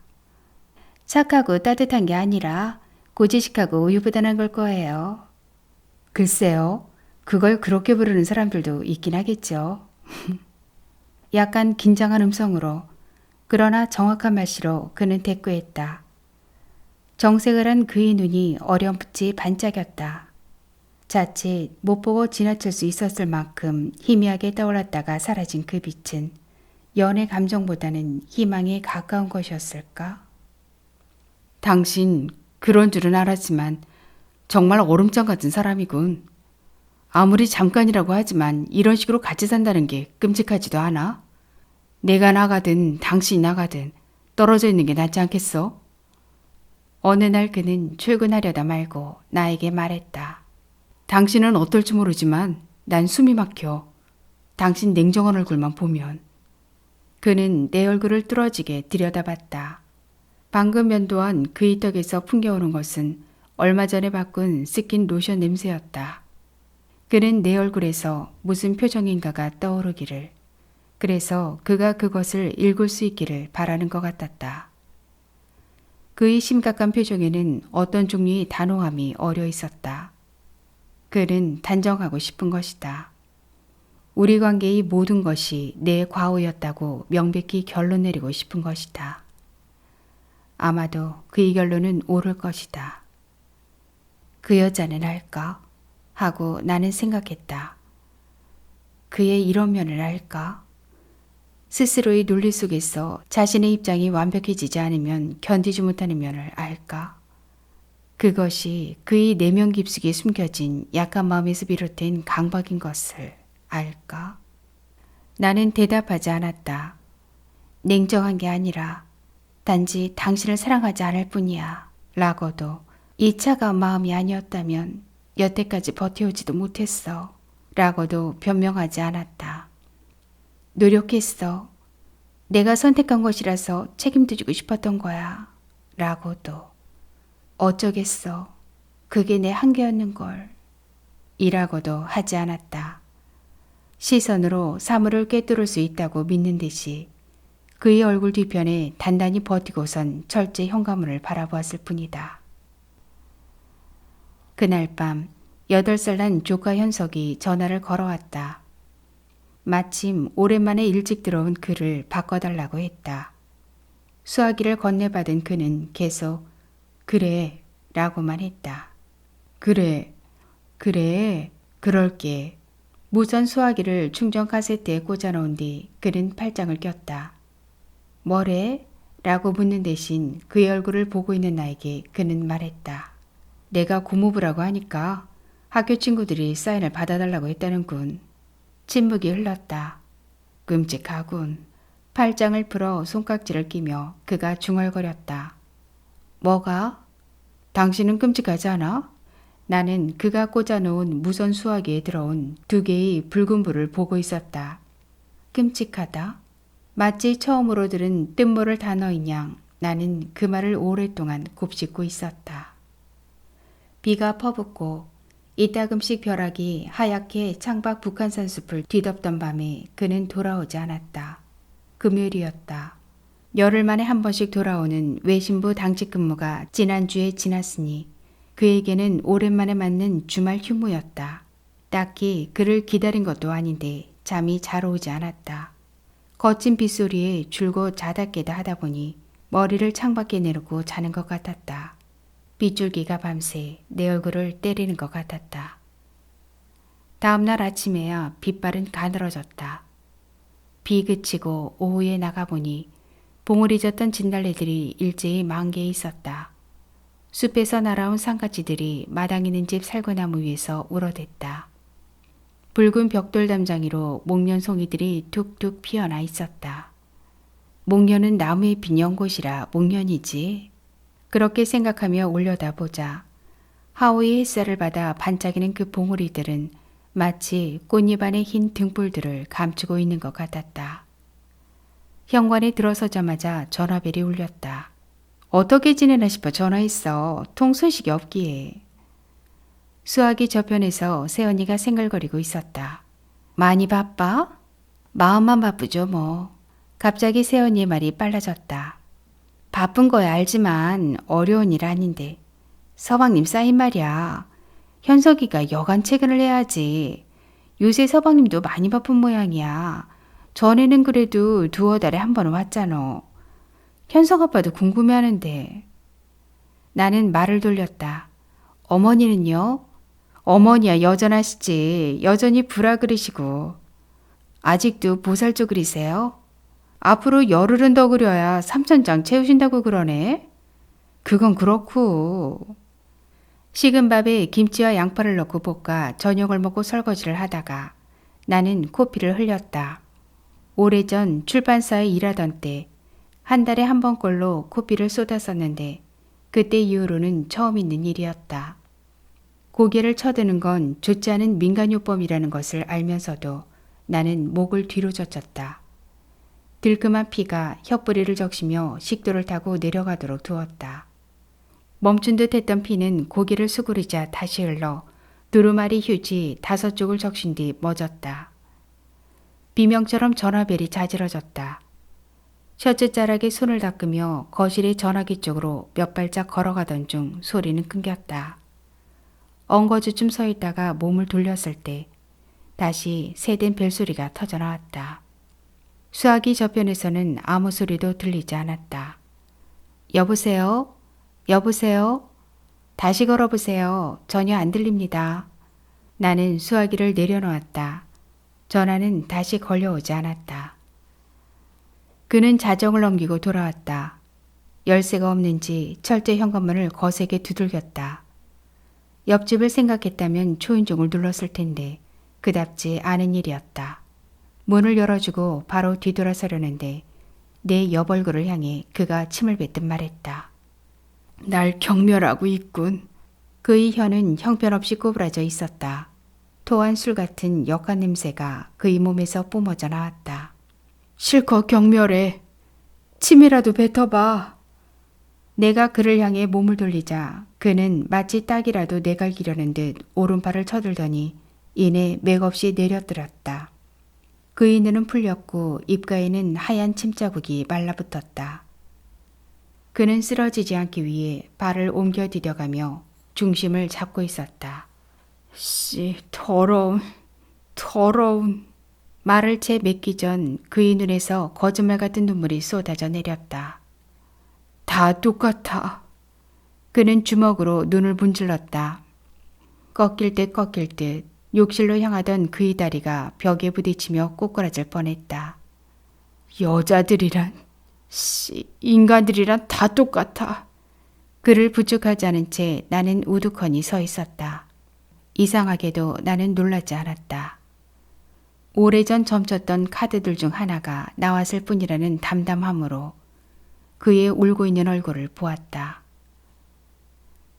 착하고 따뜻한 게 아니라 고지식하고 우유부단한 걸 거예요. 글쎄요. 그걸 그렇게 부르는 사람들도 있긴 하겠죠. 약간 긴장한 음성으로 그러나 정확한 말씨로 그는 대꾸했다. 정색을 한 그의 눈이 어렴풋이 반짝였다. 자칫 못 보고 지나칠 수 있었을 만큼 희미하게 떠올랐다가 사라진 그 빛은 연애 감정보다는 희망에 가까운 것이었을까? 당신 그런 줄은 알았지만 정말 얼음장 같은 사람이군. 아무리 잠깐이라고 하지만 이런 식으로 같이 산다는 게 끔찍하지도 않아? 내가 나가든 당신이 나가든 떨어져 있는 게 낫지 않겠어? 어느 날 그는 출근하려다 말고 나에게 말했다. 당신은 어떨지 모르지만 난 숨이 막혀. 당신 냉정한 얼굴만 보면. 그는 내 얼굴을 뚫어지게 들여다봤다. 방금 면도한 그의 턱에서 풍겨오는 것은 얼마 전에 바꾼 스킨 로션 냄새였다. 그는 내 얼굴에서 무슨 표정인가가 떠오르기를, 그래서 그가 그것을 읽을 수 있기를 바라는 것 같았다. 그의 심각한 표정에는 어떤 종류의 단호함이 어려 있었다. 그는 단정하고 싶은 것이다. 우리 관계의 모든 것이 내 과오였다고 명백히 결론 내리고 싶은 것이다. 아마도 그의 결론은 옳을 것이다. 그 여자는 알까? 하고 나는 생각했다. 그의 이런 면을 알까? 스스로의 논리 속에서 자신의 입장이 완벽해지지 않으면 견디지 못하는 면을 알까? 그것이 그의 내면 깊숙이 숨겨진 약한 마음에서 비롯된 강박인 것을 알까? 나는 대답하지 않았다. 냉정한 게 아니라 단지 당신을 사랑하지 않을 뿐이야. 라고도 이 차가운 마음이 아니었다면 여태까지 버텨오지도 못했어. 라고도 변명하지 않았다. 노력했어. 내가 선택한 것이라서 책임도 지고 싶었던 거야. 라고도. 어쩌겠어. 그게 내 한계였는걸. 이라고도 하지 않았다. 시선으로 사물을 꿰뚫을 수 있다고 믿는 듯이 그의 얼굴 뒤편에 단단히 버티고선 철제 현관문을 바라보았을 뿐이다. 그날 밤 8살 난 조카 현석이 전화를 걸어왔다. 마침 오랜만에 일찍 들어온 그를 바꿔달라고 했다. 수화기를 건네받은 그는 계속 그래 라고만 했다. 그래, 그럴게. 무선 수화기를 충전 카세트에 꽂아놓은 뒤 그는 팔짱을 꼈다. 뭐래? 라고 묻는 대신 그의 얼굴을 보고 있는 나에게 그는 말했다. 내가 고모부라고 하니까 학교 친구들이 사인을 받아달라고 했다는군. 침묵이 흘렀다. 끔찍하군. 팔짱을 풀어 손깍지를 끼며 그가 중얼거렸다. 뭐가? 당신은 끔찍하지 않아? 나는 그가 꽂아놓은 무선 수화기에 들어온 2개의 붉은 불을 보고 있었다. 끔찍하다. 마치 처음으로 들은 뜻모를 단어인 양 나는 그 말을 오랫동안 곱씹고 있었다. 비가 퍼붓고 이따금씩 벼락이 하얗게 창밖 북한산 숲을 뒤덮던 밤에 그는 돌아오지 않았다. 금요일이었다. 열흘 만에 한 번씩 돌아오는 외신부 당직 근무가 지난주에 지났으니 그에게는 오랜만에 맞는 주말 휴무였다. 딱히 그를 기다린 것도 아닌데 잠이 잘 오지 않았다. 거친 빗소리에 줄곧 자다 깨다 하다 보니 머리를 창밖에 내놓고 자는 것 같았다. 빗줄기가 밤새 내 얼굴을 때리는 것 같았다. 다음날 아침에야 빗발은 가늘어졌다. 비 그치고 오후에 나가보니 봉우리 졌던 진달래들이 일제히 만개해 있었다. 숲에서 날아온 산가지들이 마당 있는 집 살구나무 위에서 울어댔다. 붉은 벽돌 담장이로 목련송이들이 툭툭 피어나 있었다. 목련은 나무에 핀 연꽃이라 목련이지. 그렇게 생각하며 올려다보자 하우의 햇살을 받아 반짝이는 그 봉우리들은 마치 꽃잎 안의 흰 등불들을 감추고 있는 것 같았다. 현관에 들어서자마자 전화벨이 울렸다. 어떻게 지내나 싶어 전화했어. 통 소식이 없기에. 수학이 저편에서 새언니가 생글거리고 있었다. 많이 바빠? 마음만 바쁘죠 뭐. 갑자기 새언니의 말이 빨라졌다. 바쁜 거야 알지만 어려운 일 아닌데. 서방님 사인 말이야. 현석이가 여간 퇴근을 해야지. 요새 서방님도 많이 바쁜 모양이야. 전에는 그래도 두어 달에 한 번 왔잖아. 현석 아빠도 궁금해하는데. 나는 말을 돌렸다. 어머니는요? 어머니야 여전하시지. 여전히 불화 그리시고. 아직도 보살조 그리세요? 앞으로 열흘은 더 그려야 3,000장 채우신다고 그러네. 그건 그렇고. 식은 밥에 김치와 양파를 넣고 볶아 저녁을 먹고 설거지를 하다가 나는 코피를 흘렸다. 오래전 출판사에 일하던 때 한 달에 한 번꼴로 코피를 쏟았었는데 그때 이후로는 처음 있는 일이었다. 고개를 쳐드는 건 좋지 않은 민간요법이라는 것을 알면서도 나는 목을 뒤로 젖혔다. 들끔한 피가 혀뿌리를 적시며 식도를 타고 내려가도록 두었다. 멈춘 듯 했던 피는 고개를 수그리자 다시 흘러 두루마리 휴지 5쪽을 적신 뒤 멎었다. 비명처럼 전화벨이 자지러졌다. 셔츠 자락에 손을 닦으며 거실의 전화기 쪽으로 몇 발짝 걸어가던 중 소리는 끊겼다. 엉거주춤 서 있다가 몸을 돌렸을 때 다시 새된 벨소리가 터져나왔다. 수화기 저편에서는 아무 소리도 들리지 않았다. 여보세요? 여보세요? 다시 걸어보세요. 전혀 안 들립니다. 나는 수화기를 내려놓았다. 전화는 다시 걸려오지 않았다. 그는 자정을 넘기고 돌아왔다. 열쇠가 없는지 철제 현관문을 거세게 두들겼다. 옆집을 생각했다면 초인종을 눌렀을 텐데 그답지 않은 일이었다. 문을 열어주고 바로 뒤돌아서려는데 내 옆얼굴을 향해 그가 침을 뱉듯 말했다. 날 경멸하고 있군. 그의 혀는 형편없이 꼬부라져 있었다. 토한 술 같은 역한 냄새가 그의 몸에서 뿜어져 나왔다. 실컷 경멸해. 침이라도 뱉어봐. 내가 그를 향해 몸을 돌리자 그는 마치 딱이라도 내갈기려는 듯 오른팔을 쳐들더니 이내 맥없이 내려들었다. 그의 눈은 풀렸고 입가에는 하얀 침자국이 말라붙었다. 그는 쓰러지지 않기 위해 발을 옮겨 디뎌가며 중심을 잡고 있었다. 더러운. 말을 채 맺기 전 그의 눈에서 거짓말 같은 눈물이 쏟아져 내렸다. 다 똑같아. 그는 주먹으로 눈을 문질렀다. 꺾일 듯 욕실로 향하던 그의 다리가 벽에 부딪히며 꼬꾸라질 뻔했다. 여자들이란 인간들이란 다 똑같아. 그를 부축하지 않은 채 나는 우두커니 서 있었다. 이상하게도 나는 놀라지 않았다. 오래전 점쳤던 카드들 중 하나가 나왔을 뿐이라는 담담함으로 그의 울고 있는 얼굴을 보았다.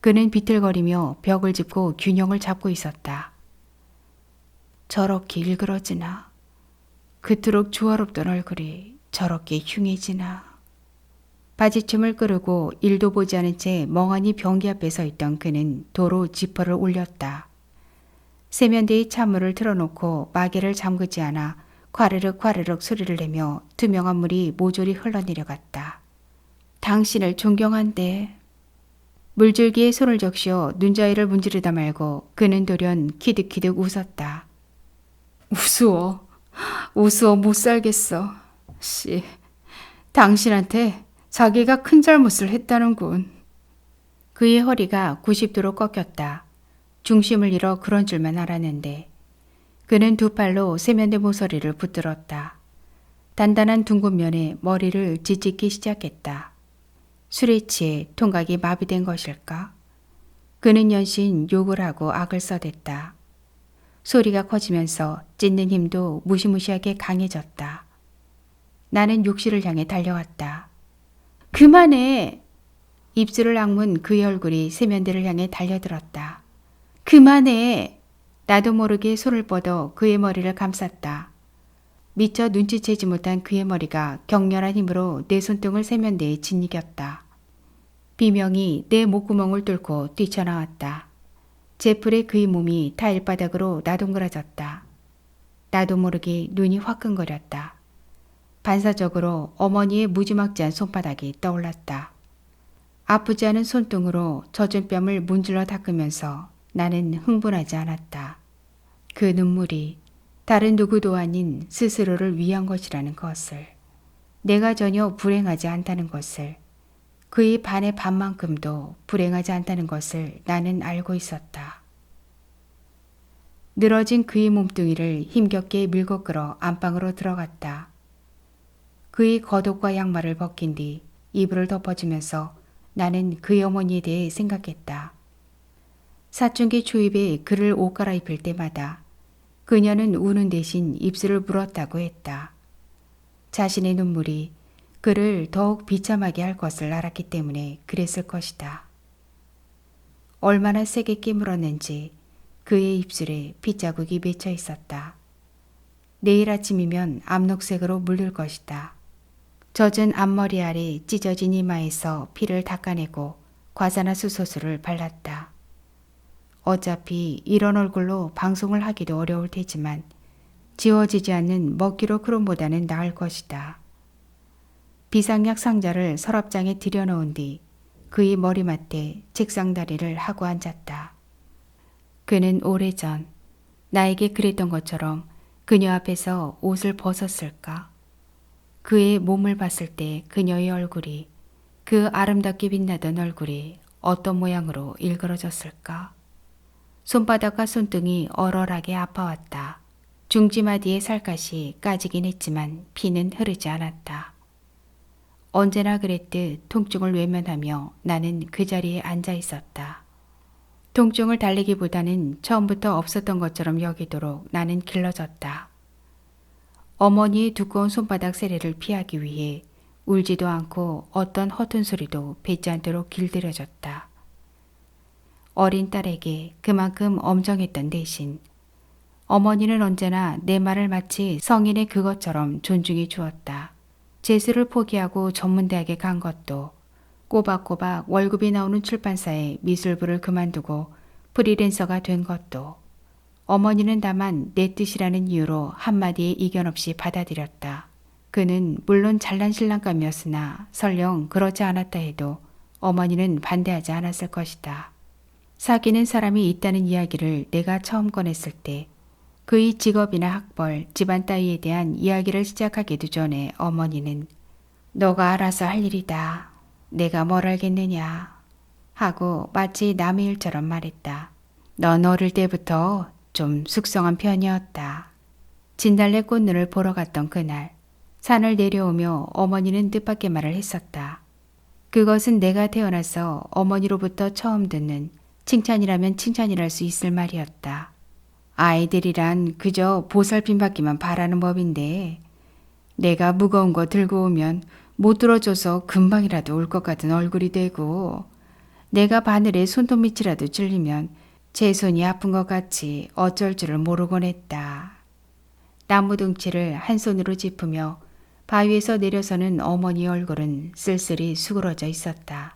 그는 비틀거리며 벽을 짚고 균형을 잡고 있었다. 저렇게 일그러지나? 그토록 조화롭던 얼굴이 저렇게 흉해지나? 바지춤을 끄르고 일도 보지 않은 채 멍하니 변기 앞에 서 있던 그는 도로 지퍼를 올렸다. 세면대에 찬물을 틀어놓고 마개를 잠그지 않아 과르륵 소리를 내며 투명한 물이 모조리 흘러내려갔다. 당신을 존경한대. 물줄기에 손을 적셔 눈자위를 문지르다 말고 그는 돌연 키득키득 웃었다. 우스워 못 살겠어. 당신한테 자기가 큰 잘못을 했다는군. 그의 허리가 90도로 꺾였다. 중심을 잃어 그런 줄만 알았는데 그는 두 팔로 세면대 모서리를 붙들었다. 단단한 둥근 면에 머리를 짓짓기 시작했다. 술에 취해 통각이 마비된 것일까? 그는 연신 욕을 하고 악을 써댔다. 소리가 커지면서 찢는 힘도 무시무시하게 강해졌다. 나는 욕실을 향해 달려왔다. 그만해! 입술을 악문 그의 얼굴이 세면대를 향해 달려들었다. 그만해! 나도 모르게 손을 뻗어 그의 머리를 감쌌다. 미처 눈치채지 못한 그의 머리가 격렬한 힘으로 내 손등을 세면대에 짓이겼다. 비명이 내 목구멍을 뚫고 뛰쳐나왔다. 제풀에 그의 몸이 타일바닥으로 나동그라졌다. 나도 모르게 눈이 화끈거렸다. 반사적으로 어머니의 무지막지한 손바닥이 떠올랐다. 아프지 않은 손등으로 젖은 뺨을 문질러 닦으면서 나는 흥분하지 않았다. 그 눈물이 다른 누구도 아닌 스스로를 위한 것이라는 것을, 내가 전혀 불행하지 않다는 것을, 그의 반의 반만큼도 불행하지 않다는 것을 나는 알고 있었다. 늘어진 그의 몸뚱이를 힘겹게 밀고 끌어 안방으로 들어갔다. 그의 겉옷과 양말을 벗긴 뒤 이불을 덮어주면서 나는 그의 어머니에 대해 생각했다. 사춘기 초입에 그를 옷 갈아입힐 때마다 그녀는 우는 대신 입술을 물었다고 했다. 자신의 눈물이 그를 더욱 비참하게 할 것을 알았기 때문에 그랬을 것이다. 얼마나 세게 깨물었는지 그의 입술에 핏자국이 맺혀 있었다. 내일 아침이면 암록색으로 물들 것이다. 젖은 앞머리 아래 찢어진 이마에서 피를 닦아내고 과산화수소수를 발랐다. 어차피 이런 얼굴로 방송을 하기도 어려울 테지만 지워지지 않는 먹기로 크롬보다는 나을 것이다. 비상약 상자를 서랍장에 들여놓은 뒤 그의 머리맡에 책상 다리를 하고 앉았다. 그는 오래전 나에게 그랬던 것처럼 그녀 앞에서 옷을 벗었을까? 그의 몸을 봤을 때 그녀의 얼굴이, 그 아름답게 빛나던 얼굴이 어떤 모양으로 일그러졌을까? 손바닥과 손등이 얼얼하게 아파왔다. 중지마디의 살갗이 까지긴 했지만 피는 흐르지 않았다. 언제나 그랬듯 통증을 외면하며 나는 그 자리에 앉아 있었다. 통증을 달래기보다는 처음부터 없었던 것처럼 여기도록 나는 길러졌다. 어머니의 두꺼운 손바닥 세례를 피하기 위해 울지도 않고 어떤 허튼 소리도 뱉지 않도록 길들여졌다. 어린 딸에게 그만큼 엄정했던 대신 어머니는 언제나 내 말을 마치 성인의 그것처럼 존중해 주었다. 재수를 포기하고 전문대학에 간 것도, 꼬박꼬박 월급이 나오는 출판사에 미술부를 그만두고 프리랜서가 된 것도 어머니는 다만 내 뜻이라는 이유로 한마디의 이견 없이 받아들였다. 그는 물론 잘난 신랑감이었으나 설령 그렇지 않았다 해도 어머니는 반대하지 않았을 것이다. 사귀는 사람이 있다는 이야기를 내가 처음 꺼냈을 때 그의 직업이나 학벌, 집안 따위에 대한 이야기를 시작하기도 전에 어머니는 너가 알아서 할 일이다. 내가 뭘 알겠느냐 하고 마치 남의 일처럼 말했다. 넌 어릴 때부터 좀 숙성한 편이었다. 진달래 꽃눈을 보러 갔던 그날 산을 내려오며 어머니는 뜻밖의 말을 했었다. 그것은 내가 태어나서 어머니로부터 처음 듣는 칭찬이라면 칭찬이랄 수 있을 말이었다. 아이들이란 그저 보살핌 받기만 바라는 법인데 내가 무거운 거 들고 오면 못 들어줘서 금방이라도 울 것 같은 얼굴이 되고 내가 바늘에 손톱 밑이라도 찔리면 제 손이 아픈 것 같이 어쩔 줄을 모르곤 했다. 나무 둥치를 한 손으로 짚으며 바위에서 내려서는 어머니 얼굴은 쓸쓸히 수그러져 있었다.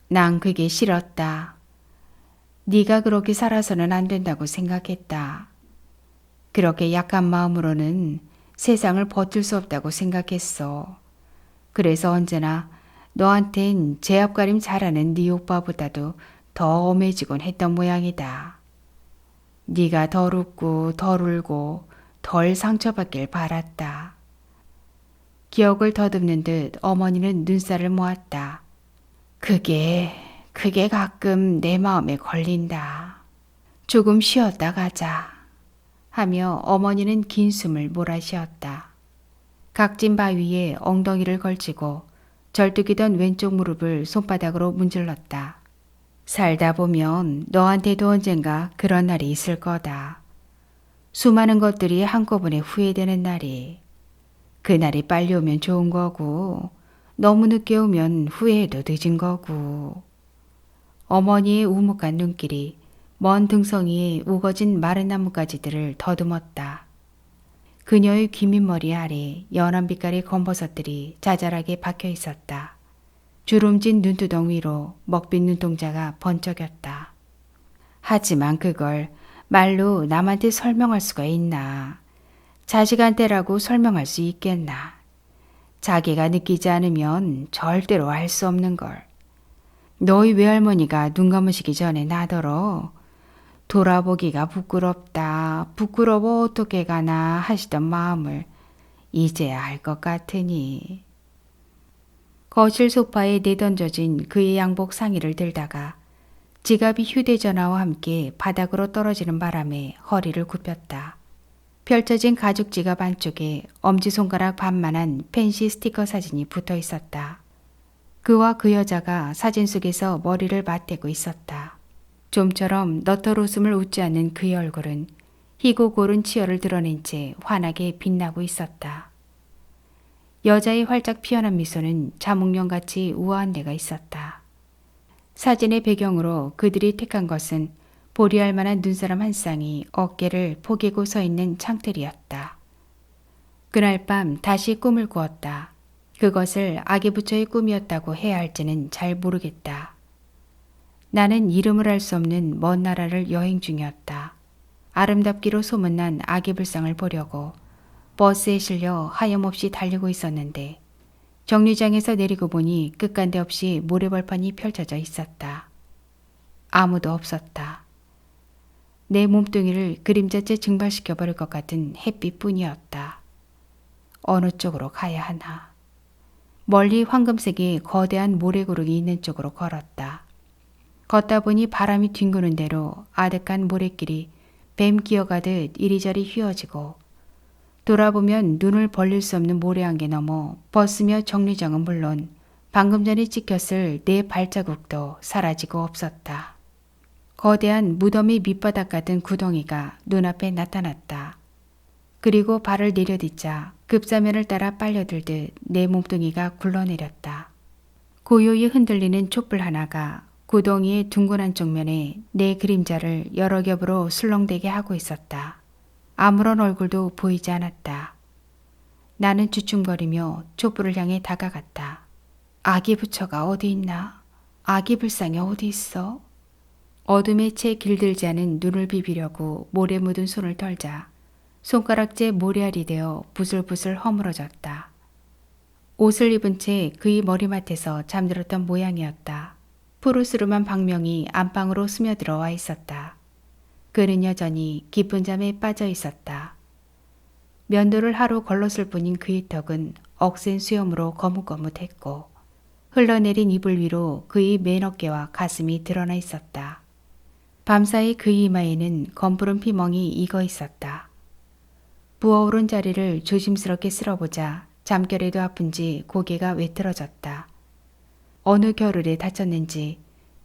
난 그게 싫었다. 네가 그렇게 살아서는 안 된다고 생각했다. 그렇게 약한 마음으로는 세상을 버틸 수 없다고 생각했어. 그래서 언제나 너한텐 제 앞가림 잘하는 네 오빠보다도 더 엄해지곤 했던 모양이다. 네가 덜 웃고 덜 울고 덜 상처받길 바랐다. 기억을 더듬는 듯 어머니는 눈살을 모았다. 그게 가끔 내 마음에 걸린다. 조금 쉬었다 가자. 하며 어머니는 긴 숨을 몰아쉬었다. 각진 바위에 엉덩이를 걸치고 절뚝이던 왼쪽 무릎을 손바닥으로 문질렀다. 살다 보면 너한테도 언젠가 그런 날이 있을 거다. 수많은 것들이 한꺼번에 후회되는 날이. 그날이 빨리 오면 좋은 거고 너무 늦게 오면 후회해도 늦은 거고. 어머니의 우묵한 눈길이 먼 등성이에 우거진 마른 나뭇가지들을 더듬었다. 그녀의 귀민 머리 아래 연한 빛깔의 검버섯들이 자잘하게 박혀 있었다. 주름진 눈두덩 위로 먹빛 눈동자가 번쩍였다. 하지만 그걸 말로 남한테 설명할 수가 있나. 자식한테라고 설명할 수 있겠나. 자기가 느끼지 않으면 절대로 알 수 없는 걸. 너희 외할머니가 눈 감으시기 전에 나더러 돌아보기가 부끄럽다, 부끄러워 어떻게 가나 하시던 마음을 이제야 알 것 같으니. 거실 소파에 내던져진 그의 양복 상의를 들다가 지갑이 휴대전화와 함께 바닥으로 떨어지는 바람에 허리를 굽혔다. 펼쳐진 가죽 지갑 안쪽에 엄지손가락 반만한 펜시 스티커 사진이 붙어 있었다. 그와 그 여자가 사진 속에서 머리를 맞대고 있었다. 좀처럼 너털 웃음을 웃지 않는 그의 얼굴은 희고 고른 치열을 드러낸 채 환하게 빛나고 있었다. 여자의 활짝 피어난 미소는 자목령같이 우아한 데가 있었다. 사진의 배경으로 그들이 택한 것은 보리할 만한 눈사람 한 쌍이 어깨를 포개고 서 있는 창틀이었다. 그날 밤 다시 꿈을 꾸었다. 그것을 아기 부처의 꿈이었다고 해야 할지는 잘 모르겠다. 나는 이름을 알 수 없는 먼 나라를 여행 중이었다. 아름답기로 소문난 아기 불상을 보려고 버스에 실려 하염없이 달리고 있었는데 정류장에서 내리고 보니 끝간데 없이 모래벌판이 펼쳐져 있었다. 아무도 없었다. 내 몸뚱이를 그림자째 증발시켜버릴 것 같은 햇빛뿐이었다. 어느 쪽으로 가야 하나. 멀리 황금색의 거대한 모래구름이 있는 쪽으로 걸었다. 걷다 보니 바람이 뒹구는 대로 아득한 모래길이 뱀 기어가듯 이리저리 휘어지고 돌아보면 눈을 벌릴 수 없는 모래 안개 넘어 버스며 정류장은 물론 방금 전에 찍혔을 내 발자국도 사라지고 없었다. 거대한 무덤의 밑바닥 같은 구덩이가 눈앞에 나타났다. 그리고 발을 내려딛자 급사면을 따라 빨려들듯 내 몸뚱이가 굴러내렸다. 고요히 흔들리는 촛불 하나가 구덩이의 둥근 한쪽 면에 내 그림자를 여러 겹으로 술렁대게 하고 있었다. 아무런 얼굴도 보이지 않았다. 나는 주춤거리며 촛불을 향해 다가갔다. 아기 부처가 어디 있나? 아기 불상이 어디 있어? 어둠에 채 길들지 않은 눈을 비비려고 모래 묻은 손을 털자 손가락째 모래알이 되어 부슬부슬 허물어졌다. 옷을 입은 채 그의 머리맡에서 잠들었던 모양이었다. 푸르스름한 방명이 안방으로 스며들어 와 있었다. 그는 여전히 깊은 잠에 빠져 있었다. 면도를 하루 걸렀을 뿐인 그의 턱은 억센 수염으로 거뭇거뭇했고 흘러내린 이불 위로 그의 맨 어깨와 가슴이 드러나 있었다. 밤사이 그의 이마에는 검푸른 피멍이 익어 있었다. 부어오른 자리를 조심스럽게 쓸어보자 잠결에도 아픈지 고개가 왜틀어졌다. 어느 겨울에 다쳤는지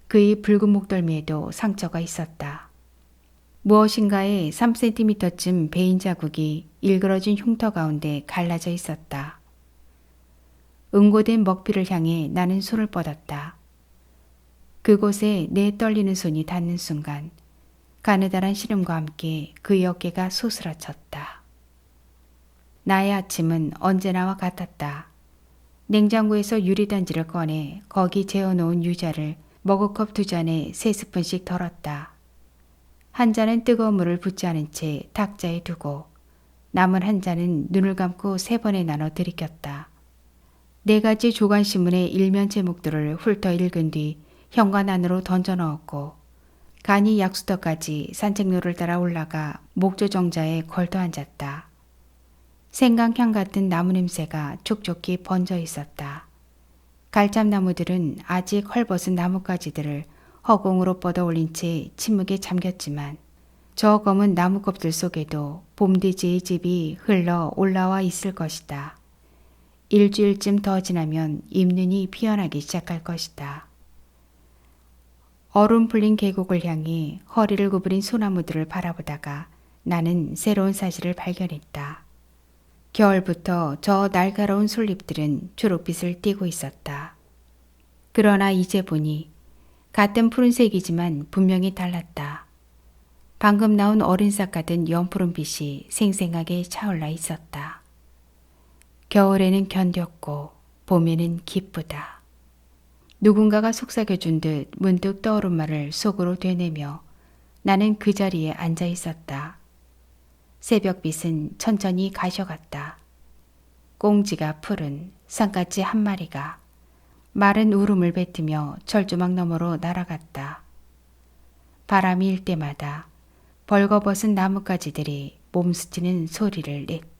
그의 붉은 목덜미에도 상처가 있었다. 무엇인가에 3cm쯤 베인 자국이 일그러진 흉터 가운데 갈라져 있었다. 응고된 먹피를 향해 나는 손을 뻗었다. 그곳에 내 떨리는 손이 닿는 순간 가느다란 시름과 함께 그의 어깨가 소스라쳤다. 나의 아침은 언제나와 같았다. 냉장고에서 유리단지를 꺼내 거기 재워놓은 유자를 머그컵 2잔에 3스푼씩 덜었다. 한 잔은 뜨거운 물을 붓지 않은 채 탁자에 두고 남은 한 잔은 눈을 감고 3번에 나눠 들이켰다. 4가지 조간신문의 일면 제목들을 훑어 읽은 뒤 현관 안으로 던져 넣었고 간이 약수터까지 산책로를 따라 올라가 목조 정자에 걸터 앉았다. 생강향 같은 나무 냄새가 촉촉히 번져 있었다. 갈참나무들은 아직 헐벗은 나뭇가지들을 허공으로 뻗어 올린 채 침묵에 잠겼지만 저 검은 나무 껍질 속에도 봄돼지의 집이 흘러 올라와 있을 것이다. 일주일쯤 더 지나면 잎눈이 피어나기 시작할 것이다. 얼음 풀린 계곡을 향해 허리를 구부린 소나무들을 바라보다가 나는 새로운 사실을 발견했다. 겨울부터 저 날카로운 솔잎들은 초록빛을 띠고 있었다. 그러나 이제 보니 같은 푸른색이지만 분명히 달랐다. 방금 나온 어린 싹 같은 연푸른 빛이 생생하게 차올라 있었다. 겨울에는 견뎠고 봄에는 기쁘다. 누군가가 속삭여준 듯 문득 떠오른 말을 속으로 되뇌며 나는 그 자리에 앉아 있었다. 새벽빛은 천천히 가셔갔다. 꽁지가 푸른 산까치 한 마리가 마른 울음을 뱉으며 철조망 너머로 날아갔다. 바람이 일 때마다 벌거벗은 나뭇가지들이 몸스치는 소리를 냈다.